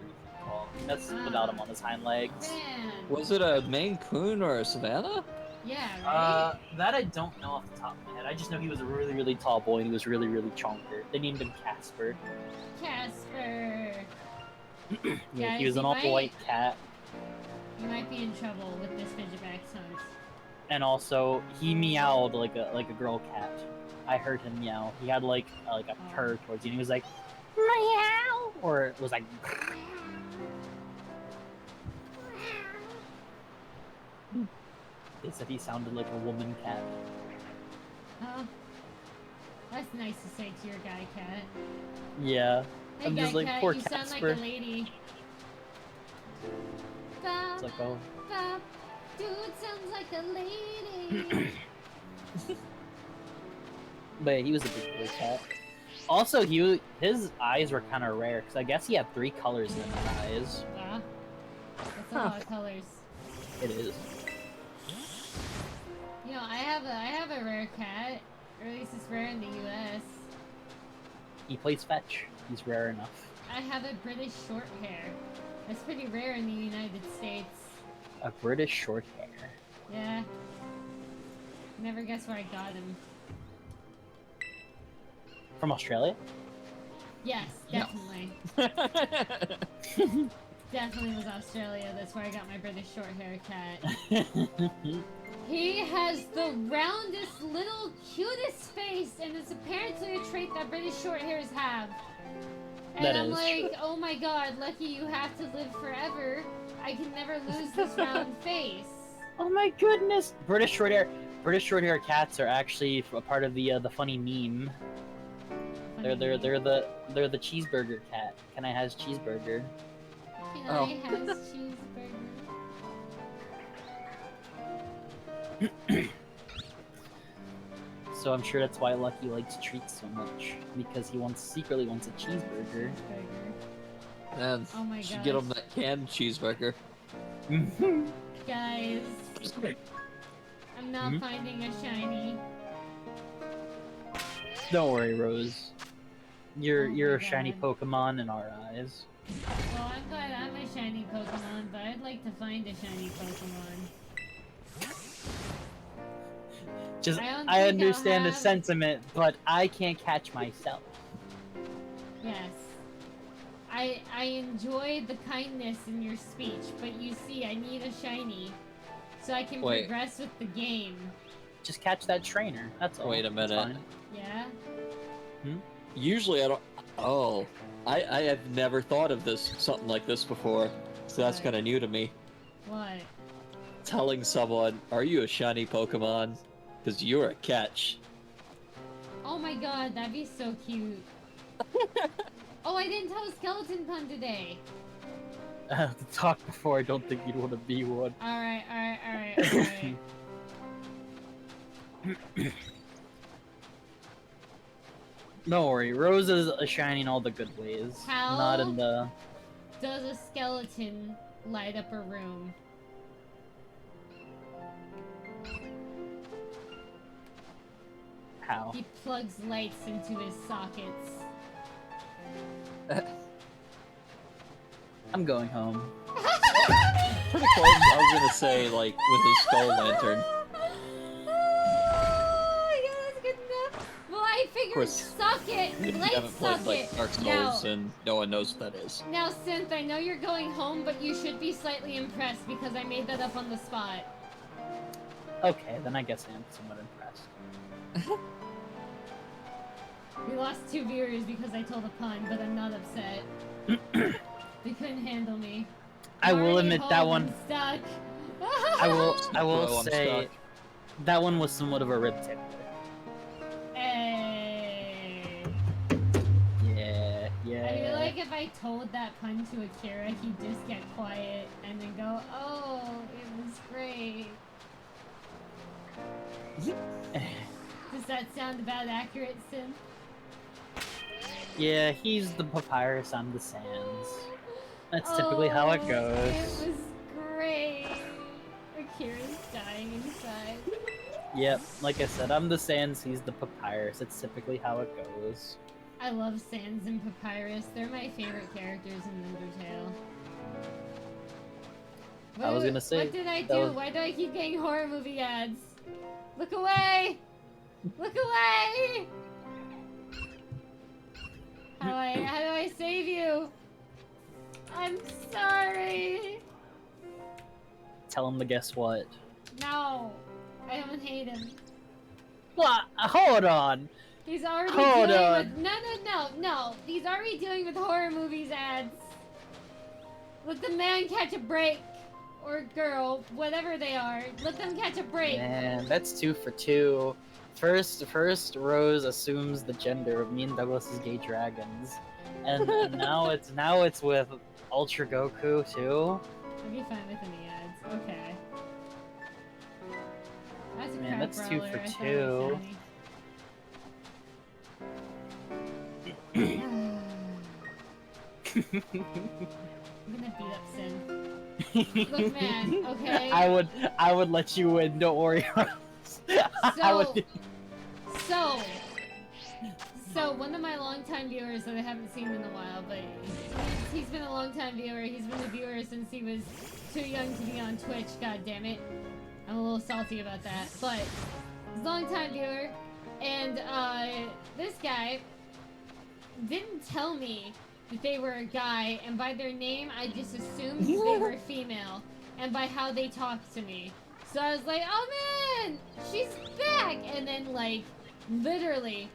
feet tall. That's without him on his hind legs. Man. Was it a Maine Coon or a Savannah? Yeah, right? That I don't know off the top of my head. I just know he was a really, really tall boy and he was really, really chonker. They named him Casper. Casper. Yeah, Guys, he was an you might- all-white cat. You might be in trouble with this Fidgetback hunt. And also, he meowed like a girl cat. I heard him meow. He had like a purr towards you, and he was like, meow, or it was like. They said he sounded like a woman cat. Oh. That's nice to say to your guy cat. Yeah, Hey, I'm guy just like, cat, poor you sound like Casper. a lady. Bop, It's like, oh, bop. Dude sounds like a lady. but he was a big boy cat. Also, his eyes were kind of rare because I guess he had 3 colors in his eyes. Wow. That's a lot of colors. It is. You know, I have a rare cat. Or at least it's rare in the US. He plays fetch. He's rare enough. I have a British short hair. That's pretty rare in the United States. A British short hair. Yeah. Never guess where I got him. From Australia? Yes, No. definitely. Definitely was Australia. That's where I got my British short hair cat. He has the roundest, little, cutest face, and it's apparently a trait that British short hairs have. And That I'm is like, oh my god, Lucky, you have to live forever. I can never lose this round face. Oh my goodness! British short hair cats are actually a part of the funny meme. They're the cheeseburger cat. Can I has cheeseburger? Can Oh. I have cheeseburger? So I'm sure that's why Lucky likes treats so much because he secretly wants a cheeseburger. Cheeseburger. Man, Oh my should get gosh. him that canned cheeseburger. Guys, I'm not Mhm. finding a shiny. Don't worry, Rose. You're Oh you're my a shiny God. Pokemon in our eyes. Well, I'm glad I'm a shiny Pokemon, but I'd like to find a shiny Pokemon. Just I don't I think I'll understand the have- sentiment, but I can't catch myself. Yes. I enjoy the kindness in your speech, but you see, I need a shiny. So I can Wait. progress with the game. Just catch that trainer. That's all. Wait a It's minute. fine. Yeah? Usually I don't. Oh, I have never thought of something like this before. So that's What? kind of new to me. What? Telling someone, "Are you a shiny Pokemon?" Because you're a catch. my god, that'd be so cute. Oh, I didn't tell a skeleton pun today. To talk before, I don't think you'd want to be one. Alright. Don't worry, Rose is shining all the good ways. How? Not in the... Does a skeleton light up a room? How? He plugs lights into his sockets. I'm going home. Pretty close. I was gonna say, like, with his skull lantern. Oh, yeah, that's good enough. Well, I figured course, socket, If you light haven't played, socket. like, Dark Souls, and no one knows what that is. Now, Synth, I know you're going home, but you should be slightly impressed because I made that up on the spot. Okay, then I guess I am somewhat impressed. We lost 2 viewers because I told a pun, but I'm not upset. They couldn't handle me. I will Already admit home that and one. Stuck. I will Bro, I'm say stuck. that one was somewhat of a rib tickler. Hey. Yeah, yeah. I feel like if I told that pun to Akira, he'd just get quiet and then go, "Oh, it was great." Does that sound about accurate, Sim? Yeah, he's the papyrus on the sands. That's typically how it goes. It was great. Akira's dying inside. Yep, like I said, I'm the sands, he's the papyrus. It's typically how it goes. I love Sans and Papyrus. They're my favorite characters in Undertale. I was gonna say, What did I that do? was- Why do I keep getting horror movie ads? Look away! Look away! How do I save you? I'm sorry. Tell him to guess what. No, I don't hate him. What? Hold on! He's already Hold dealing on. with no. He's already dealing with horror movies ads. Let the man catch a break, or girl, whatever they are. Let them catch a break. Man, that's 2 for 2. First, Rose assumes the gender of me and Douglas's gay dragons, and now it's with Ultra Goku too. I'd be fine with any ads. Okay. That's a Man, crap that's 2 brawler. for I thought 2. it was funny. I'm gonna beat up Sin. Look, man. Okay. I would let you win. Don't worry. I would. So one of my longtime viewers that I haven't seen in a while, but he's been a longtime viewer. He's been a viewer since he was too young to be on Twitch. God damn it. I'm a little salty about that, but he's a longtime viewer, and this guy didn't tell me that they were a guy, and by their name, I just assumed they were female, and by how they talked to me. So I was like, oh man, she's back! And then, like, literally,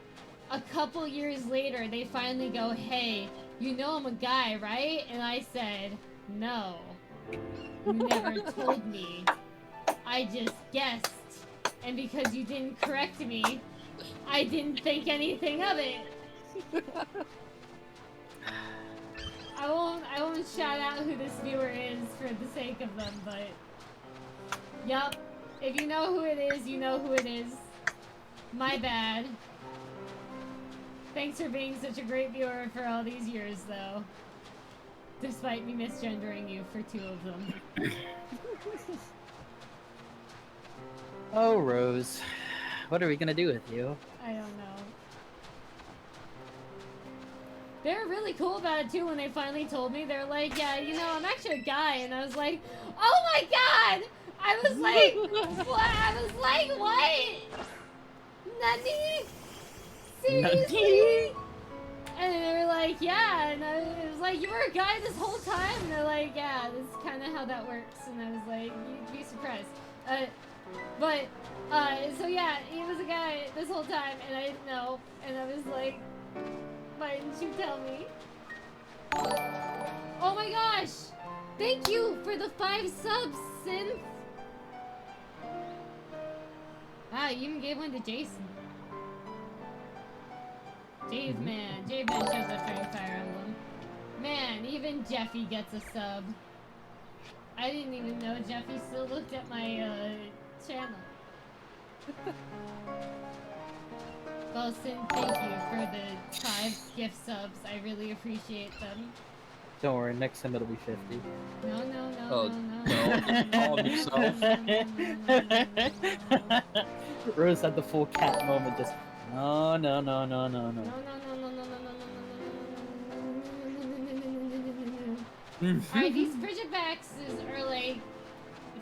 a couple years later, they finally go, hey, you know I'm a guy, right? And I said, no. You never told me. I just guessed. And because you didn't correct me, I didn't think anything of it. I won't shout out who this viewer is for the sake of them, but yup. If you know who it is, you know who it is. My bad. Thanks for being such a great viewer for all these years, though. Despite me misgendering you for 2 of them. Oh, Rose, what are we gonna do with you? I don't know. They're really cool about it too when they finally told me. They're like, yeah, you know, I'm actually a guy. And I was like, oh my god! I was like, what? I was like, what? Nani? Seriously? And they were like, yeah. And it was like, you were a guy this whole time? And they're like, yeah, this is kind of how that works. And I was like, you'd be surprised. So yeah, he was a guy this whole time, and I didn't know. And I was like, why didn't you tell me? Oh my gosh! Thank you for the 5 subs, Synth! Ah, you even gave one to Jason. Javeman. Javeman shows up during Fire Emblem. Man, even Jeffy gets a sub. I didn't even know Jeffy still looked at my channel. Wilson, thank you for the 5 gift subs. I really appreciate them. Don't worry, next time it'll be 50. No, no, no, Oh, no, no. no. Calm yourself. Rose had the full cat moment, just no, no, no, no, no, no. Alright, these Frigibacks are like...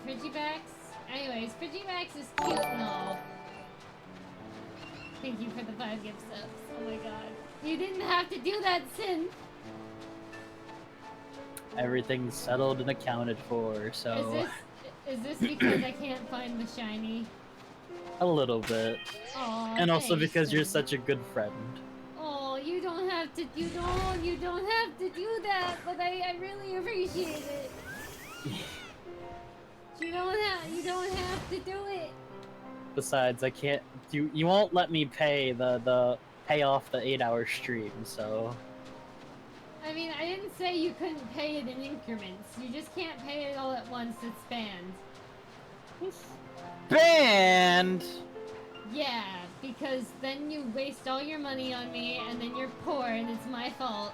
Frigibacks? Anyways, Frigibax is cute and all. Thank you for the 5 gift subs. Oh my god. You didn't have to do that, Sin! Everything's settled and accounted for, so Is this because I can't find the shiny? a little bit. Aw, And also thanks, because you're Sin. such a good friend. Oh, you don't have to you don't have to do that, but I really appreciate it. You don't have to do it. Besides, I can't you won't let me pay pay off the 8-hour stream, so I mean, I didn't say you couldn't pay it in increments. You just can't pay it all at once. It's banned. banned. Yeah, because then you waste all your money on me, and then you're poor, and it's my fault.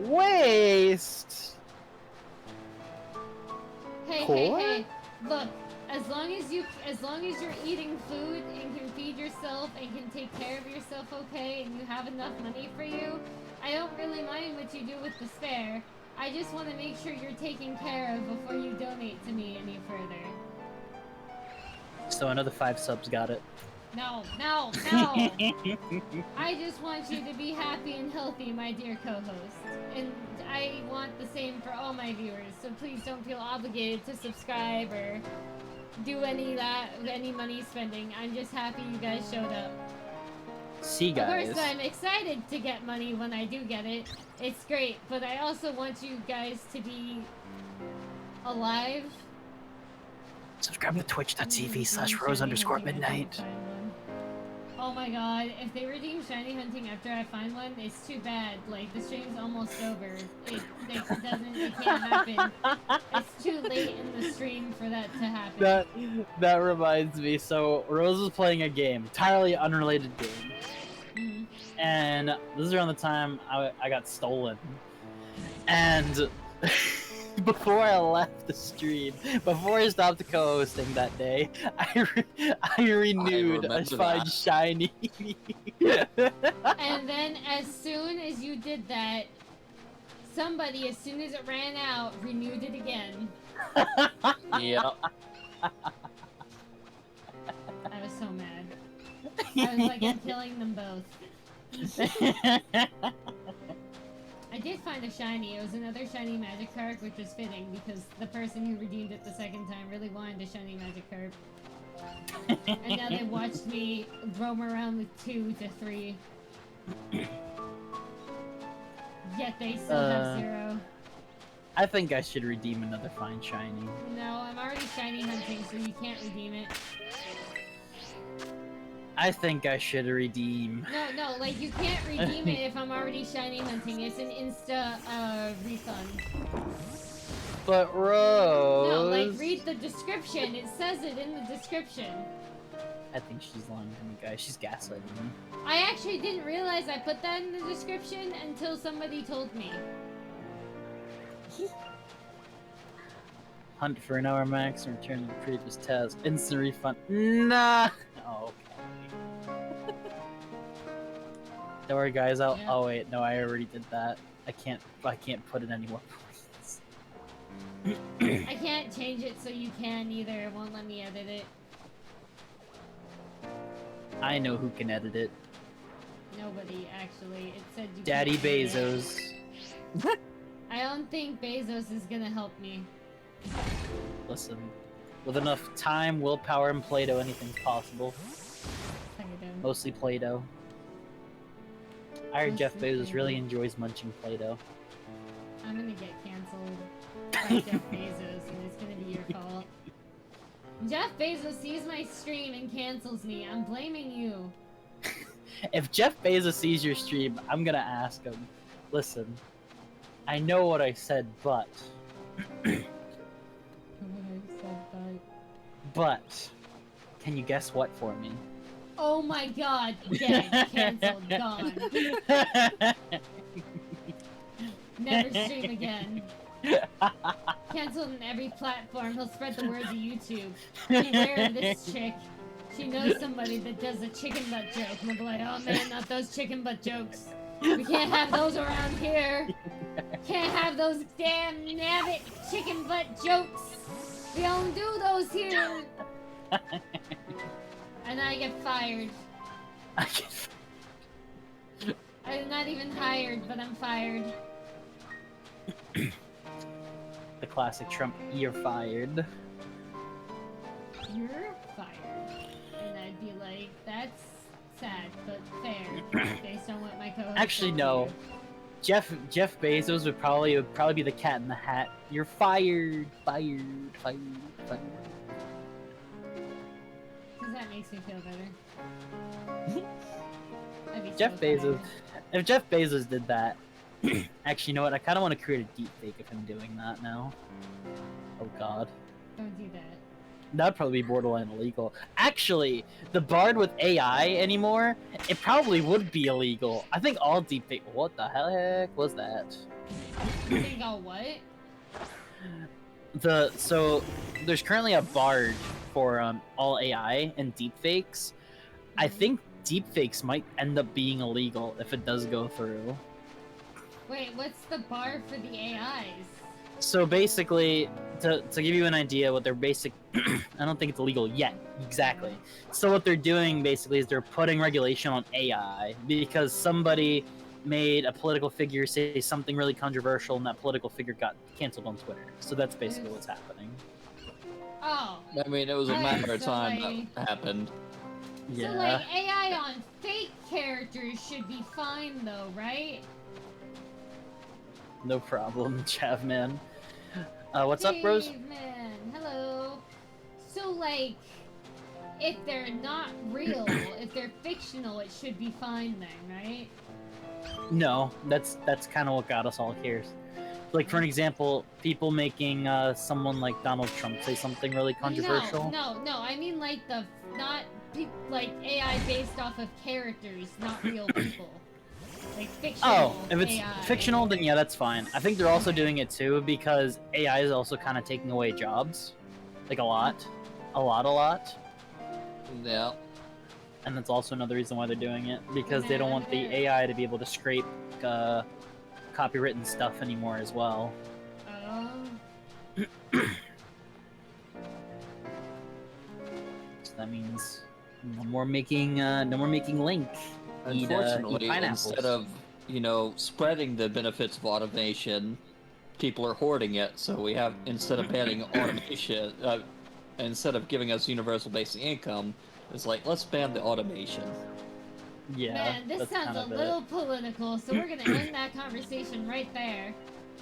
Waste. Hey, Poor? hey, hey! Look, as long as you're eating food and can feed yourself and can take care of yourself, okay, and you have enough money for you, I don't really mind what you do with the spare. I just want to make sure you're taken care of before you donate to me any further. So another 5 subs got it. No, no, no! I just want you to be happy and healthy, my dear co-host. And I want the same for all my viewers, so please don't feel obligated to subscribe or do any money spending. I'm just happy you guys showed up. See, Of guys. course, I'm excited to get money when I do get it. It's great, but I also want you guys to be alive. Subscribe to twitch.tv/rose_midnight. Oh my god, if they redeem shiny hunting after I find one, it's too bad. Like, the stream's almost over. It can't happen. It's too late in the stream for that to happen. That reminds me. So Rose was playing a game, entirely unrelated game, and this is around the time I got stolen. And before I left the stream, before I stopped co-hosting that day, I renewed a remember Find that. Shiny. And then as soon as you did that, somebody, as soon as it ran out, renewed it again. Yep. I was so mad. I was like, I'm killing them both. I did find a shiny. It was another shiny Magikarp, which was fitting because the person who redeemed it the second time really wanted a shiny Magikarp. And now they watched me roam around with 2 to 3. Yet they still have 0. I think I should redeem another Find Shiny. No, I'm already shiny hunting, so you can't redeem it. I think I should redeem. No, like you can't redeem it if I'm already shiny hunting. It's an insta refund. But Rose. No, like read the description. It says it in the description. I think she's lying to me, guys. She's gaslighting me. I actually didn't realize I put that in the description until somebody told me. Hunt for an hour max and return to the previous task. Instant refund. Nah. Oh, okay. Don't worry, guys. Yeah. Oh wait, no, I already did that. I can't put in any more points. I can't change it so you can either. It won't let me edit it. I know who can edit it. Nobody, actually. It said you Daddy can't edit it. Bezos. I don't think Bezos is gonna help me. Listen, with enough time, willpower, and Play-Doh, anything's possible. Suck it down. Mostly Play-Doh. I heard Jeff Bezos really enjoys munching Play-Doh. I'm gonna get canceled by Jeff Bezos, and it's gonna be your fault. Jeff Bezos sees my stream and cancels me. I'm blaming you. If Jeff Bezos sees your stream, I'm gonna ask him, listen, I know what I said, but can you guess what for me? Oh my god, dead, cancelled, gone. Never stream again. Cancelled on every platform. He'll spread the word to YouTube. Beware of this chick. She knows somebody that does a chicken butt joke. And they'll be like, oh man, not those chicken butt jokes. We can't have those around here. Can't have those damn nabbit chicken butt jokes. We don't do those here. And I get fired. I'm not even hired, but I'm fired. The classic Trump, you're fired. You're fired. And I'd be like, that's sad, but fair, based on what my co-host Actually, said no. to Jeff Bezos would probably be the cat in the hat. You're fired, fired, fired, fired. Because that makes me feel better. I'd be so Jeff Bezos. fired. If Jeff Bezos did that, actually, you know what? I kind of want to create a deep fake of him doing that now. Oh God, Don't do that. that'd probably be borderline illegal. Actually, the Bard with AI anymore, it probably would be illegal. I think all deep fake. What the heck was that? You think I'll what? So there's currently a Bard for all AI and deepfakes. I think deepfakes might end up being illegal if it does go through. Wait, what's the bar for the AIs? So basically, to give you an idea what their basic, I don't think it's illegal yet, exactly. So what they're doing basically is they're putting regulation on AI because somebody made a political figure say something really controversial and that political figure got canceled on Twitter. So that's basically what's happening. Oh. I mean, it was a Alright, matter of so, time like- that happened. Yeah. So, like, AI on fake characters should be fine, though, right? No problem, Chavman. What's up, Rose? Man, hello. So, like, if they're not real, if they're fictional, it should be fine then, right? No, that's kind of what got us all here. Like, for an example, people making someone like Donald Trump say something really controversial. No, I mean, like, like, AI based off of characters, not real people. Like, fictional Oh, if it's AI. fictional, then yeah, that's fine. I think they're also doing it too because AI is also kind of taking away jobs, like a lot. Yeah. And that's also another reason why they're doing it because they don't want the AI to be able to scrape copywritten stuff anymore as well. Oh. So that means no more making Link. Eat Unfortunately, pineapples. instead of, spreading the benefits of automation, people are hoarding it. So we have, instead of banning automation, instead of giving us universal basic income, it's like, let's ban the automation. Yeah. Man, this that's sounds kind a of little political, so we're gonna end that conversation right there.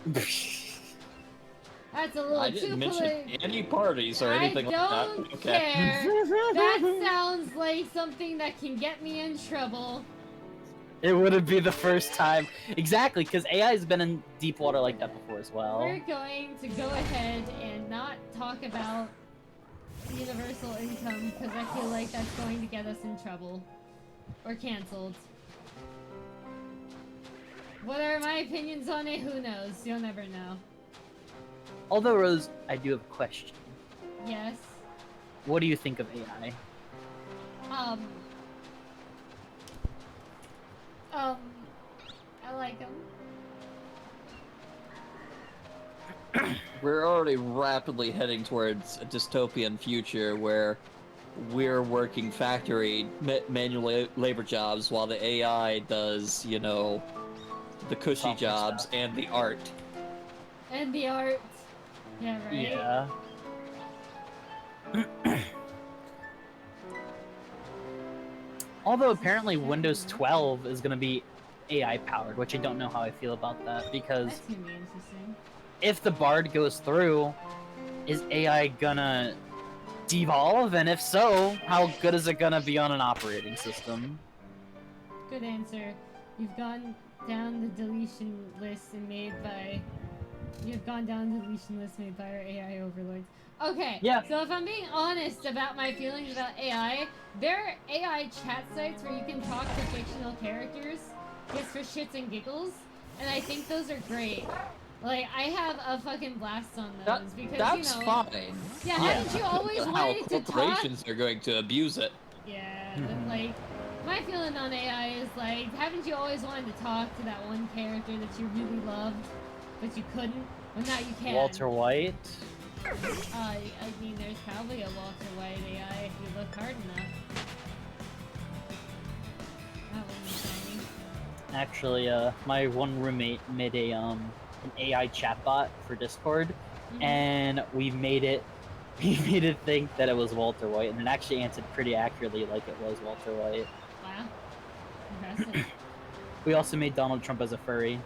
it. That's a little I too didn't mention political. any parties or anything I like don't that. Okay. care. That sounds like something that can get me in trouble. It wouldn't be the first time. Exactly, because AI has been in deep water like that before as well. We're going to go ahead and not talk about universal income because I feel like that's going to get us in trouble. Or canceled. What are my opinions on it? Who knows? You'll never know. Although, Rose, I do have a question. Yes. What do you think of AI? I like them. We're already rapidly heading towards a dystopian future where we're working factory manual labor jobs while the AI does, the cushy Software jobs stuff. and the art. And the art. Yeah, right? Yeah. Although apparently Windows 12 is going to be AI powered, which I don't know how I feel about that because That's gonna be interesting. if the Bard goes through, is AI gonna devolve? And if so, how good is it gonna be on an operating system? good answer. You've gone down the deletion list made by our AI overlords. Okay. Yeah. So if I'm being honest about my feelings about AI, there are AI chat sites where you can talk to fictional characters just for shits and giggles, and I think those are great. Like, I have a fucking blast on those because, That's you know... fine. Yeah, Yeah. haven't you always How wanted to talk? corporations are going to abuse it. Yeah, but like, my feeling on AI is like, haven't you always wanted to talk to that one character that you really loved, but you couldn't? Well, now you can. Walter White. I mean, there's probably a Walter White AI if you look hard enough. That one's shiny. Actually, my one roommate made a an AI chatbot for Discord, and we made it think that it was Walter White, and it actually answered pretty accurately like it was Walter White. Wow. Impressive. We also made Donald Trump as a furry.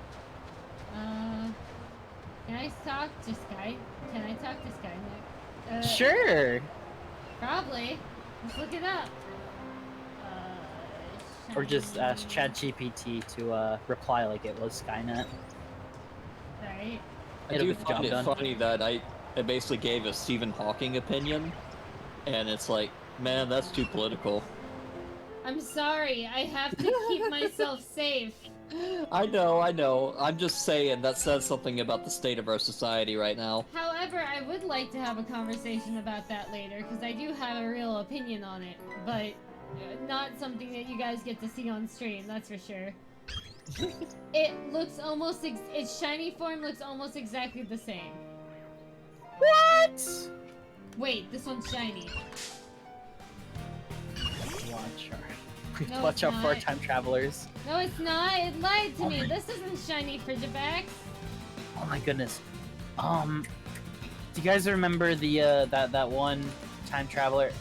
Can I talk to Sky? Can I talk to Skynet? Sure. Probably. Let's look it up. Or just ask shiny- ChatGPT to reply like it was Skynet. Right. I It'll do get the find job it done. funny that I basically gave a Stephen Hawking opinion, and it's like, man, that's too political. I'm sorry. I have to keep myself safe. I know. I'm just saying that says something about the state of our society right now. However, I would like to have a conversation about that later because I do have a real opinion on it, but not something that you guys get to see on stream. That's for sure. It looks almost its shiny form looks almost exactly the same. What? Wait, this one's shiny. Watch No, watch it's out for our not. time travelers. No, it's not. It lied to Oh me. my- This isn't shiny Frigibax. Oh my goodness. Do you guys remember the that one time traveler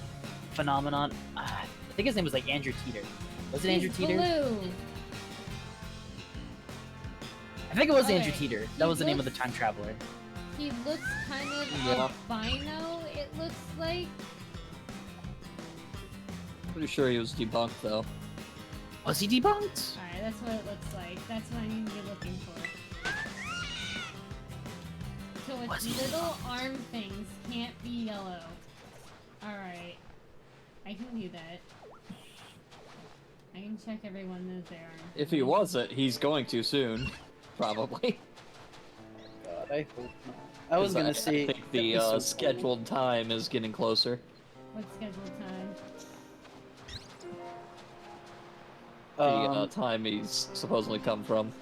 phenomenon? I think his name was like Andrew Teeter. Was it Andrew He's Teeter? blue. I think it was Andrew Okay. Teeter. That He was the name of the looks- time traveler. He looks kind of Yeah. albino, it looks like. Pretty sure he was debunked though. Was he debunked? Alright, that's what it looks like. That's what I need to be looking for. So Was its he little arm things can't be yellow. Alright. I can do that. I can check everyone that they are. If he wasn't, he's going to soon. Probably. God, I hope not. I was gonna I say. think the that'd be so cool. scheduled time is getting closer. What scheduled time? The time he's supposedly come from.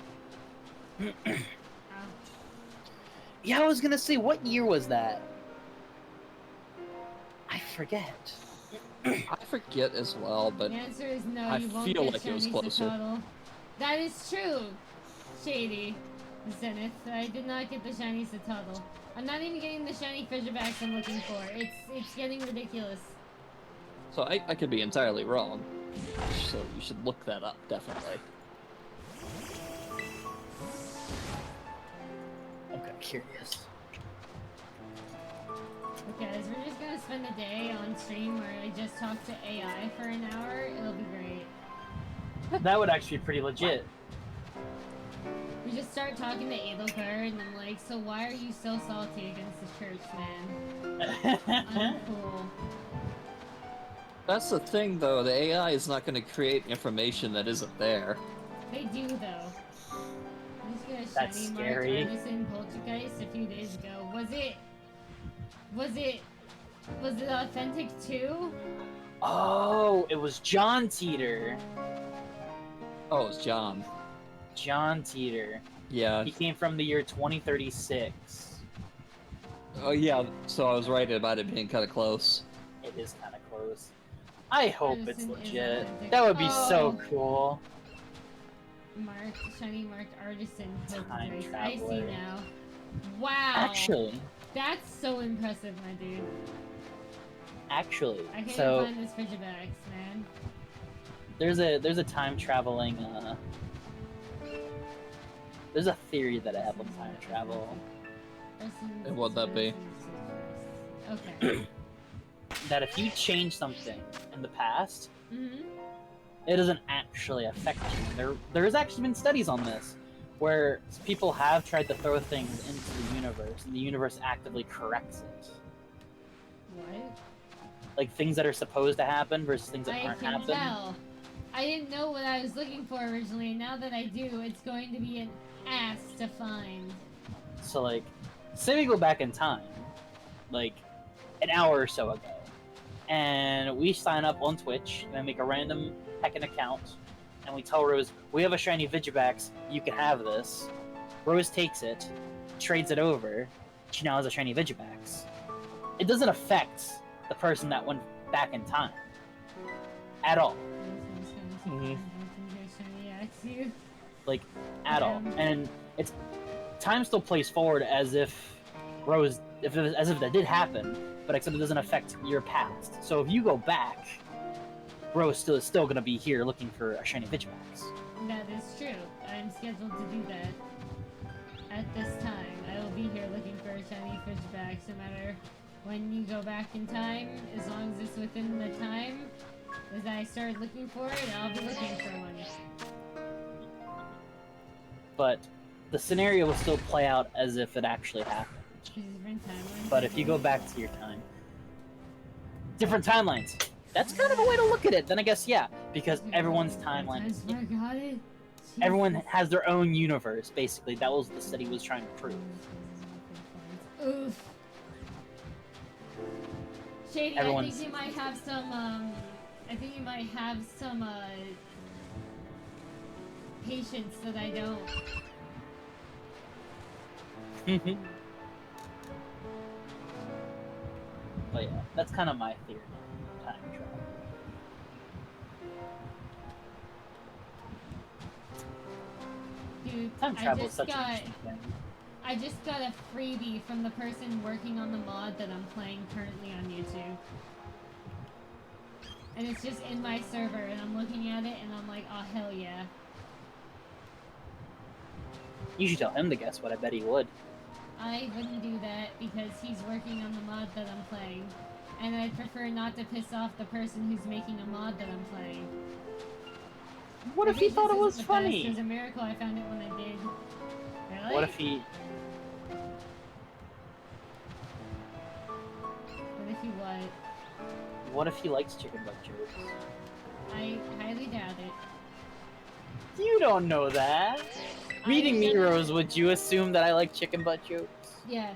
Ah, Yeah, I was gonna say, what year was that? I forget. I forget as well, but the answer is no, I you won't feel get like it was shiny closer. Satotl. That is true, Shady Zenith. I did not get the shiny Satotl. I'm not even getting the shiny Frigibax I'm looking for. It's getting ridiculous. so I could be entirely wrong. So you should look that up, definitely. Okay, curious. Okay, guys, we're just gonna spend a day on stream where I just talk to AI for an hour. It'll be great. That would actually be pretty legit. We just start talking to Edelgard, and I'm like, so why are you so salty against the church, man? I'm cool. That's the thing, though. The AI is not going to create information that isn't there. They do, though. I just got a That's shiny scary. Mark Artisan Poltergeist a few days ago. Was it authentic too? Oh, it was John Teeter. Oh, it's John. John Teeter. Yeah. He came from the year 2036. Oh, yeah. So I was right about it being kind of close. It is kind of close. I hope it's Artisan is legit. authentic. That would be so Oh. cool. Shiny marked Artisan Time Poltergeist. I see traveler. now. Wow. Actually, That's so impressive, my dude. I can't so find this Frigibax, man. there's a time traveling there's a theory that I have on time travel Artisan's And what'd that be? Okay. that if you change something in the past, Mm-hmm. it doesn't actually affect you. There's actually been studies on this, where people have tried to throw things into the universe, and the universe actively corrects it. What? Like things that are supposed to happen versus things that I aren't can happening. tell. I didn't know what I was looking for originally, and now that I do, it's going to be an ass to find. So like, say we go back in time, like an hour or so ago, and we sign up on Twitch and make a random heckin' account, and we tell Rose, we have a shiny Vigibax, you can have this. Rose takes it, trades it over, she now has a shiny Vigibax. It doesn't affect the person that went back in time. At all. Mhm. Like, at all. And it's time still plays forward as if Rose, as if that did happen, but except it doesn't affect your past. So if you go back, Rose is still gonna be here looking for a shiny Vigimax. That is true. I'm scheduled to do that. At this time, I will be here looking for a shiny Fishback, no matter when you go back in time, as long as it's within the time as I started looking for it, I'll be looking for one. But the scenario will still play out as if it actually happened. Different timelines. But if you go back to your time, different timelines. That's kind of a way to look at it. Then I guess yeah, because everyone's timeline, I got it. everyone has their own universe. Basically, that was the study was trying to prove. Oof. Shady, Everyone's- I think you might have some, patience that I don't. But yeah, that's kind of my theory on time travel. Dude, Time I travel is just such an got interesting thing. I just got a freebie from the person working on the mod that I'm playing currently on YouTube. And it's just in my server, and I'm looking at it, and I'm like, oh, hell yeah. You should tell him to guess what. I bet he would. I wouldn't do that because he's working on the mod that I'm playing. And I'd prefer not to piss off the person who's making a mod that I'm playing. What if he thought it was It funny? was a miracle I found it when I did. Really? What if he? What if he what? What if he likes chicken butt jokes? I highly doubt it. You don't know that. Reading me, I- Rose, would you assume that I like chicken butt jokes? Yes.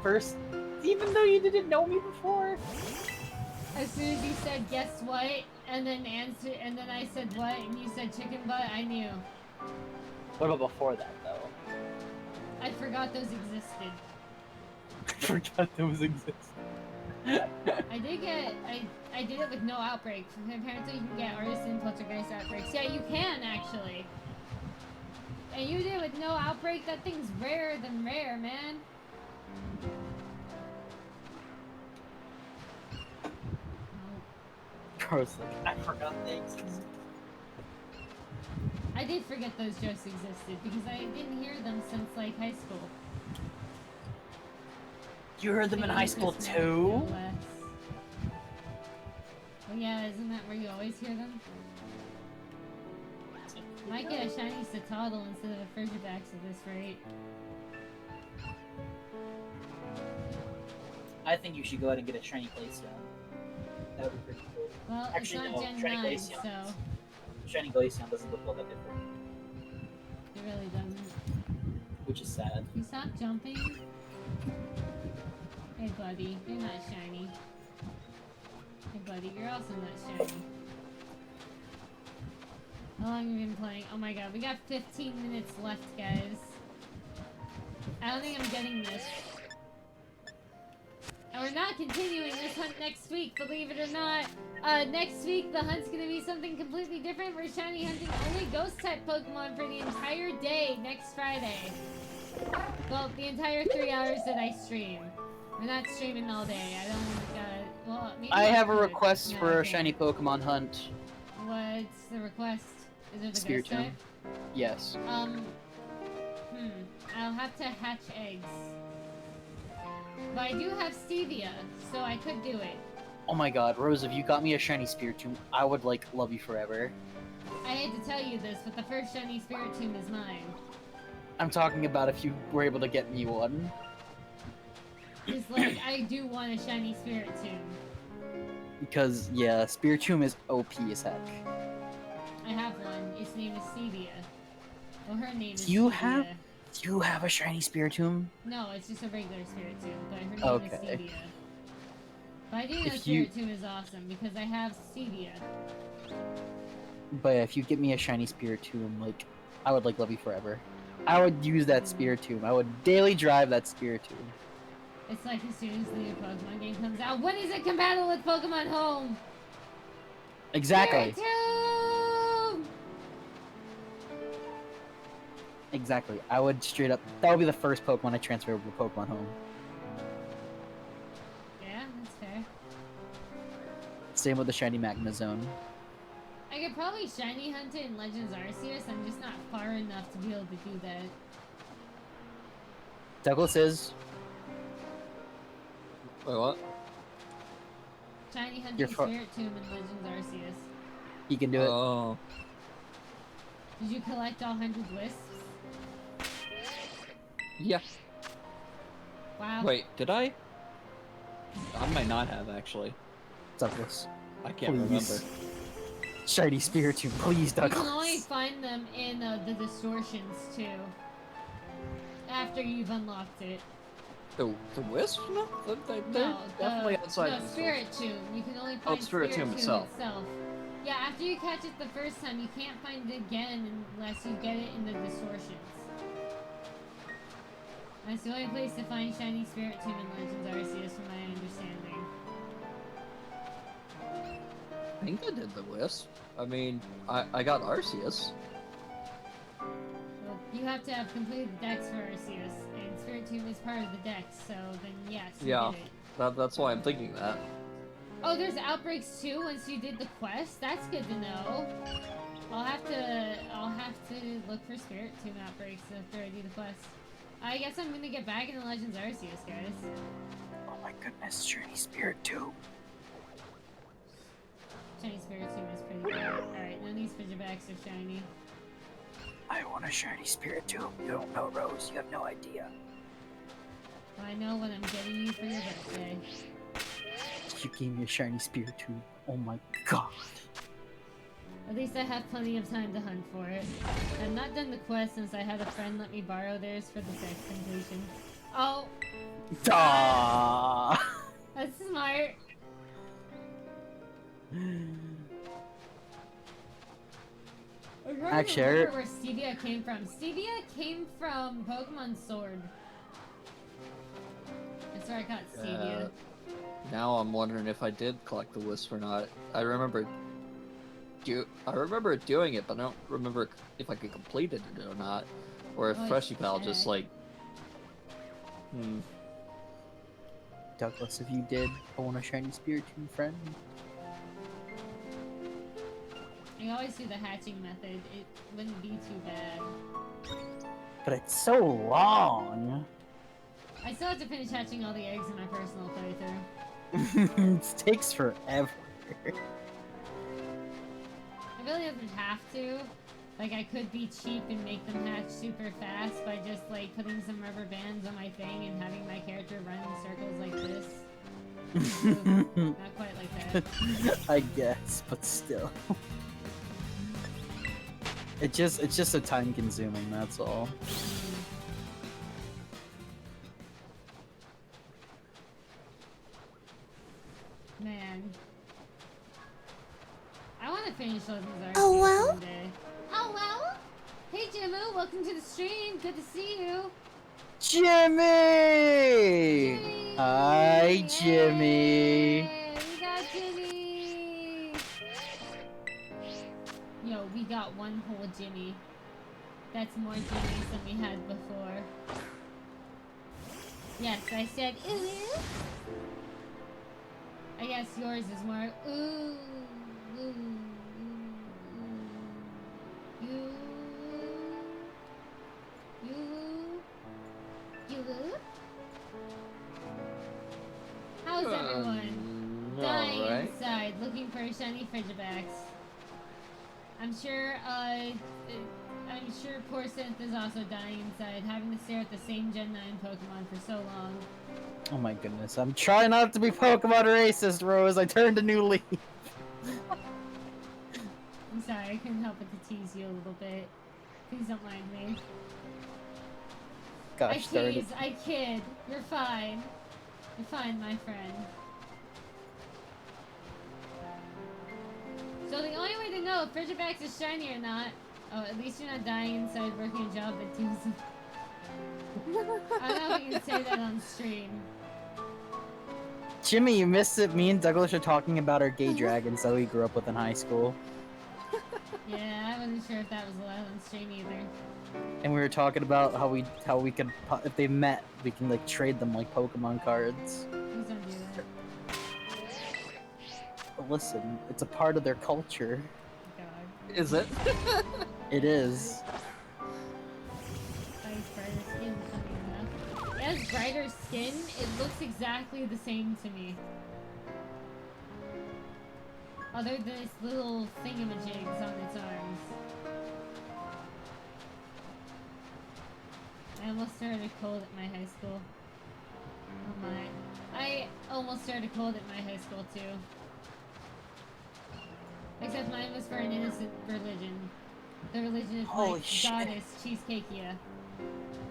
First, even though you didn't know me before? As soon as you said guess what, and then I said what, and you said chicken butt, I knew. What about before that, though? I forgot those existed. I forgot those existed. I did it with no outbreak. Apparently you can get artisan poltergeist outbreaks. Yeah, you can actually. And you did it with no outbreak? That thing's rarer than rare, man. Gross, like, I forgot they existed. I did forget those jokes existed because I didn't hear them since like high school. You heard them in Maybe high school just too? no less. Well, yeah, isn't that where you always hear them? Might get a shiny Citadel instead of a Frigibax at this rate. I think you should go ahead and get a shiny Glaceon. That would be pretty cool. Well, Actually, it's not no, Gen shiny 9, Glaceon. so Shiny Glaceon doesn't look all that different, it really doesn't. which is sad. You stop jumping? Hey buddy, you're not shiny. Hey buddy, you're also not shiny. How long have you been playing? Oh my god, we got 15 minutes left, guys. I don't think I'm getting this. And we're not continuing this hunt next week, believe it or not. Next week, the hunt's gonna be something completely different. We're shiny hunting only ghost-type Pokemon for the entire day next Friday. Well, the entire 3 hours that I stream. We're not streaming all day. I don't, well, maybe I have a could. request No, for I a can't. shiny Pokemon hunt. What's the request? Is it the Spiritomb. ghost type? Yes. I'll have to hatch eggs. But I do have Stevia, so I could do it. Oh my god, Rose, if you got me a shiny Spiritomb, I would, like, love you forever. I hate to tell you this, but the first shiny Spiritomb is mine. I'm talking about if you were able to get me one. Just like, I do want a shiny Spiritomb. Because, yeah, Spiritomb is OP as heck. I have one. Its name is Stevia. Well, her name is Do you Stevia. have- Do you have a shiny Spiritomb? No, it's just a regular Spiritomb, but her name is Okay. Stevia. But I do know If you- Spiritomb is awesome because I have Stevia. But if you get me a shiny Spiritomb, like, I would, like, love you forever. I would use that Spiritomb. I would daily drive that Spiritomb. It's like as soon as the new Pokemon game comes out, when is it compatible with Pokemon Home? Exactly. Spiritomb! Exactly. I would straight up. That would be the first Pokemon I transfer over to Pokemon Home. Yeah, that's fair. Same with the shiny Magnezone. I could probably shiny hunt it in Legends Arceus. I'm just not far enough to be able to do that. Douglas is. Wait, what? Shiny hunting You're far- Spiritomb in Legends Arceus. He can do it. Oh. Did you collect all 100 wisps? Yeah. Wow. Wait, did I? I might not have, actually. Douglas. I can't Please. remember. Shiny Spiritomb, please, You can only Douglas. find them in the distortions too. After you've unlocked it. The wisp? No, they're No, definitely outside no, the Spirit Tomb. You can only Oh, find Spirit Tomb itself. Yeah, after you catch it the first time, you can't find it again unless you get it in the distortions. That's the only place to find Shiny Spirit Tomb in Legends Arceus, from my understanding. I think I did the wisp. I mean, I got Arceus. Well, you have to have completed the Dex for Arceus, and Spirit Tomb is part of the Dex, so then yes, you Yeah. did it. That's why I'm thinking that. Oh, there's outbreaks too once you did the quest? That's good to know. I'll have to look for Spirit Tomb outbreaks after I do the quest. I guess I'm gonna get back into Legends Arceus, guys. Oh my goodness, shiny Spiritomb. Shiny Spirit Tomb is pretty good. Alright, none of these Pidgeybacks are shiny. I want a shiny Spiritomb. You don't know, Rose. You have no idea. Well, I know what I'm getting you for your birthday. You gave me a shiny Spiritomb. Oh my god. At least I have plenty of time to hunt for it. I've not done the quest since I had a friend let me borrow theirs for the sex completion. Oh, Duh. that's smart. I'm trying to Actually, remember where Stevia came from. Stevia came from Pokemon Sword. That's where I got Stevia. Now I'm wondering if I did collect the wisp or not. I remember doing it, but I don't remember if I could complete it or not. Or if Oh, Freshy Pal just check. like... Douglas, if you did, I want a shiny Spiritomb, friend. I always do the hatching method. It wouldn't be too bad. But it's so long. I still have to finish hatching all the eggs in my personal playthrough. It takes forever. It really doesn't have to. Like, I could be cheap and make them hatch super fast by just, like, putting some rubber bands on my thing and having my character run in circles like this. Not quite like that. I guess, but still. It's just a time consuming, that's all. Man. I want to finish Legends Arceus Oh, well? someday. Oh, well? Hey, Jimu, welcome to the stream. Good to see you. Jimmy! Jimmy! Hi, Jimmy. Yay, we got Jimmy! Yo, we got one whole Jimmy. That's more Jimmys than we had before. Yes, I said ooh. I guess yours is more ooh, ooh, ooh, ooh. You. How's everyone? Dying looking for shiny Frigibax. I'm sure poor Synth is also dying inside, having to stare at the same Gen 9 Pokemon for so long. Oh my goodness, I'm trying not to be Pokemon racist, Rose. I turned a new leaf. I'm sorry, I couldn't help but to tease you a little bit. Please don't mind me. Gosh darn it. I kid. You're fine. You're fine, my friend. So the only way to know if Frigibax is shiny or not, oh, at least you're not dying inside working a job that does. I don't know if you can say that on stream. Jimmy, you missed it. Me and Douglas are talking about our gay dragons that we grew up with in high school. Yeah, I wasn't sure if that was allowed on stream either. And we were talking about how we could, if they met, we can like trade them like Pokemon cards. Please don't do that. But listen, it's a part of their culture. God. Is it? It is. Ice brighter skin, funny enough. It has brighter skin, it looks exactly the same to me. Other than its little thingamajigs on its arms. I almost started a cold at my high school. Oh my. I almost started a cold at my high school too. Except mine was for an innocent religion. The religion of Holy my shit. goddess, Cheesecakeia.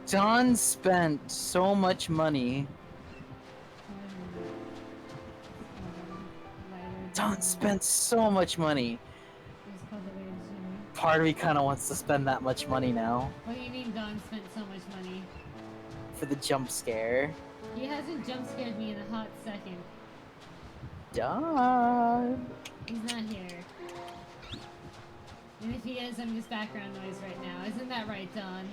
John spent so much money. John spent so much money. Part of me kind of wants to spend that much money now What do you mean Don spent so much money? for the jump scare. He hasn't jump scared me in a hot second. John. He's not here. And if he is, I'm just background noise right now. Isn't that right, Don?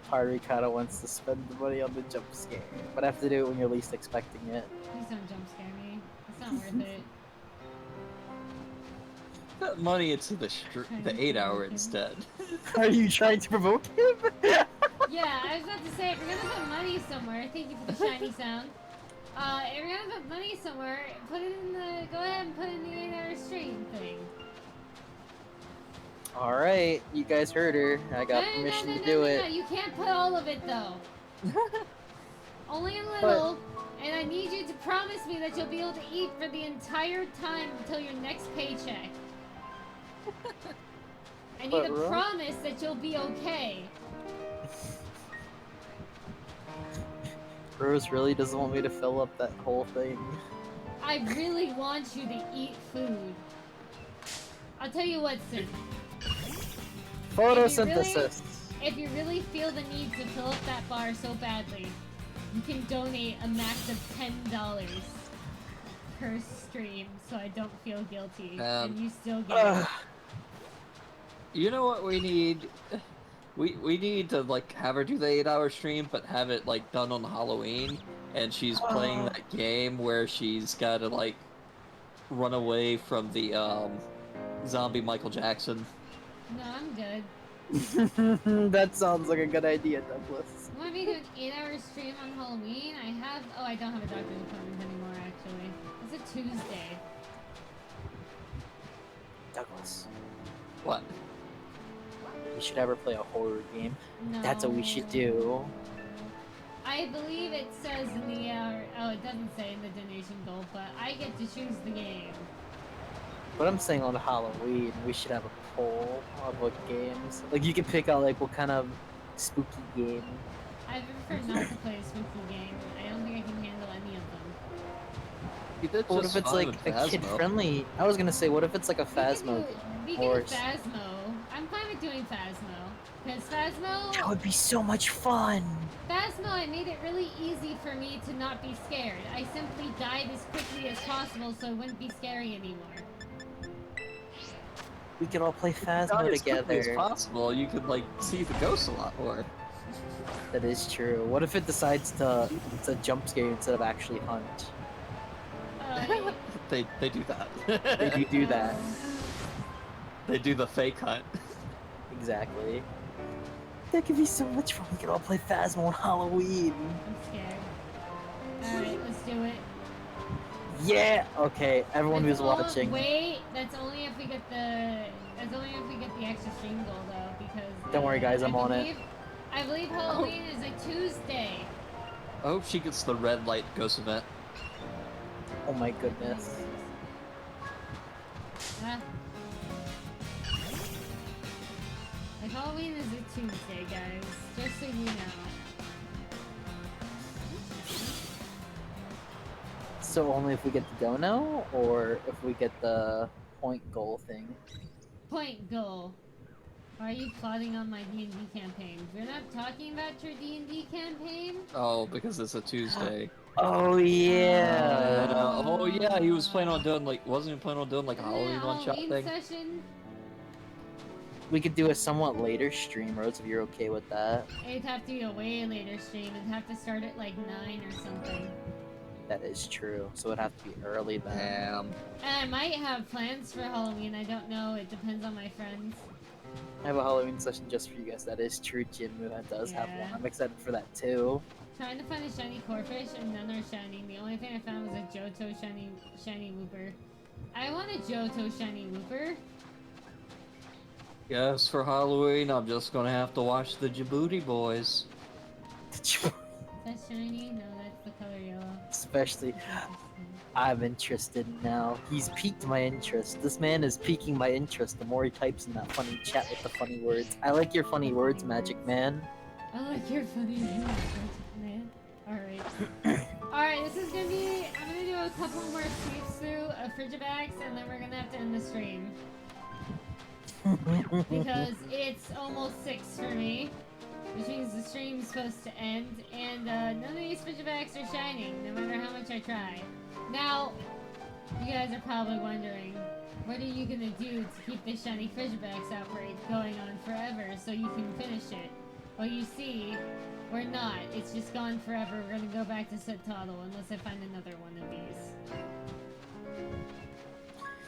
Part of me kind of wants to spend the money on the jump scare, but I have to do it when you're least expecting it. Please don't jump scare me. It's not worth it. Put money into the 8-hour instead. Are you trying to provoke him? Yeah, I was about to say, if you're gonna put money somewhere, thank you for the shiny sound. If you're gonna put money somewhere, put it in the, go ahead and put it in the 8-hour stream thing. Alright, you guys heard her. I got permission to do No, it. you can't put all of it though. Only a little, and I need you to promise me that you'll be able to eat for the entire time until your next paycheck. I need a promise that you'll be okay. Rose really doesn't want me to fill up that whole thing. I really want you to eat food. I'll tell you what, Sid. Photosynthesis. If you really feel the need to fill up that bar so badly, you can donate a max of $10 per stream, so I don't feel guilty, and you still get it. You know what we need? We need to like have her do the 8-hour stream, but have it like done on Halloween, and she's playing that game where she's got to like run away from the zombie Michael Jackson. No, I'm good. That sounds like a good idea, Douglas. You want me to do an 8-hour stream on Halloween? I don't have a doctor's appointment anymore, actually. It's a Tuesday. Douglas, What? we should have her play a horror game. No. That's what we should do. I believe it says in the it doesn't say in the donation goal, but I get to choose the game. But I'm saying on Halloween, we should have a poll of what games. Like, you can pick out, like, what kind of spooky game. I prefer not to play a spooky game. I don't think I can handle any of them. What if it's, like, a kid-friendly... I was gonna say, what if it's, like, a Phasmo game? We can do Phasmo. I'm fine with doing Phasmo. Because Phasmo... That would be so much fun! Phasmo, I made it really easy for me to not be scared. I simply died as quickly as possible so it wouldn't be scary anymore. We could all play Phasmo Not as quickly together. as possible. You could like see the ghosts a lot more. That is true. What if it decides to it's a jump scare instead of actually hunt? They do that. They do that. They do the fake hunt. Exactly. That could be so much fun. We could all play Phasmo on Halloween. I'm scared. Alright, let's do it. Yeah. Okay, everyone who's watching. Wait, that's only if we get the. That's only if we get the extra stream goal though, because. Don't worry, guys, I'm on it. I believe Halloween is a Tuesday. I hope she gets the red light ghost event. Oh my goodness. Ah. Like Halloween is a Tuesday, guys. Just so you know. So only if we get the dono, or if we get the point goal thing. Point goal. Why are you plotting on my D&D campaign? We're not talking about your D&D campaign? Oh, because it's a Tuesday. Oh yeah. Oh yeah, he was planning on doing like, wasn't he planning on doing like a Halloween one-shot Halloween thing? session? We could do a somewhat later stream, Rose, if you're okay with that. It'd have to be a way later stream. It'd have to start at like 9 or something. That is true. So it'd have to be early then. Damn. And I might have plans for Halloween. I don't know. It depends on my friends. I have a Halloween session just for you guys. That is true, Jim. That does have Yeah. one. I'm excited for that too. Trying to find a shiny Corphish and none are shining. The only thing I found was a Johto shiny Wooper. I want a Johto shiny Wooper. Yes, for Halloween, I'm just gonna have to watch the Djibouti Boys. Is that shiny? No, that's the color yellow. Especially, I'm interested now. He's piqued my interest. This man is piquing my interest the more he types in that funny chat with the funny words. I like your funny words, Magic Man. I like your funny man. Alright. Alright, this is gonna be. I'm gonna do a couple more sweeps through of Frigibax and then we're gonna have to end the stream. Because it's almost 6 for me. Which means the stream's supposed to end. And none of these Frigibax are shining, no matter how much I try. Now, you guys are probably wondering, what are you gonna do to keep this shiny Frigibax outbreak going on forever so you can finish it? Well, you see, we're not. It's just gone forever. We're gonna go back to Setotl unless I find another one of these.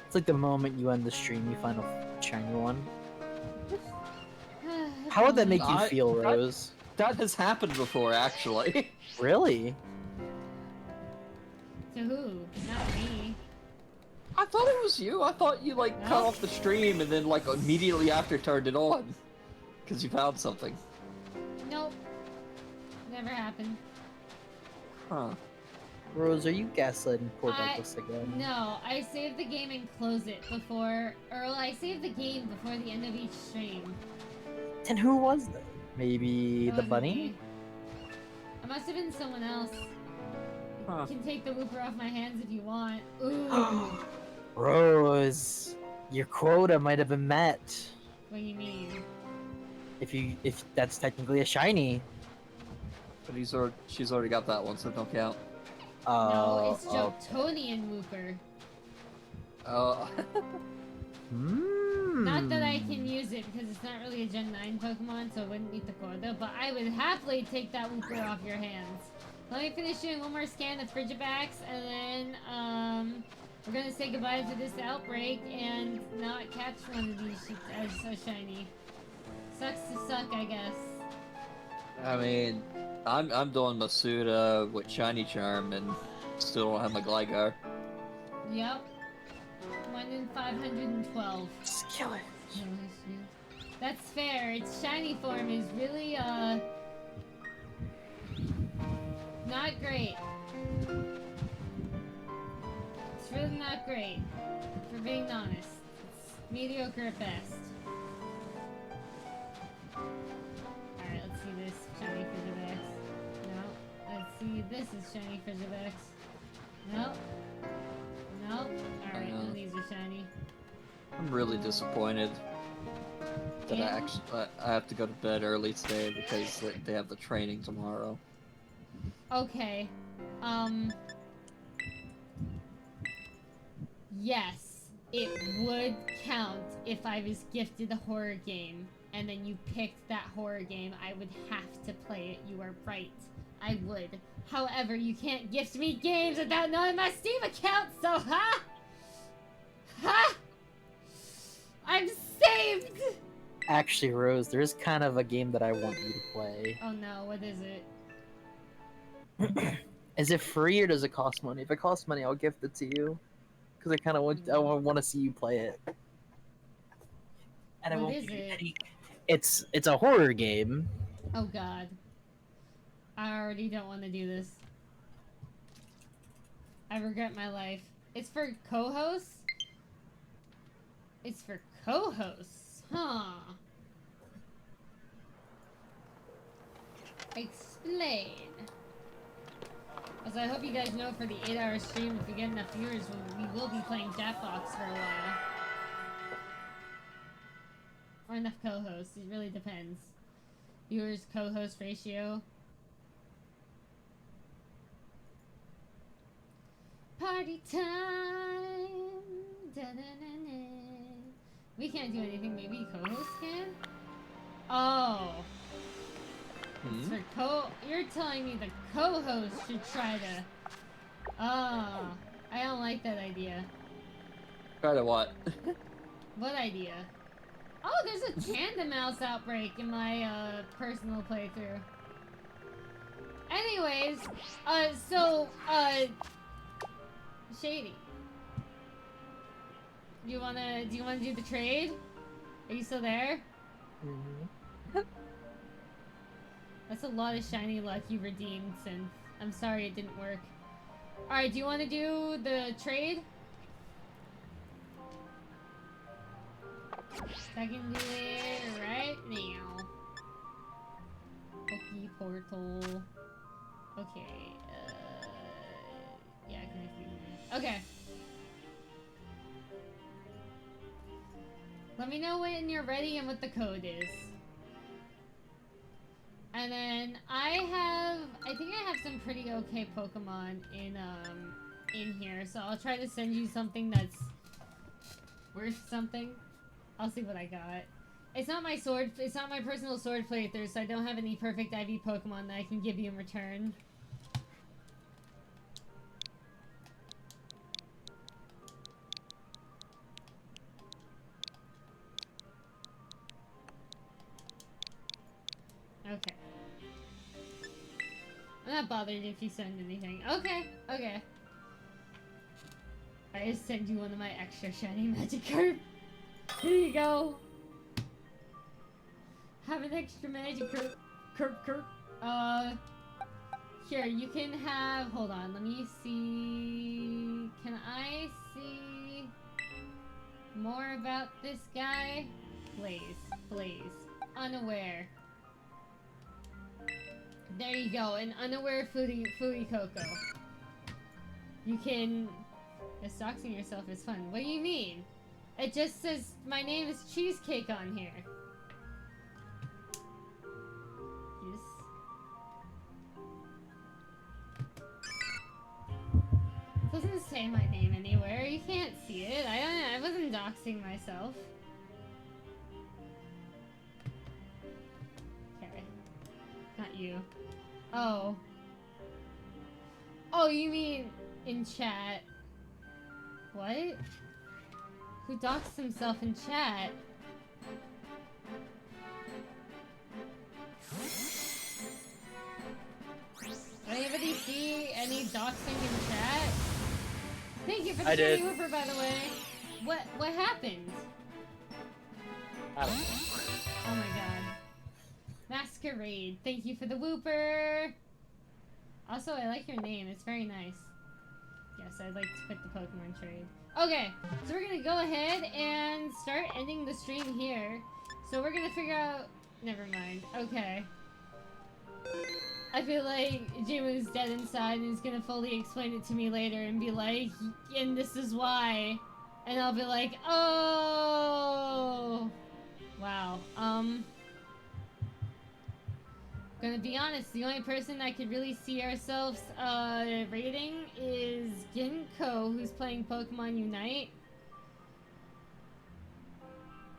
It's like the moment you end the stream, you find a shiny one. How would that make you feel, Rose? That has happened before, actually. Really? To who? Not me. I thought it was you. I thought you like cut No. off the stream and then like immediately after turned it on. Because you found something. Nope. Never happened. Huh. Rose, are you gaslighting poor I- Douglas again? No, I saved the game and close it before, or I saved the game before the end of each stream. Then who was that? Maybe It the wasn't bunny? me. It must have been someone else. Huh. You can take the Wooper off my hands if you want. Ooh. Rose, your quota might have been met. What do you mean? If that's technically a shiny. But she's already got that one, so don't count. No, it's oh. Jotonian Wooper. Oh. Not that I can use it because it's not really a Gen 9 Pokemon, so it wouldn't meet the quota, but I would happily take that Wooper off your hands. Let me finish doing one more scan of Frigibax, and then, we're gonna say goodbye to this outbreak and not catch one of these shits as a shiny. Sucks to suck, I guess. I mean, I'm doing Masuda with Shiny Charm and still don't have my Gligar. Yep. 1 in 512. Skillet. That's fair. Its shiny form is really, not great. It's really not great, for being honest. It's mediocre at best. Alright, let's see this shiny Frigibax. No. Let's see, this is shiny Frigibax. Nope. Nope. Alright, none of these are shiny. I'm really disappointed that Yeah. I have to go to bed early today because they have the training tomorrow. Okay. Yes, it would count if I was gifted a horror game and then you picked that horror game. I would have to play it. You are right. I would. However, you can't gift me games without knowing my Steam account, so ha! Ha! I'm saved! Actually, Rose, there is kind of a game that I want you to play. Oh no, what is it? Is it free or does it cost money? If it costs money, I'll gift it to you. Because I kind of want to see you play it. And I What won't is give you it? any. It's a horror game. Oh god. I already don't want to do this. I regret my life. It's for co-hosts? It's for co-hosts. Huh. Explain. As I hope you guys know for the 8-hour stream, if we get enough viewers, we will be playing Jackbox for a while. Or enough co-hosts. It really depends. Viewers co-host ratio. Party time! Da-da-da-da. We can't do anything, maybe co-host can? Oh. It's for you're telling me the co-host should try to... Oh. I don't like that idea. Try to what? What idea? Oh, there's a Tandem Mouse outbreak in my, personal playthrough. Anyways, Shady. Do you wanna do the trade? Are you still there? That's a lot of shiny luck you redeemed, Synth. I'm sorry it didn't work. Alright, do you wanna do the trade? I can do it right now. Pokey portal. Okay, yeah, connect me. Okay. Let me know when you're ready and what the code is. And then I think I have some pretty okay Pokemon in here, so I'll try to send you something that's worth something. I'll see what I got. It's not my personal sword playthrough, so I don't have any perfect IV Pokemon that I can give you in return. Okay. I'm not bothered if you send anything. Okay, okay. I just send you one of my extra shiny Magikarp. Here you go. Have an extra Magikarp. Here, you can have... Hold on, let me see... Can I see more about this guy? Blaze. Unaware. There you go, an unaware Fuecoco. You can... Just doxing yourself is fun. What do you mean? It just says my name is Cheesecake on here. Yes. It doesn't say my name anywhere. You can't see it. I wasn't doxing myself. Okay. Not you. Oh. Oh, you mean in chat. What? Who doxed himself in chat? Anybody see any doxing in chat? Thank you for the shiny Whooper, by the way. What happened? I don't know. Oh my god. Masquerade, thank you for the Whooper! Also, I like your name, it's very nice. Yes, I'd like to quit the Pokemon trade. Okay, so we're gonna go ahead and start ending the stream here. So we're gonna figure out... Never mind. Okay. I feel like Jim is dead inside and he's gonna fully explain it to me later and be like, and this is why. And I'll be like, oh! Wow. Gonna be honest, the only person I could really see ourselves, rating is Ginkgo, who's playing Pokemon Unite.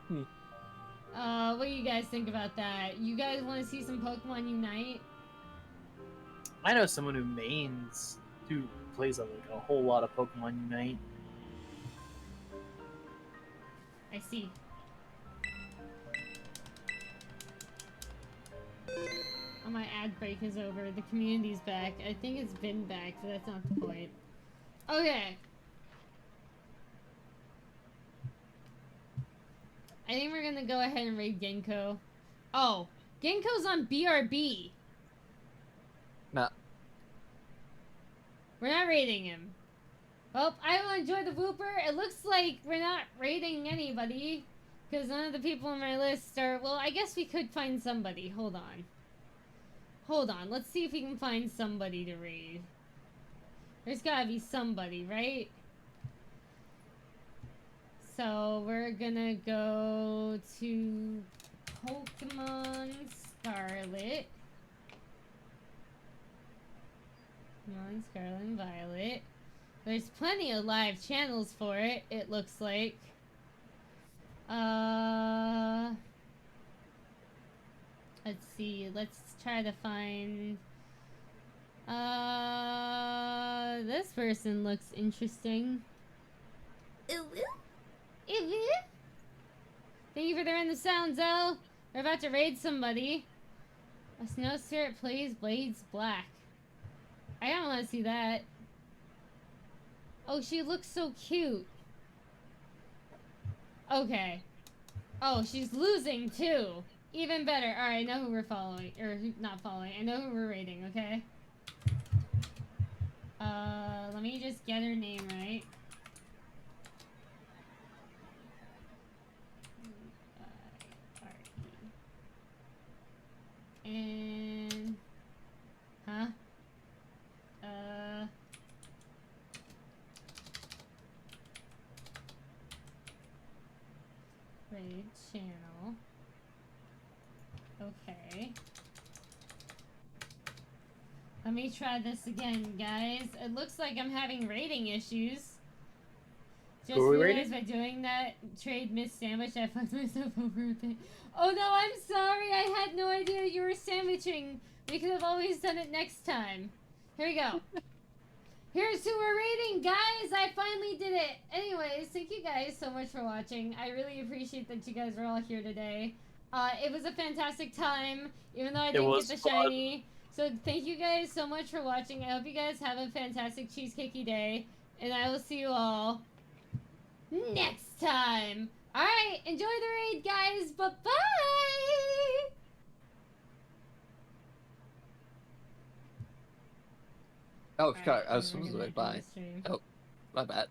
What do you guys think about that? You guys want to see some Pokemon Unite? I know someone who plays like a whole lot of Pokemon Unite. I see. On my ad break is over. The community's back. I think it's been back, but that's not the point. Okay. I think we're gonna go ahead and raid Genko. Oh, Genko's on BRB. No. We're not raiding him. Well, I will enjoy the Wooper. It looks like we're not raiding anybody. Because none of the people on my list are... Well, I guess we could find somebody. Hold on. Hold on. Let's see if we can find somebody to raid. There's gotta be somebody, right? So, we're gonna go to Pokemon Scarlet. Pokemon Scarlet and Violet. There's plenty of live channels for it, it looks like. Let's see. Let's try to find... this person looks interesting. Thank you for the random sound, Zell. We're about to raid somebody. A snow spirit plays Blades Black. I don't want to see that. Oh, she looks so cute. Okay. Oh, she's losing too. Even better. Alright, I know who we're following. Or, not following. I know who we're raiding, okay? Let me just get her name right. And... Huh? Raid channel. Okay. Let me try this again, guys. It looks like I'm having rating issues. Just Who are we realized rating? by doing that trade miss sandwich, I fucked myself over a bit. Oh no, I'm sorry. I had no idea you were sandwiching. We could have always done it next time. Here we go. Here's who we're rating, guys! I finally did it! Anyways, thank you guys so much for watching. I really appreciate that you guys were all here today. It was a fantastic time, even though I didn't get the shiny. So thank you guys so much for watching. I hope you guys have a fantastic cheesecakey day. And I will see you all next time! Alright, enjoy the raid, guys! Bye-bye! Oh, God, I was Alright, supposed to we're say gonna end bye. the stream. Oh, my bad.